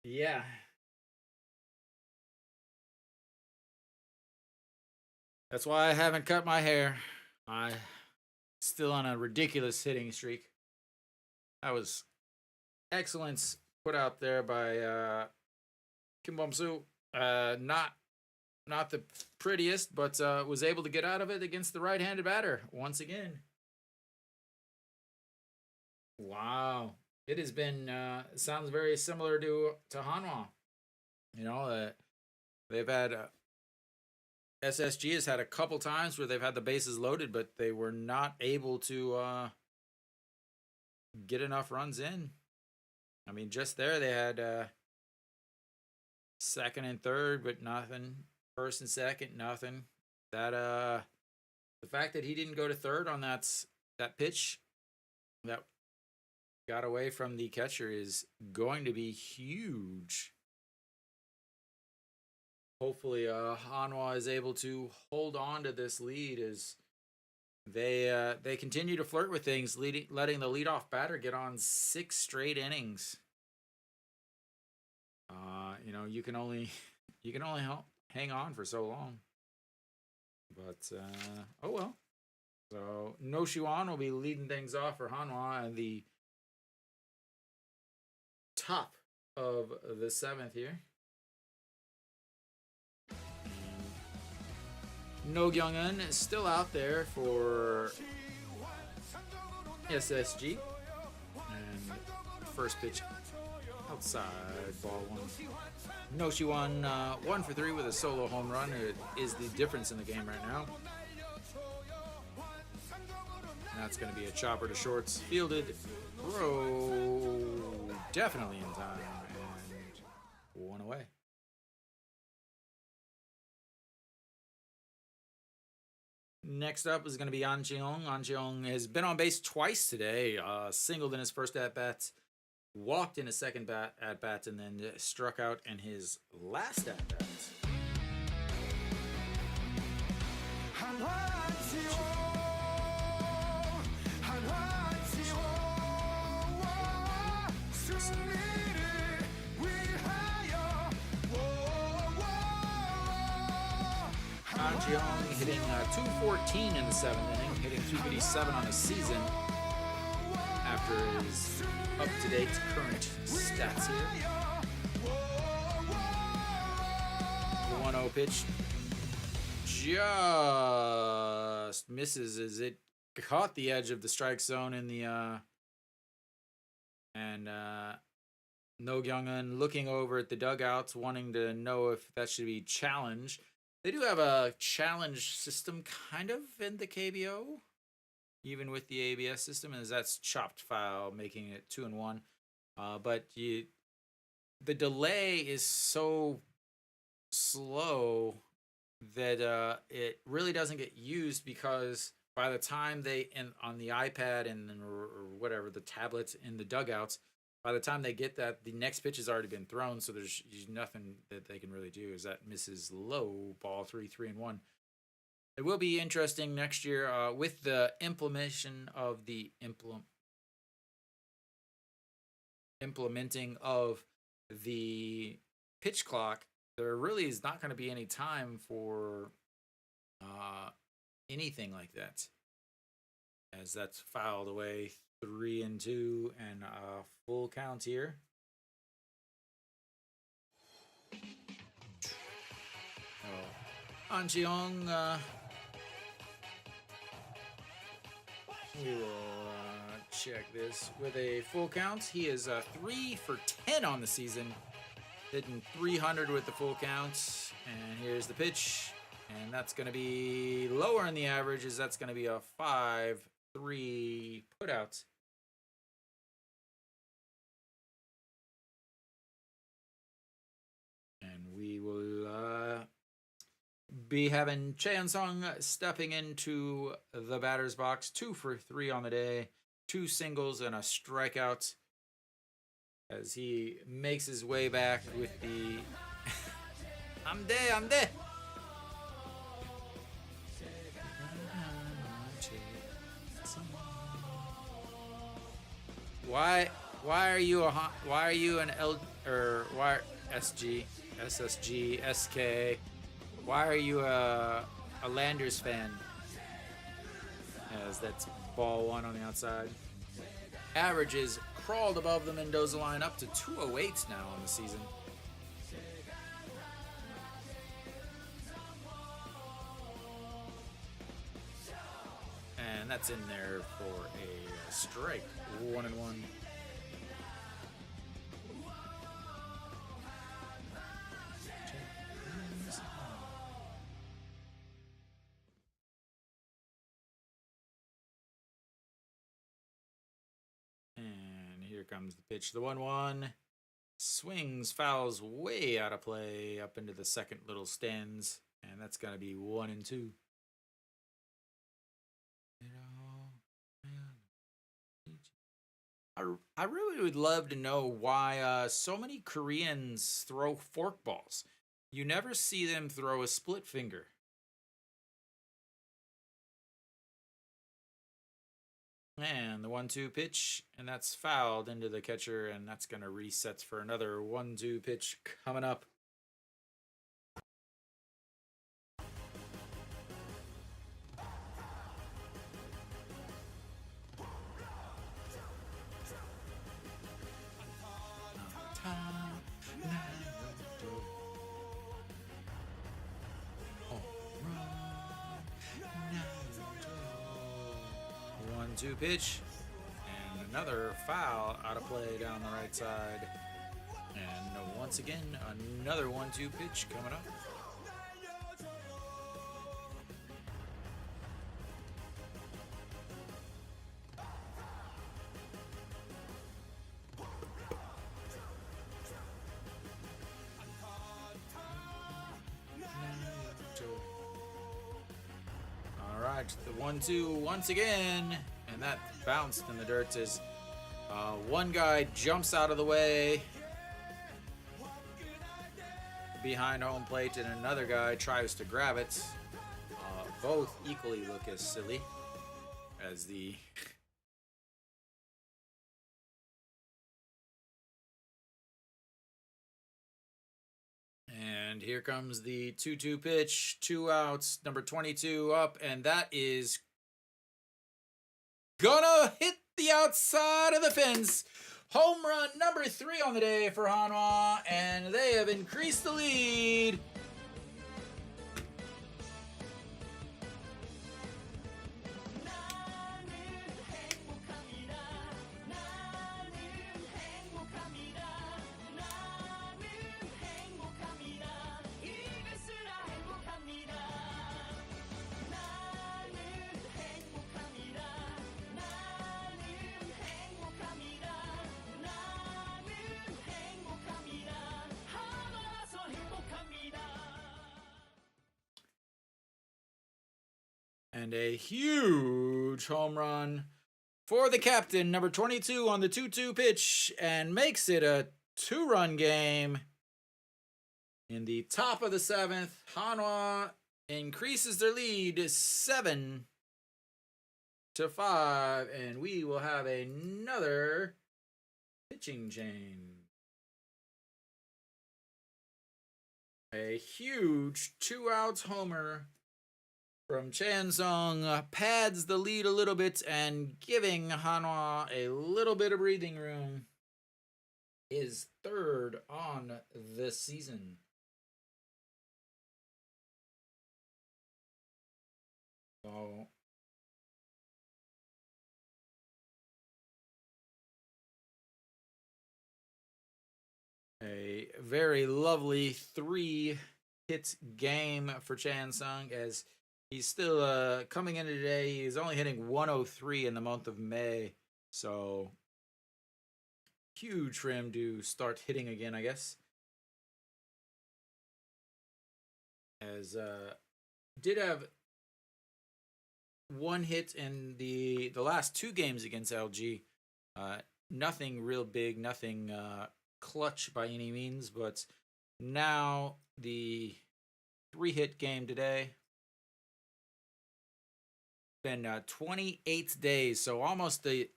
Yeah. That's why I haven't cut my hair. I still on a ridiculous hitting streak. That was excellence put out there by Kim Bum-soo. Not the prettiest, but was able to get out of it against the right-handed batter once again. Wow, it has been sounds very similar to Hanwha. You know, they've had SSG has had a couple times where they've had the bases loaded, but they were not able to get enough runs in. I mean, just there they had second and third, but nothing. First and second, nothing. That the fact that he didn't go to third on that pitch that got away from the catcher is going to be huge. Hopefully, Hanwha is able to hold on to this lead as they continue to flirt with things, letting the leadoff batter get on 6 straight innings. You know, you can only hang on for so long. But oh well. So No Shuan will be leading things off for Hanwha and the top of the 7th here. No Kyung-eun is still out there for SSG. And first pitch outside, ball 1. No Shuan 1 for 3 with a solo home run. It is the difference in the game right now. And that's going to be a chopper to shorts. Fielded. Throw. Definitely in time. And 1 away. Next up is going to be An Cheong. An Cheong has been on base twice today. Singled in his first at-bat, walked in his second at-bat, and then struck out in his last at-bat. An Cheong hitting 214 in the 7th inning, hitting 257 on the season after his up-to-date current stats here. The 1-0 pitch just misses as it caught the edge of the strike zone in the No Kyung-eun looking over at the dugouts, wanting to know if that should be challenged. They do have a challenge system kind of in the KBO, even with the ABS system, as that's chopped foul, making it 2-1. But the delay is so slow that it really doesn't get used, because by the time on the iPad and or whatever, the tablets in the dugouts, by the time they get that, the next pitch has already been thrown, so there's nothing that they can really do, as that misses low, ball 3-1. It will be interesting next year with the implementation of the implementing of the pitch clock. There really is not going to be any time for anything like that, as that's fouled away. 3-2 and a full count here. An Cheong, we will check this with a full count. He is 3 for 10 on the season, hitting 300 with the full count. And here's the pitch, and that's going to be lower in the averages. That's going to be a 5-3 put out. And we will be having Cheon-sung stepping into the batter's box. 2 for 3 on the day, 2 singles and a strikeout, as he makes his way back with the I'm there. Why Why are you an L or why SG, SSG, SK? Why are you a Landers fan? As that's ball one on the outside. Averages crawled above the Mendoza line up to 208 now on the season. And that's in there for a strike. 1-1. And here comes the pitch. The 1-1. Swings, fouls way out of play up into the second little stands. And that's going to be 1-2. I really would love to know why so many Koreans throw forkballs. You never see them throw a split finger. And the 1-2 pitch, and that's fouled into the catcher, and that's going to reset for another 1-2 pitch coming up. Two pitch, and another foul out of play down the right side, and once again another 1-2 pitch coming up. All right, the 1-2 once again. And that bounced in the dirt as one guy jumps out of the way behind home plate and another guy tries to grab it. Both equally look as silly as the... And here comes the 2-2 pitch, 2 outs, number 22 up, and that is gonna hit the outside of the fence. Home run number 3 on the day for Hanwha, and they have increased the lead. And a huge home run for the captain, number 22 on the 2-2 pitch, and makes it a 2-run game. In the top of the 7th, Hanwha increases their lead to 7-5, and we will have another pitching change. A huge 2-out homer from Chansung pads the lead a little bit and giving Hanwha a little bit of breathing room. Is 3rd on the season. So a very lovely 3-hit game for Chansung as he's still coming in today. He's only hitting 103 in the month of May. So huge for him to start hitting again, I guess. As did have 1 hit in the last 2 games against LG. Nothing real big, nothing clutch by any means, but now the 3-hit game today. Been 28 days, so almost a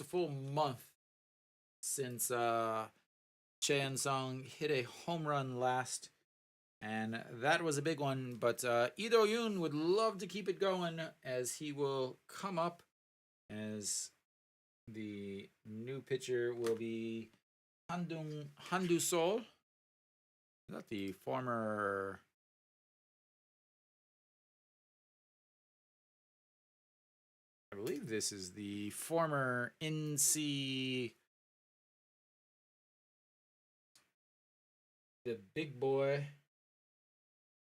full month since Chan Sung hit a home run last, and that was a big one. But Lee Do-yoon would love to keep it going, as he will come up as the new pitcher will be Handu Sol. Is that the former? I believe this is the former NC, the big boy.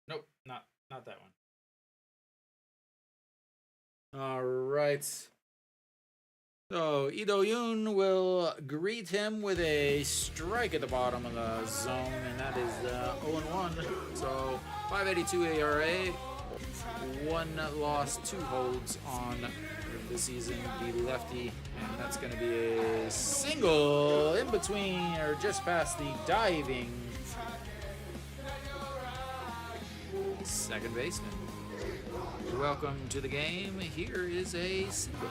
Nope, not that one. All right. So Lee Do-yoon will greet him with a strike at the bottom of the zone, and that is 0-1. So 5.82 ERA, 1 loss, 2 holds on the season. The lefty, and that's going to be a single in between or just past the diving second baseman. Welcome to the game. Here is a single.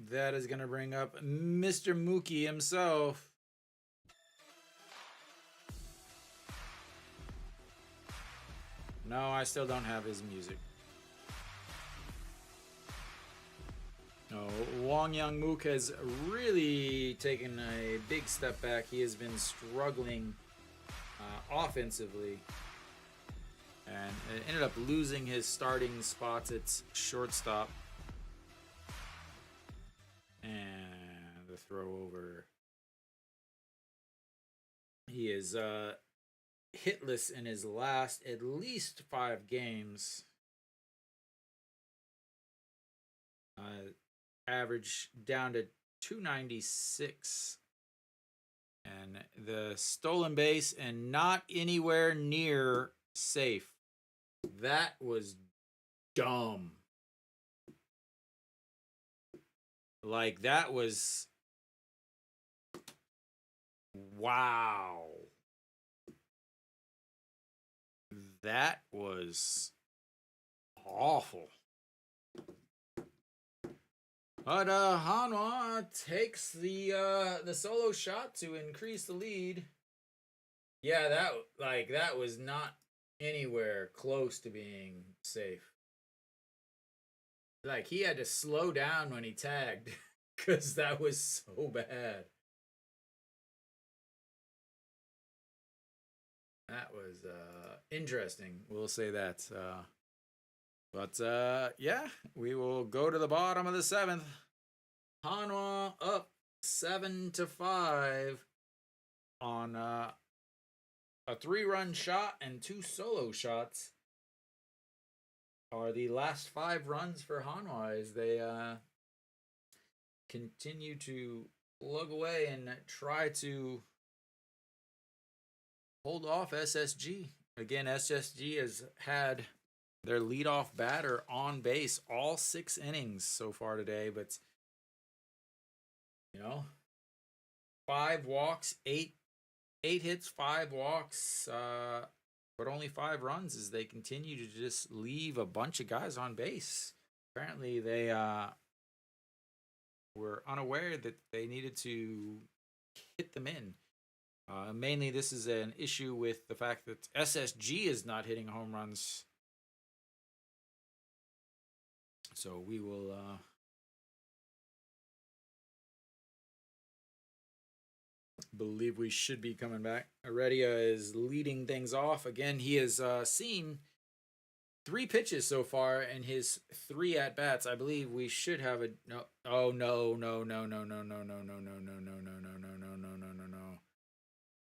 That is going to bring up Mr. Mookie himself. No, I still don't have his music. No, Wong Young Mook has really taken a big step back. He has been struggling offensively, and ended up losing his starting spots at shortstop. And the throw over. He is hitless in his last at least 5 games. Average down to 296. And the stolen base and not anywhere near safe. That was dumb. Like, that was... Wow. That was awful. But Hanwha takes the solo shot to increase the lead. Yeah, that was not anywhere close to being safe. Like, he had to slow down when he tagged because that was so bad. That was interesting. We'll say that. But yeah, we will go to the bottom of the 7th. Hanwha up 7-5 on a 3-run shot and 2 solo shots. Are the last 5 runs for Hanwha as they continue to plug away and try to hold off SSG. Again, SSG has had their leadoff batter on base all 6 innings so far today, but 5 walks, 8 hits, 5 walks, but only 5 runs as they continue to just leave a bunch of guys on base. Apparently, they were unaware that they needed to hit them in. Mainly, this is an issue with the fact that SSG is not hitting home runs. So we will believe we should be coming back. Heredia is leading things off. Again, he has seen 3 pitches so far in his 3 at-bats. I believe we should have a... No. Oh, no.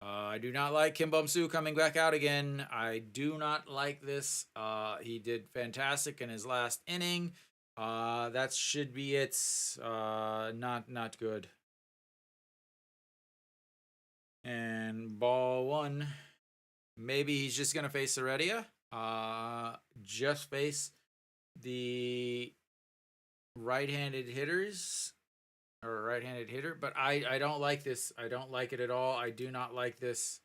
I do not like Kim Bum-soo coming back out again. I do not like this. He did fantastic in his last inning. That should be it. Not good. And ball 1. Maybe he's just going to face Heredia. just face the right-handed hitters or right-handed hitter, but I don't like this. I don't like it at all. I do not like this.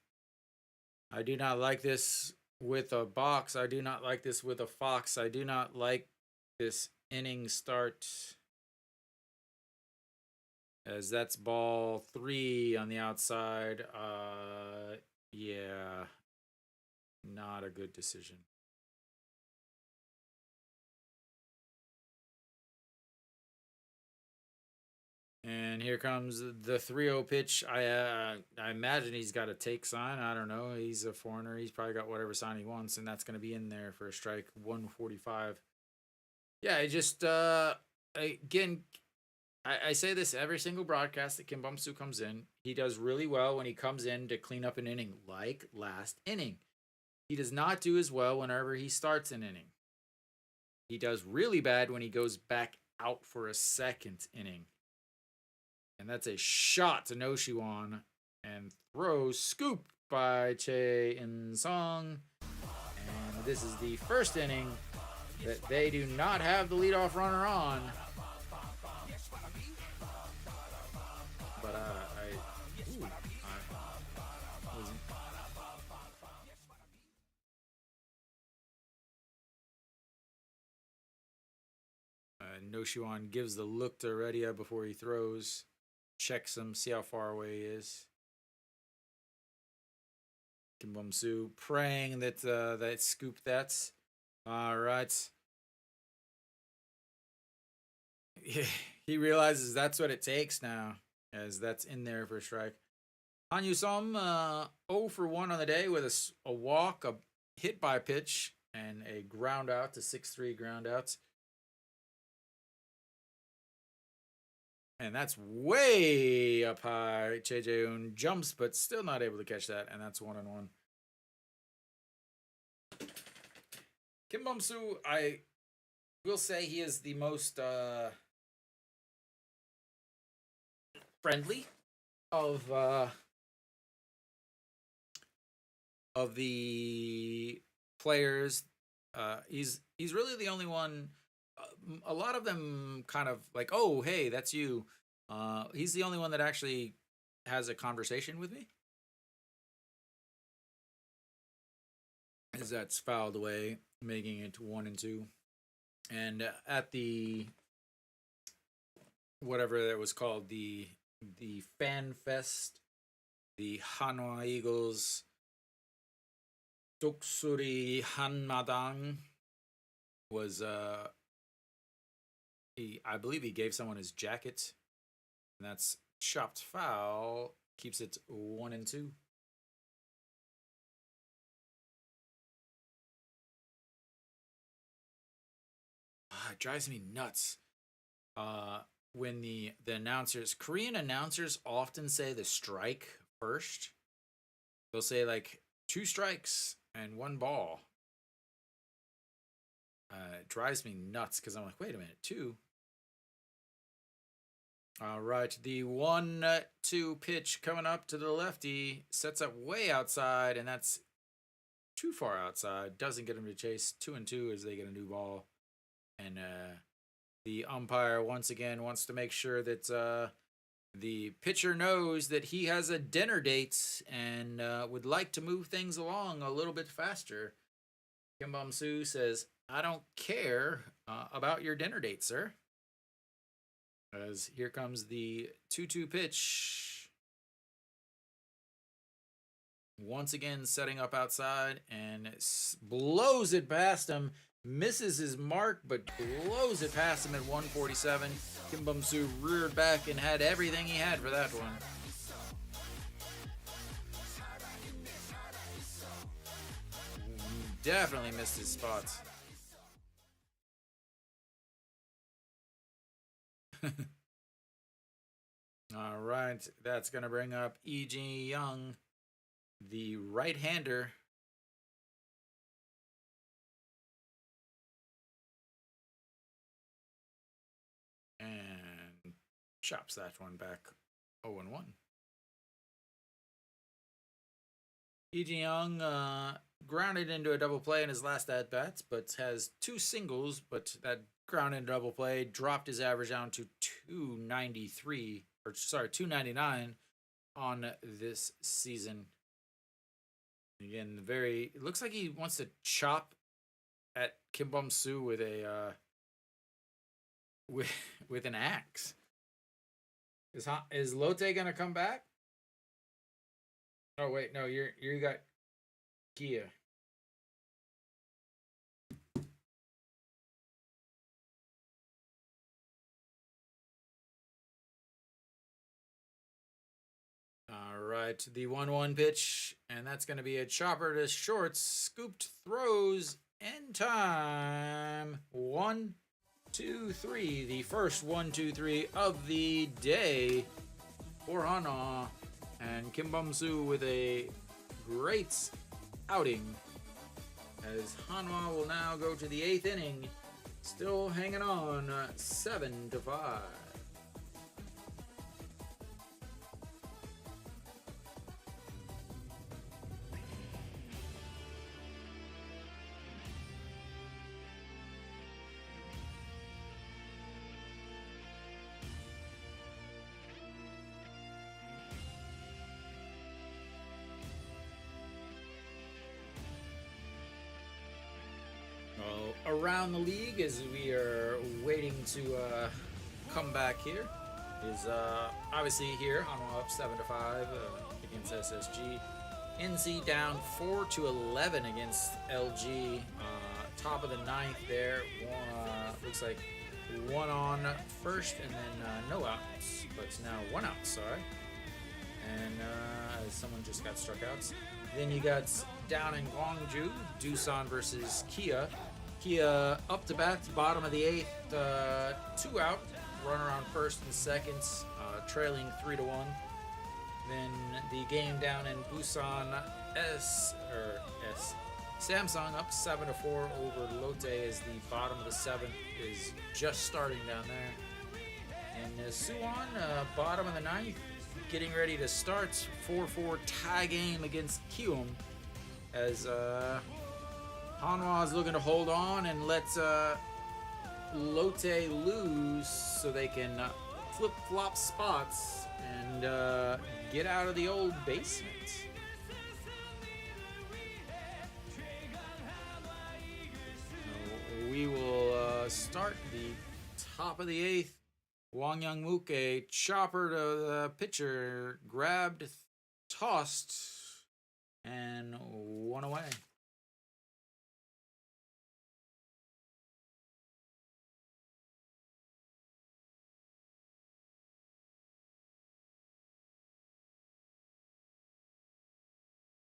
I do not like this with a box. I do not like this with a fox. I do not like this inning start, as that's ball 3 on the outside. Yeah, not a good decision. And here comes the 3-0 pitch. I imagine he's got a take sign. I don't know. He's a foreigner. He's probably got whatever sign he wants, and that's going to be in there for a strike. 145. Yeah, it just again, I say this every single broadcast that Kim Bum-Soo comes in. He does really well when he comes in to clean up an inning, like last inning. He does not do as well whenever he starts an inning. He does really bad when he goes back out for a second inning. And that's a shot to No Shiwan. And throw scoop by Che In-sung. And this is the first inning that they do not have the leadoff runner on. But No Shiwan gives the look to Redia before he throws. Checks him, see how far away he is. Kim Bum-Soo praying that that scoop that. All right. He realizes that's what it takes now, as that's in there for a strike. Han Yu-sum 0 for 1 on the day with a walk, a hit by pitch, and a ground out to 6-3 ground outs. And that's way up high. Che Jae-un jumps, but still not able to catch that, and that's 1-1. Kim Bum-Soo, I will say he is the most friendly of the players. He's really the only one. A lot of them kind of like, oh, hey, that's you. He's the only one that actually has a conversation with me. As that's fouled away, making it 1-2. And at the whatever that was called, the Fan Fest, the Hanwha Eagles Doksuri Hanmadang was I believe he gave someone his jacket, and that's chopped foul, keeps it 1-2. It drives me nuts. When the announcers, Korean announcers often say the strike first. They'll say like 2 strikes and 1 ball. It drives me nuts because I'm like, wait a minute, 2. All right, the 1-2 pitch coming up to the lefty, sets up way outside, and that's too far outside. Doesn't get him to chase. 2-2 as they get a new ball. And the umpire once again wants to make sure that the pitcher knows that he has a dinner date and would like to move things along a little bit faster. Kim Bum-Soo says, I don't care about your dinner date, sir. As here comes the 2-2 pitch. Once again, setting up outside and blows it past him. Misses his mark, but blows it past him at 147. Kim Bum-Soo reared back and had everything he had for that one. Definitely missed his spots. All right, that's going to bring up E.G. Young, the right-hander. And chops that one back 0-1. E.G. Young grounded into a double play in his last at bats, but has 2 singles. But that grounded double play dropped his average down to 293, or sorry, 299 on this season. Again, it looks like he wants to chop at Kim Bum-soo with a with an axe. Is Lotte gonna come back? Oh wait, no, you got Kia. All right, the 1-1 pitch, and that's going to be a chopper to short. Scooped throws in time. 1, 2, 3. The first 1, 2, 3 of the day for Hanwha. And Kim Bum-soo with a great outing. As Hanwha will now go to the 8th inning. Still hanging on 7-5. Around the league, as we are waiting to come back here, is obviously here Hanwha up 7-5 against SSG. NC down 4-11 against LG. Top of the 9th there. Looks like 1 on first, and then no outs, but now 1 out. Sorry, and someone just got struck out. Then you got down in Gwangju, Doosan versus Kia. Kia up to bat, bottom of the 8th, 2 out, runner on first and second, trailing 3-1. Then the game down in Busan, Samsung up 7-4 over Lotte as the bottom of the 7th is just starting down there. And Suwon, bottom of the 9th, getting ready to start 4-4 tie game against Kium as Hanwha is looking to hold on and let Lotte lose so they can flip-flop spots and get out of the old basement. So we will start the top of the 8th. Wang Young-mook, a chopper to the pitcher, grabbed, tossed, and 1 away.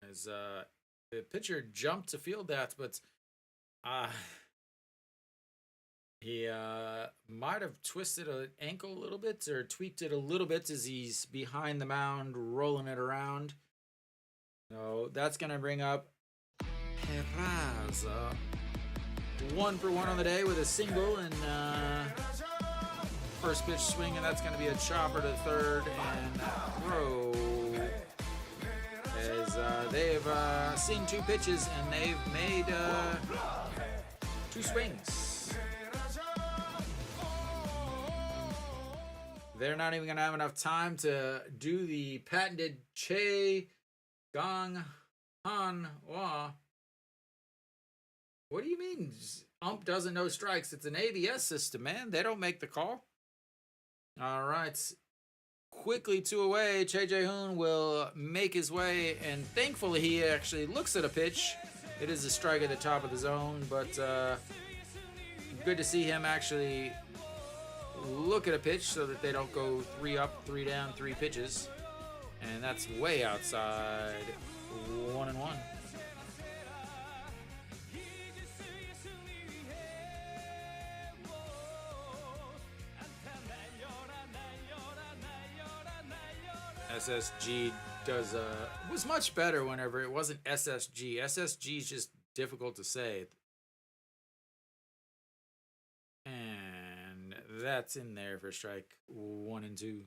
As the pitcher jumped to field that, but he might have twisted an ankle a little bit or tweaked it a little bit as he's behind the mound rolling it around. So that's going to bring up Peraza. 1 for 1 on the day with a single and first pitch swing, and that's going to be a chopper to third and throw. As they've seen 2 pitches and they've made 2 swings. They're not even going to have enough time to do the patented Che Gang Hanwha. What do you mean? Ump doesn't know strikes. It's an ABS system, man. They don't make the call. All right. Quickly 2 away. Che Jae-hoon will make his way, and thankfully he actually looks at a pitch. It is a strike at the top of the zone, but good to see him actually look at a pitch so that they don't go 3 up, 3 down, 3 pitches. And that's way outside. 1-1. SSG was much better whenever it wasn't SSG. SSG is just difficult to say. And that's in there for strike 1 and 2.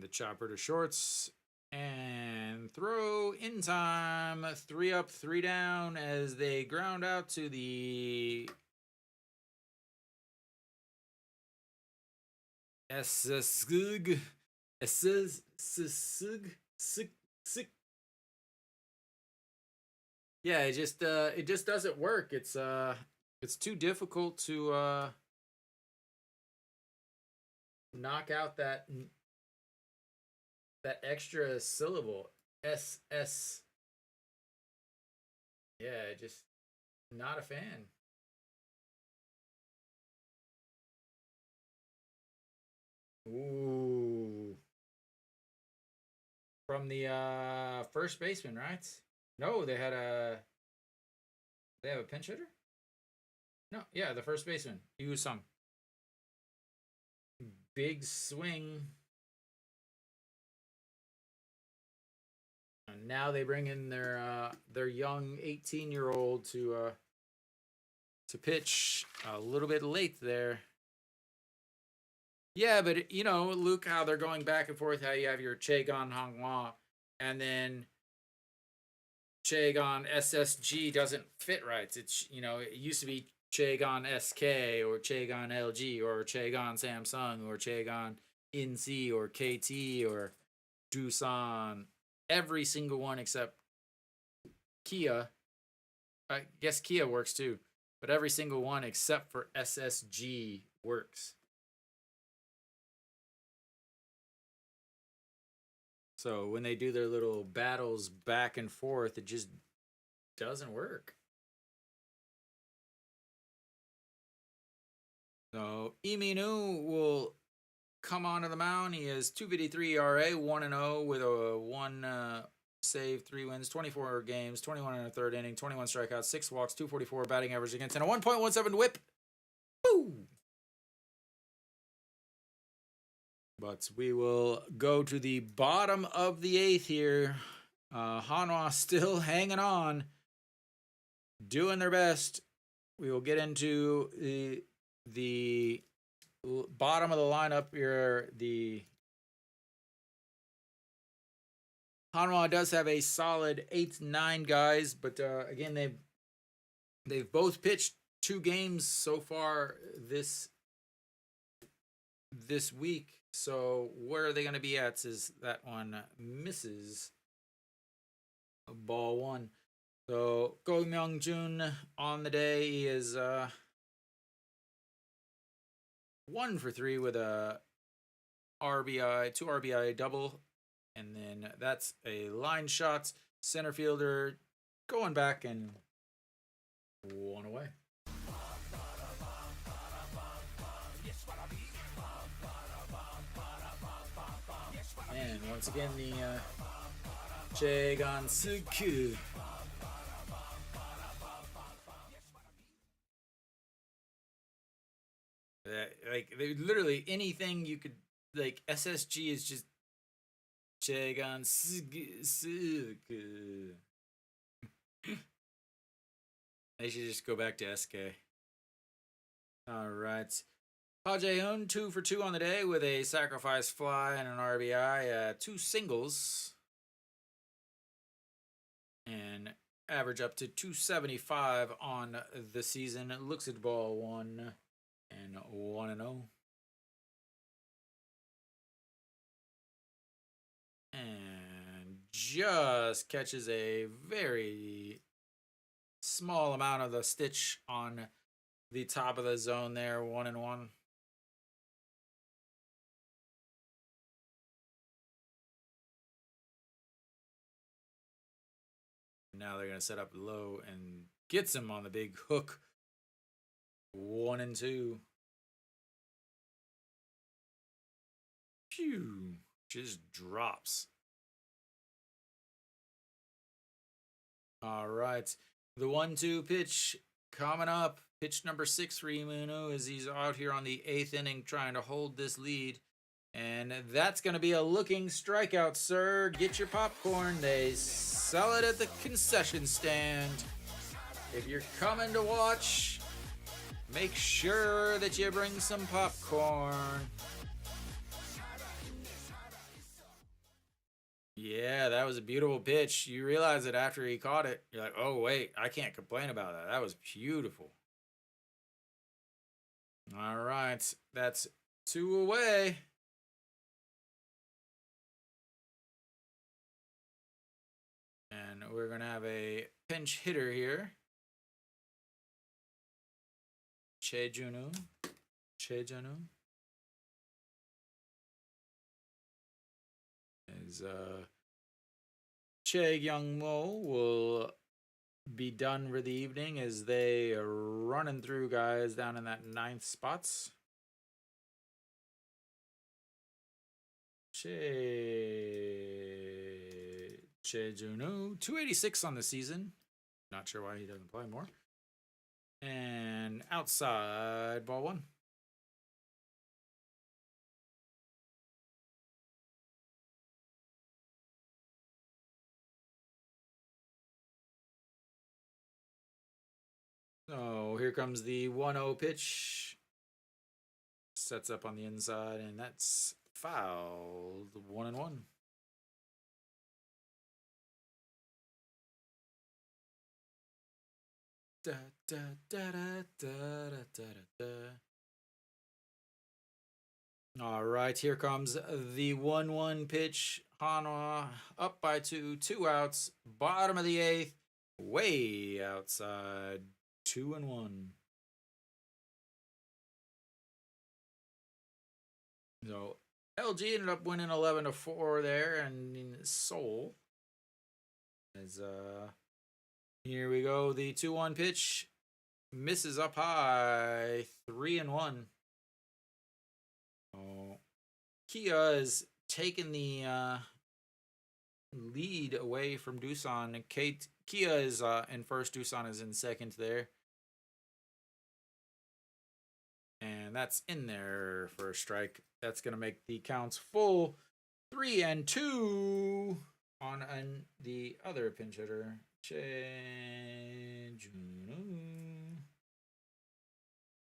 the chopper to shorts. And throw in time. 3 up, 3 down as they ground out to the SSG. Yeah, it just doesn't work. It's too difficult to knock out that extra syllable. SS. Yeah, just not a fan. Ooh. From the first baseman, right? No, they have a pinch hitter? No, yeah, the first baseman. Yu Sung. Big swing. And now they bring in their young 18-year-old to pitch a little bit late there. Yeah, but you know, Luke, how they're going back and forth, how you have your Chaegon Hanwha, and then Chaegon SSG doesn't fit right. It's, you know, it used to be Chaegon SK or Chaegon LG or Chaegon Samsung or Chaegon INC or KT or Doosan. Every single one except Kia. I guess Kia works too, but every single one except for SSG works. So when they do their little battles back and forth, it just doesn't work. So Iminu will come onto the mound. He has 2.53 ERA, 1-0 with a 1 save, 3 wins, 24 games, 21 in the third inning, 21 strikeouts, 6 walks, 244 batting average against, and a 1.17 whip. Woo! But we will go to the bottom of the 8th here. Hanwha still hanging on, doing their best. We will get into the bottom of the lineup here. The Hanwha does have a solid 8-9 guys, but again, they've both pitched 2 games so far this week. So where are they going to be at? Is that one misses ball 1. So Go Myung-jun on the day, he is 1 for 3 with a RBI, 2 RBI double, and then that's a line shot. Center fielder going back and 1 away. And once again, the Chaegon Suku. Like, literally anything you could, like, SSG is just Chaegon Suku. They should just go back to SK. All right. Pa Jae-hoon, 2 for 2 on the day with a sacrifice fly and an RBI, 2 singles. And average up to 275 on the season. It looks at ball 1 and 1-0. And just catches a very small amount of the stitch on the top of the zone there, 1-1. Now they're going to set up low and gets him on the big hook. 1-2. Phew. Just drops. All right. The 1-2 pitch coming up. Pitch number 6 for Imunu as he's out here on the 8th inning trying to hold this lead. And that's going to be a looking strikeout, sir. Get your popcorn. They sell it at the concession stand. If you're coming to watch, make sure that you bring some popcorn. Yeah, that was a beautiful pitch. You realize it after he caught it. You're like, oh, wait, I can't complain about that. That was beautiful. All right, that's 2 away. And we're going to have a pinch hitter here. Chejunu. As Che Young Mo will be done for the evening as they are running through guys down in that 9th spots. Chejunu, 286 on the season. Not sure why he doesn't play more. And outside, ball 1. So here comes the 1-0 pitch. Sets up on the inside, and that's fouled. 1-1. Da, da, da, da, da, da, da. All right, here comes the 1-1 pitch. Hanwha up by 2, 2 outs, bottom of the 8th, way outside, 2-1. So LG ended up winning 11-4 there, and in Seoul. As here we go, the 2-1 pitch misses up high, 3-1. Oh, Kia is taking the lead away from Doosan. Kia is in first, Doosan is in second there. And that's in there for a strike. That's going to make the counts full 3-2 on the other pinch hitter.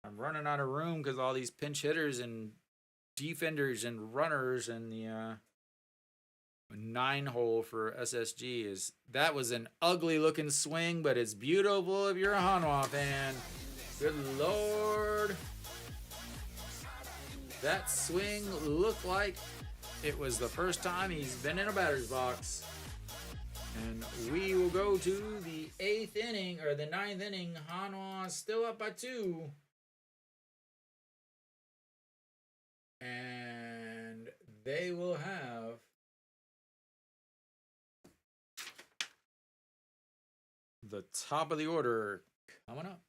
I'm running out of room because all these pinch hitters and defenders and runners and the 9-hole for SSG is that was an ugly looking swing, but it's beautiful if you're a Hanwha fan. Good Lord. That swing looked like it was the first time he's been in a batter's box. And we will go to the 8th inning, or the 9th inning. Hanwha still up by 2. And they will have the top of the order coming up.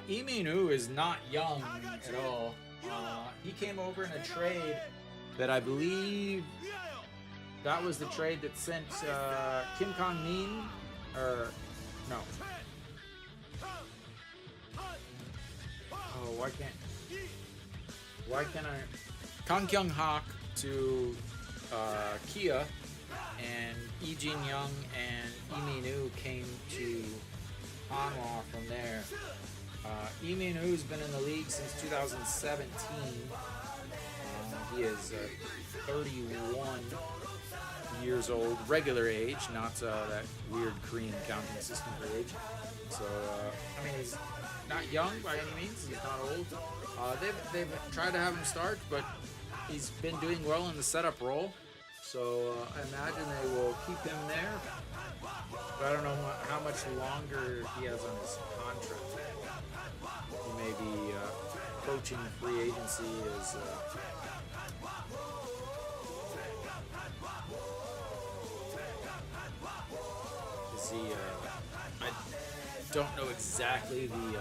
Iminu is not young at all. He came over in a trade that I believe that was the trade that sent Kim Kong Min, or no. Oh, why can't I? Kang Kyung Hak to Kia, and Lee Jin Young and Iminu came to Hanwha from there. Iminu's been in the league since 2017. He is 31 years old, regular age, not that weird Korean counting system for age. So, I mean, he's not young by any means. He's not old. They've tried to have him start, but he's been doing well in the setup role. So I imagine they will keep him there. But I don't know how much longer he has on his contract. He may be approaching free agency as he? I don't know exactly the.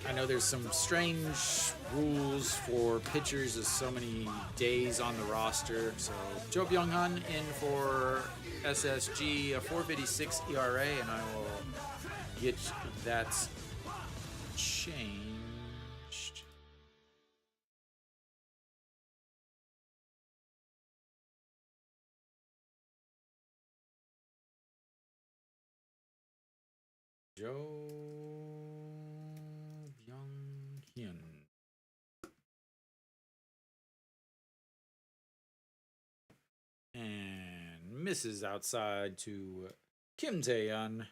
I know there's some strange rules for pitchers. There's so many days on the roster. So Jo Byung-hun in for SSG, a 4.56 ERA, and I will get that changed. Byung-hyun. And misses outside to Kim Tae-yeon.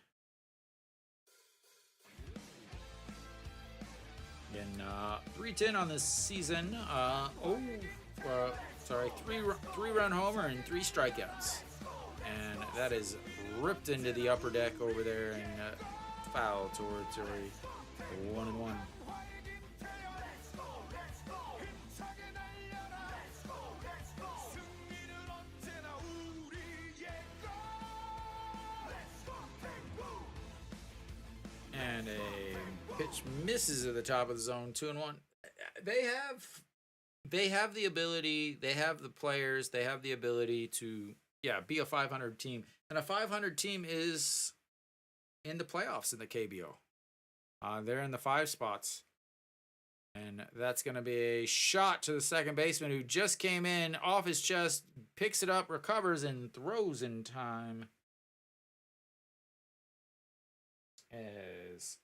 Again, 310 on this season. Three-run homer and 3 strikeouts. And that is ripped into the upper deck over there in foul territory. 1-1. And a pitch misses at the top of the zone. 2-1. They have the ability. They have the players. They have the ability to be a 500 team. And a 500 team is in the playoffs in the KBO. They're in the 5 spots. And that's going to be a shot to the second baseman who just came in off his chest, picks it up, recovers, and throws in time. As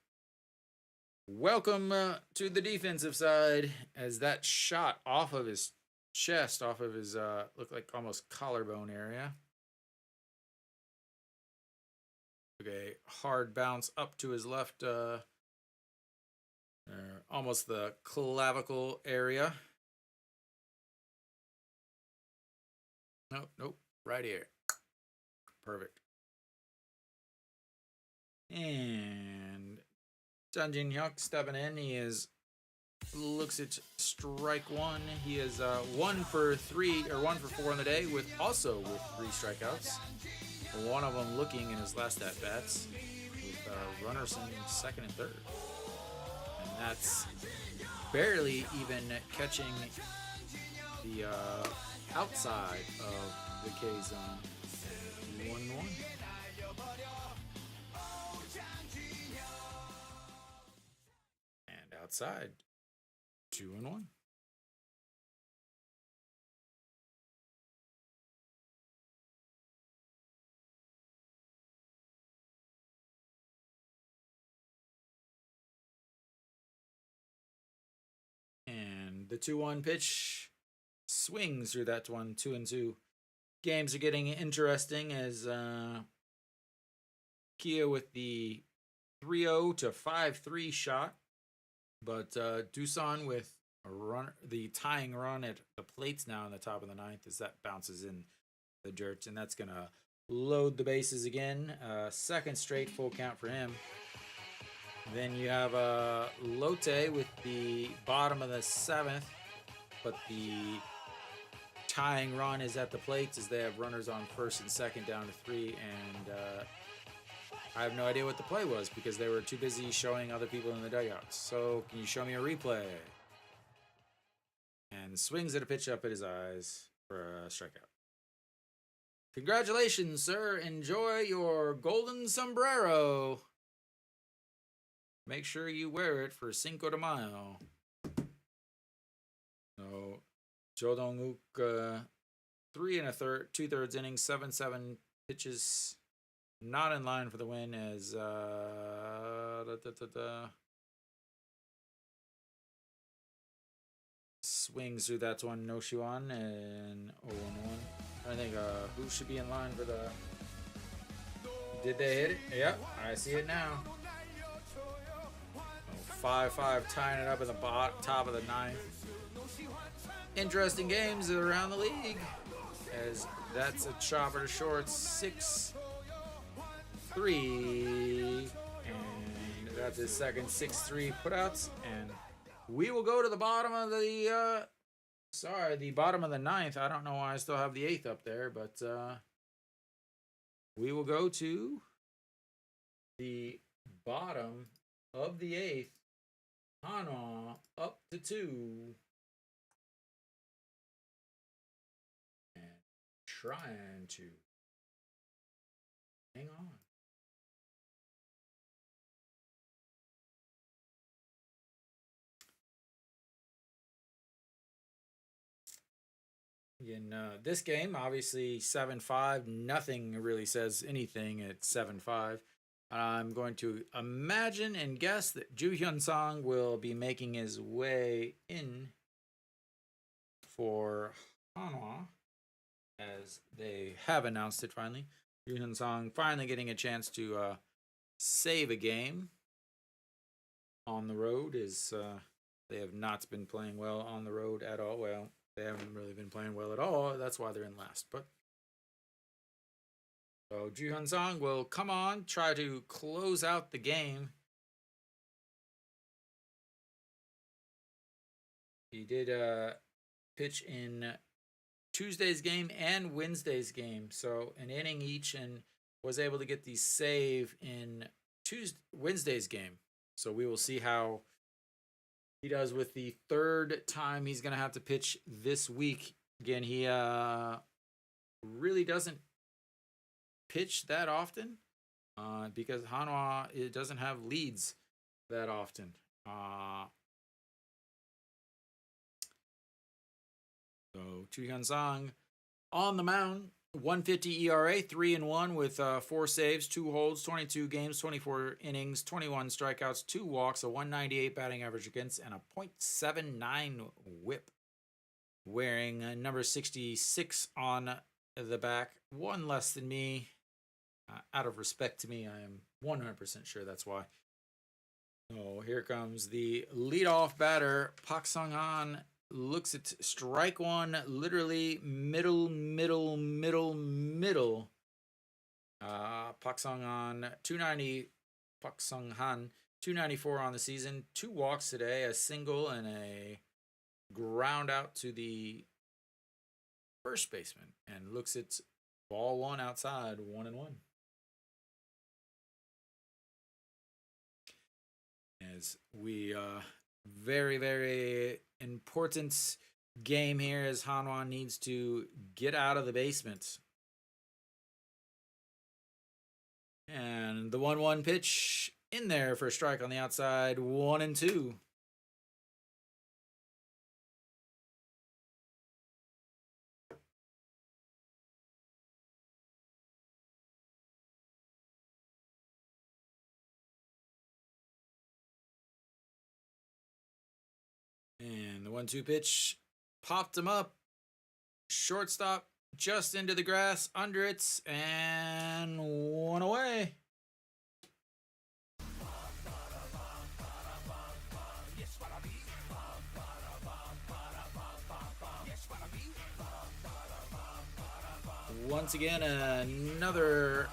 welcome to the defensive side, as that shot off of his chest, off of his looked like almost collarbone area. Okay, hard bounce up to his left, almost the clavicle area. Nope, right here. Perfect. And Jun Jin-hyuk stepping in. He looks at strike 1. He is 1 for 4 on the day with 3 strikeouts. One of them looking in his last at bats with runners in second and third. And that's barely even catching the outside of the K zone. 1-1. And outside, 2-1. And the 2-1 pitch swings through that one. 2-2. Games are getting interesting as Kia with the 3-0 to 5-3 shot. But Doosan with the tying run at the plates now in the top of the 9th as that bounces in the dirt. And that's going to load the bases again. Second straight full count for him. Then you have Lotte with the bottom of the 7th, but the tying run is at the plates as they have runners on first and second down to 3, and I have no idea what the play was because they were too busy showing other people in the dugouts. So can you show me a replay? And swings at a pitch up at his eyes for a strikeout. Congratulations, sir. Enjoy your golden sombrero. Make sure you wear it for Cinco de Mayo. So, Jo Dong-wook, 3 2/3 innings, 7-7 pitches, not in line for the win as swings through that one, no Shuan, and 0-1. I think who should be in line for the. Did they hit it? Yep, I see it now. 5-5 tying it up in the top of the 9th. Interesting games around the league as that's a chopper to short 6-3, and that's his second 6-3 putouts. And we will go to the bottom of the bottom of the 9th. I don't know why I still have the 8th up there, but we will go to the bottom of the 8th. Hanwha up to 2. And trying to hang on. In this game, obviously 7-5. Nothing really says anything at 7-5. I'm going to imagine and guess that Ju Hyun Song will be making his way in for Hanwha, as they have announced it finally. Ju Hyun Song finally getting a chance to save a game on the road, is they have not been playing well on the road at all. Well, they haven't really been playing well at all. That's why they're in last. But so Ju Hyun Song will come on, try to close out the game. He did pitch in Tuesday's game and Wednesday's game, so an inning each, and was able to get the save in Wednesday's game. So we will see how he does with the third time he's going to have to pitch this week. Again, he really doesn't pitch that often because Hanwha, it doesn't have leads that often. So Ju Hyun Song on the mound, 150 ERA, 3-1 with 4 saves, 2 holds, 22 games, 24 innings, 21 strikeouts, 2 walks, a 198 batting average against, and a .79 whip. Wearing number 66 on the back, 1 less than me. Out of respect to me, I am 100% sure that's why. Oh, here comes the leadoff batter, Park Sung-han. Looks at strike one, literally middle. Park Sung-han, 290. Park Sung-han, 294 on the season. 2 walks today, a single and a ground out to the first baseman. And looks at ball 1 outside, 1-1. As we very important game here, as Hanwha needs to get out of the basement. And the 1-1 pitch in there for a strike on the outside, 1-2. And the 1-2 pitch popped him up. Shortstop just into the grass, under it, and 1 away. Once again, another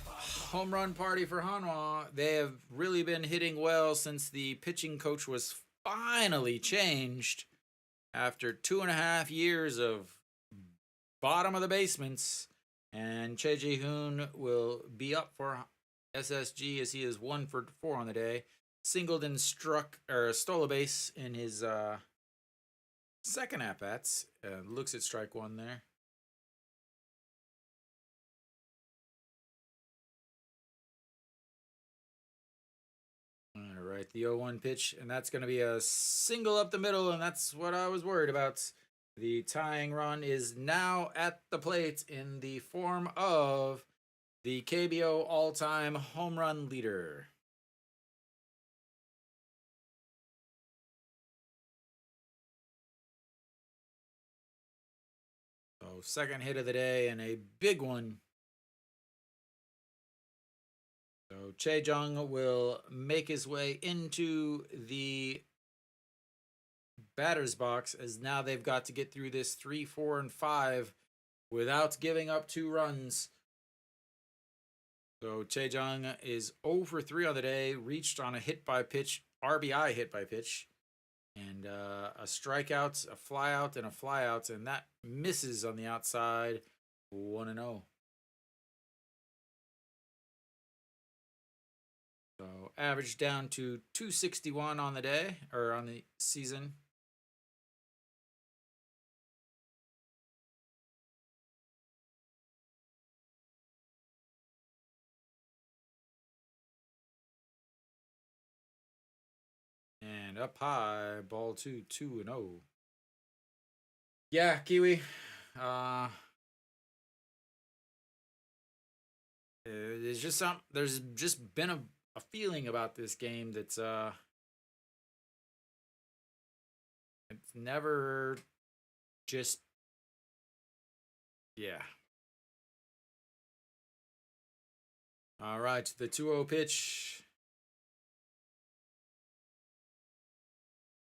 home run party for Hanwha. They have really been hitting well since the pitching coach was finally changed after 2.5 years of bottom of the basements. And Choi Jae-hoon will be up for SSG as he is 1 for 4 on the day. Singled and stole a base in his second at-bats. Looks at strike 1 there. All right, the 0-1 pitch, and that's going to be a single up the middle, and that's what I was worried about. The tying run is now at the plate in the form of the KBO all-time home run leader. So second hit of the day and a big one. So Chae Jung will make his way into the batter's box, as now they've got to get through this 3, 4, and 5 without giving up 2 runs. So Chae Jung is 0 for 3 on the day, reached on a hit by pitch, RBI hit by pitch, and a strikeout, a flyout, and a flyout, and that misses on the outside, 1-0. So average down to 261 on the day, or on the season. And up high, ball 2, 2-0. Yeah, Kiwi. There's just been a feeling about this game that's it's never just yeah. All right, the 2-0 pitch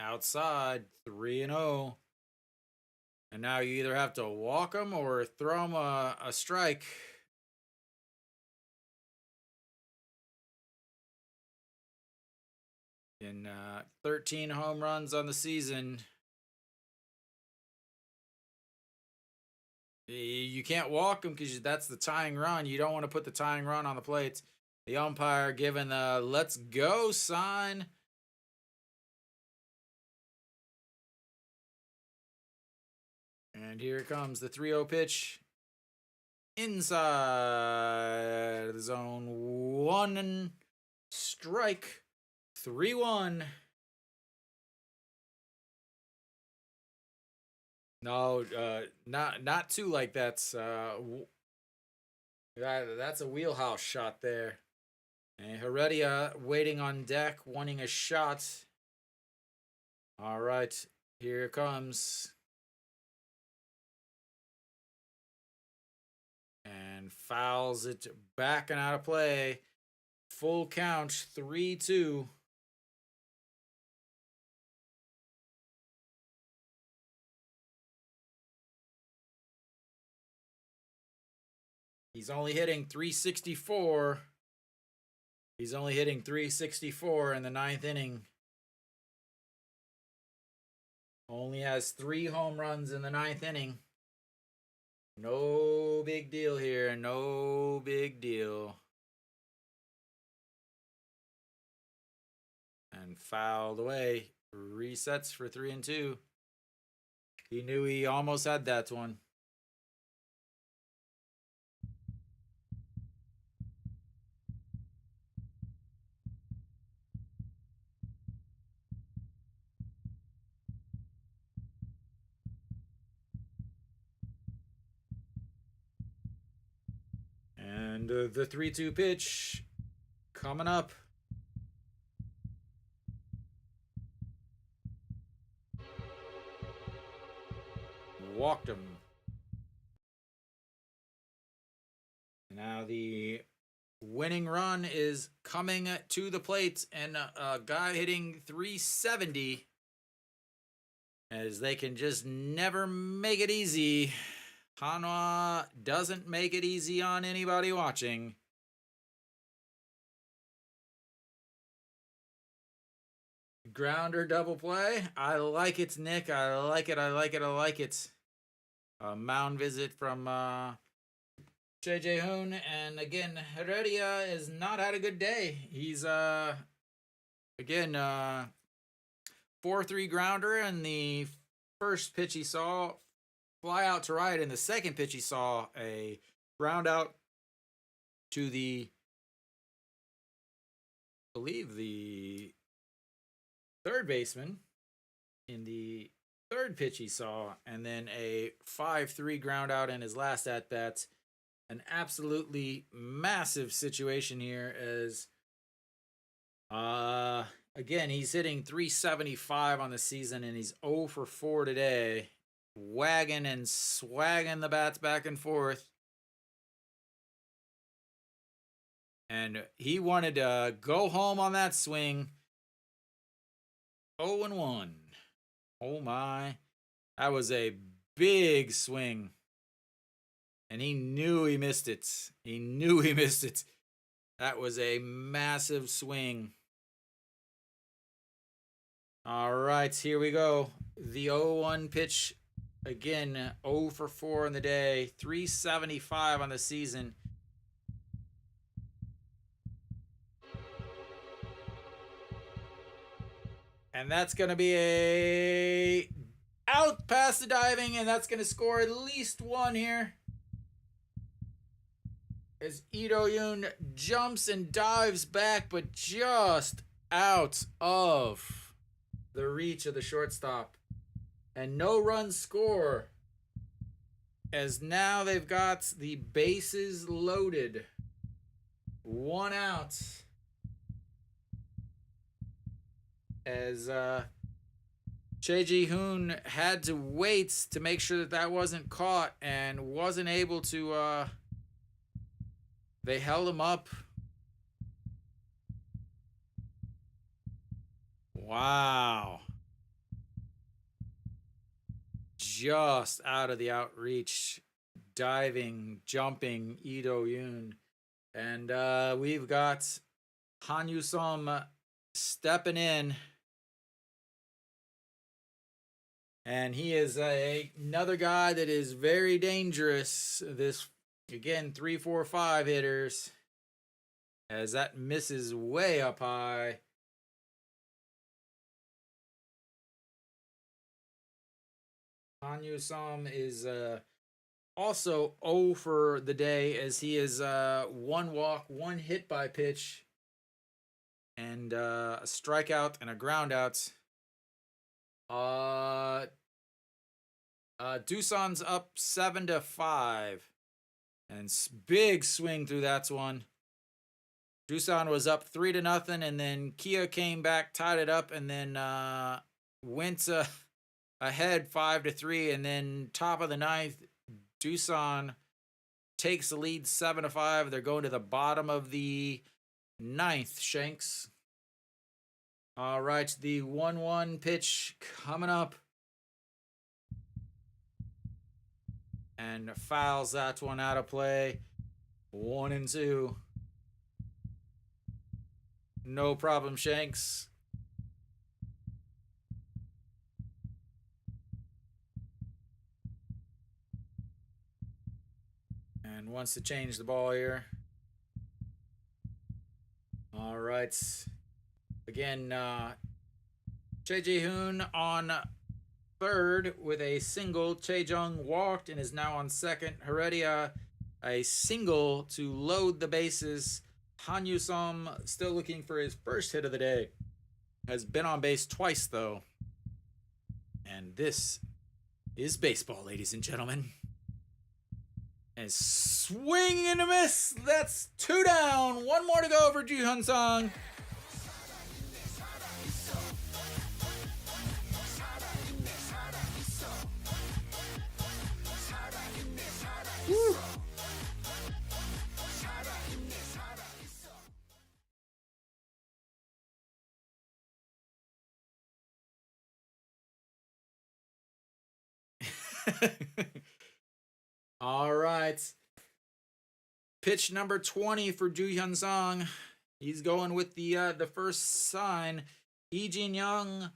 outside 3-0. And now you either have to walk him or throw him a strike. In 13 home runs on the season. You can't walk him because that's the tying run. You don't want to put the tying run on the plate. The umpire giving the let's go sign. And here comes the 3-0 pitch. Inside the zone. 1 strike. 3-1. No, not two like that's that's a wheelhouse shot there. And Heredia waiting on deck, wanting a shot. All right, here it comes. And fouls it back and out of play. Full count, 3-2. He's only hitting 364. He's only hitting 364 in the 9th inning. Only has 3 home runs in the 9th inning. No big deal here. No big deal. And fouled away. Resets for 3-2. He knew he almost had that one. And the 3-2 pitch coming up. Walked him. Now the winning run is coming to the plate, and a guy hitting 370 as they can just never make it easy. Hanwha doesn't make it easy on anybody watching. Grounder double play. I like it, Nick. I like it. I like it. I like it. A mound visit from JJ Hoon. And again, Heredia has not had a good day. He's, again, 4-3 grounder in the first pitch he saw. Fly out to right. In the second pitch he saw a ground out to the, I believe, the third baseman in the third pitch he saw, and then a 5-3 ground out in his last at bat. An absolutely massive situation here as again, he's hitting 375 on the season and he's 0 for 4 today, wagging and swagging the bats back and forth. And he wanted to go home on that swing. 0-1. Oh my. That was a big swing. And he knew he missed it. He knew he missed it. That was a massive swing. All right, here we go. The 0-1 pitch. Again, 0 for 4 in the day. 375 on the season. And that's going to be a out past the diving, and that's going to score at least 1 here. As Ito Yoon jumps and dives back, but just out of the reach of the shortstop. And no run score. As now they've got the bases loaded. 1 out. As Che Ji-hoon had to wait to make sure that that wasn't caught and wasn't able to, they held him up. Wow. Just out of the outreach, diving, jumping Lee Do-yoon. And we've got Hanwha stepping in. And he is another guy that is very dangerous. This, again, 3-4-5 hitters. As that misses way up high. Hanwha is also 0 for the day, as he is 1 walk, 1 hit by pitch, and a strikeout and a ground out. Doosan's up 7-5, and big swing through that one. Doosan was up 3-0, and then Kia came back, tied it up, and then went ahead 5-3, and then top of the 9th, Doosan takes the lead 7-5. They're going to the bottom of the 9th, Shanks. All right, the 1-1 pitch coming up. And fouls that one out of play. 1-2. No problem, Shanks. And wants to change the ball here. All right. Again, Che Ji-hoon on third with a single. Chae-jung walked and is now on second. Heredia, a single to load the bases. Hanwha still looking for his first hit of the day. Has been on base twice, though. And this is baseball, ladies and gentlemen. And swing and a miss. That's 2 down. 1 more to go for Ju Hyun-sung. Woo. All right. Pitch number 20 for Ju Hyun-sung. He's going with the first sign. Lee Jin-young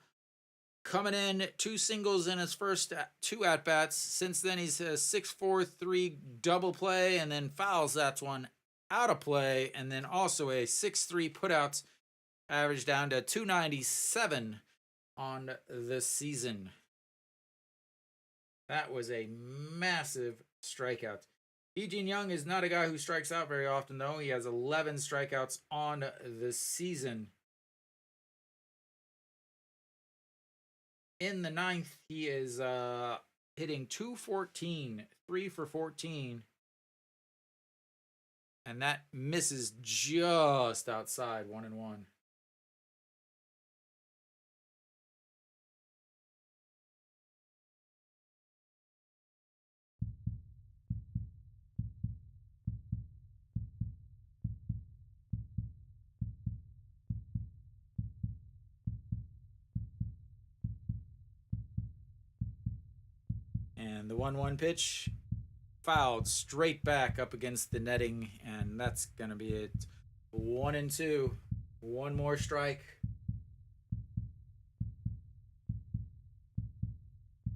coming in 2 singles in his first 2 at-bats. Since then, he's a 6-4-3 double play and then fouls that one out of play. And then also a 6-3 putouts, average down to 297 on the season. That was a massive strikeout. Lee Jin-young is not a guy who strikes out very often, though. He has 11 strikeouts on the season. In the 9th, he is hitting .214, 3 for 14. And that misses just outside, 1-1. And the 1-1 pitch fouled straight back up against the netting, and that's going to be it. 1-2. 1 more strike.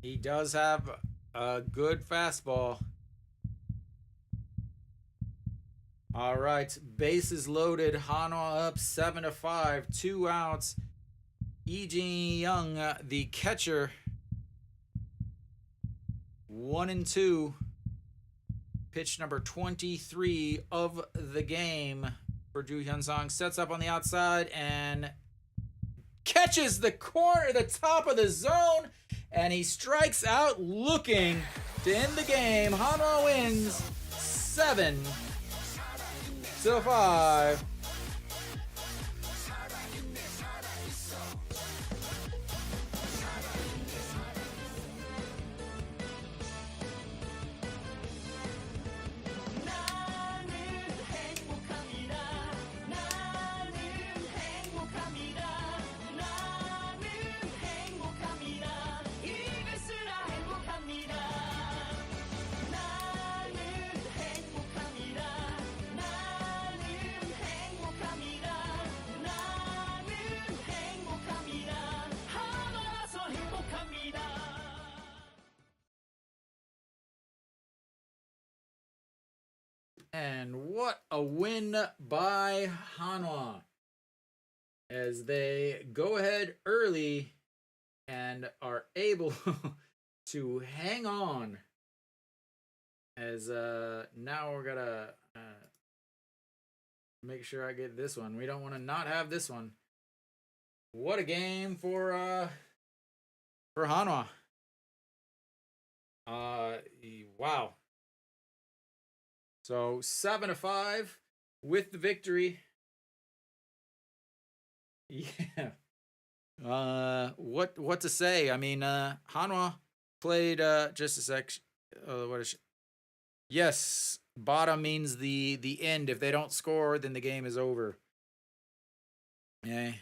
He does have a good fastball. All right, bases loaded. Hanwha up 7-5, 2 outs. Lee Jin-young, the catcher. 1-2. Pitch number 23 of the game for Ju Hyun-sung. Sets up on the outside and catches the corner, the top of the zone, and he strikes out looking to end the game. Hanwha wins 7-5. to 5. And what a win by Hanwha as they go ahead early and are able to hang on. As now we're gonna make sure I get this one. We don't want to not have this one. What a game for Hanwha. Wow. So 7-5 with the victory. Yeah. What to say? I mean, Hanwha played just a sec. What is? Yes, bottom means the end. If they don't score, then the game is over. Yeah.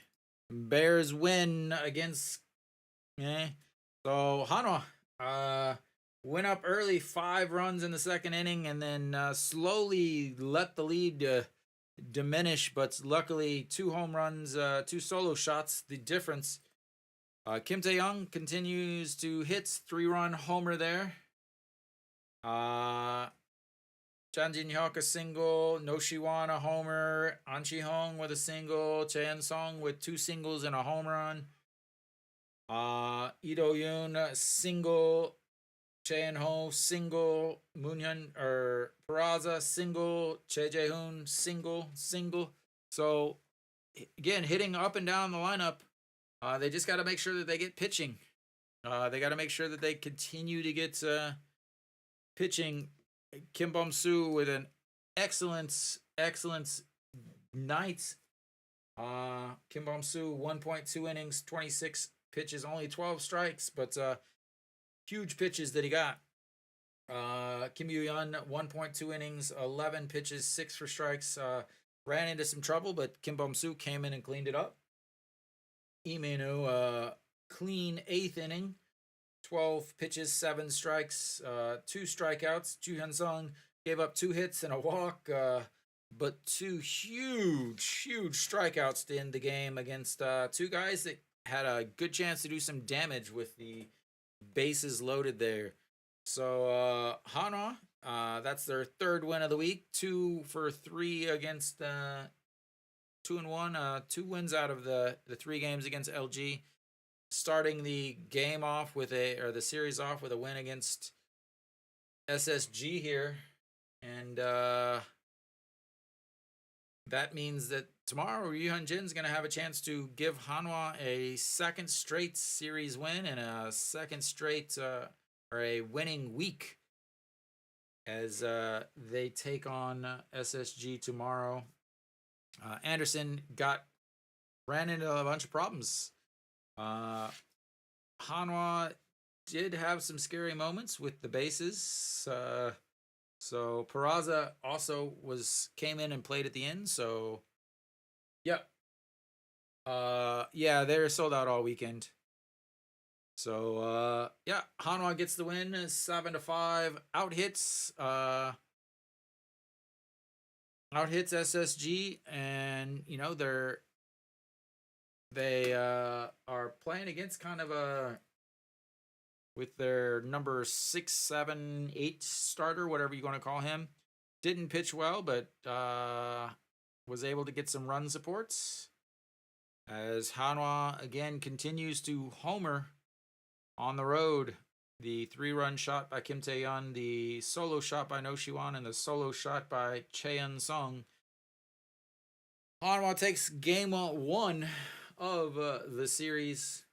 Bears win against. Yeah. So Hanwha went up early, 5 runs in the second inning, and then slowly let the lead diminish. But luckily, 2 home runs, 2 solo shots, the difference. Kim Tae-young continues to hit 3-run homer there. Chan Jin-hyuk a single, No Shiwan a homer, An Chi-hong with a single, Chaeun Song with 2 singles and a home run. Lee Do-yoon single, Chaeun Ho single, Moonhyun or Peraza single, Choi Jae-hoon single. So again, hitting up and down the lineup. They just got to make sure that they get pitching. They got to make sure that they continue to get pitching. Kim Bum-soo with an excellent night. Kim Bum-soo 1.2 innings, 26 pitches, only 12 strikes, but huge pitches that he got. Kim Yoo-yeon 1.2 innings, 11 pitches, 6 for strikes. Ran into some trouble, but Kim Bum-soo came in and cleaned it up. Lee Min-woo clean 8th inning. 12 pitches, 7 strikes, 2 strikeouts. Ju Hyun-sung gave up 2 hits and a walk, but 2 huge strikeouts to end the game against 2 guys that had a good chance to do some damage with the bases loaded there. So Hanwha, that's their 3rd win of the week. 2 for 3 against 2-1. 2 wins out of the 3 games against LG. Starting the game off with the series off with a win against SSG here, and that means that tomorrow Ryu Hyun-jin's going to have a chance to give Hanwha a 2nd straight series win and a 2nd straight or a winning week as they take on SSG tomorrow. Anderson ran into a bunch of problems. Hanwha did have some scary moments with the bases. So Peraza also came in and played at the end. So yeah. They're sold out all weekend. So Hanwha gets the win, 7-5. Out hits SSG, and they are playing against kind of with their number 6, 7, 8 starter, whatever you want to call him. Didn't pitch well, but was able to get some run supports. As Hanwha again continues to homer on the road. The 3-run shot by Kim Tae-yeon, the solo shot by No Shiwan, and the solo shot by Chaeun Song. Hanwha takes game 1 of the series.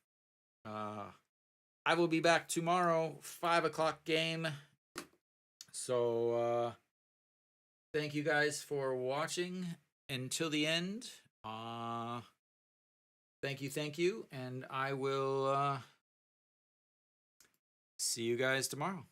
I will be back tomorrow, 5 o'clock game. So thank you guys for watching until the end. Thank you, and I will see you guys tomorrow.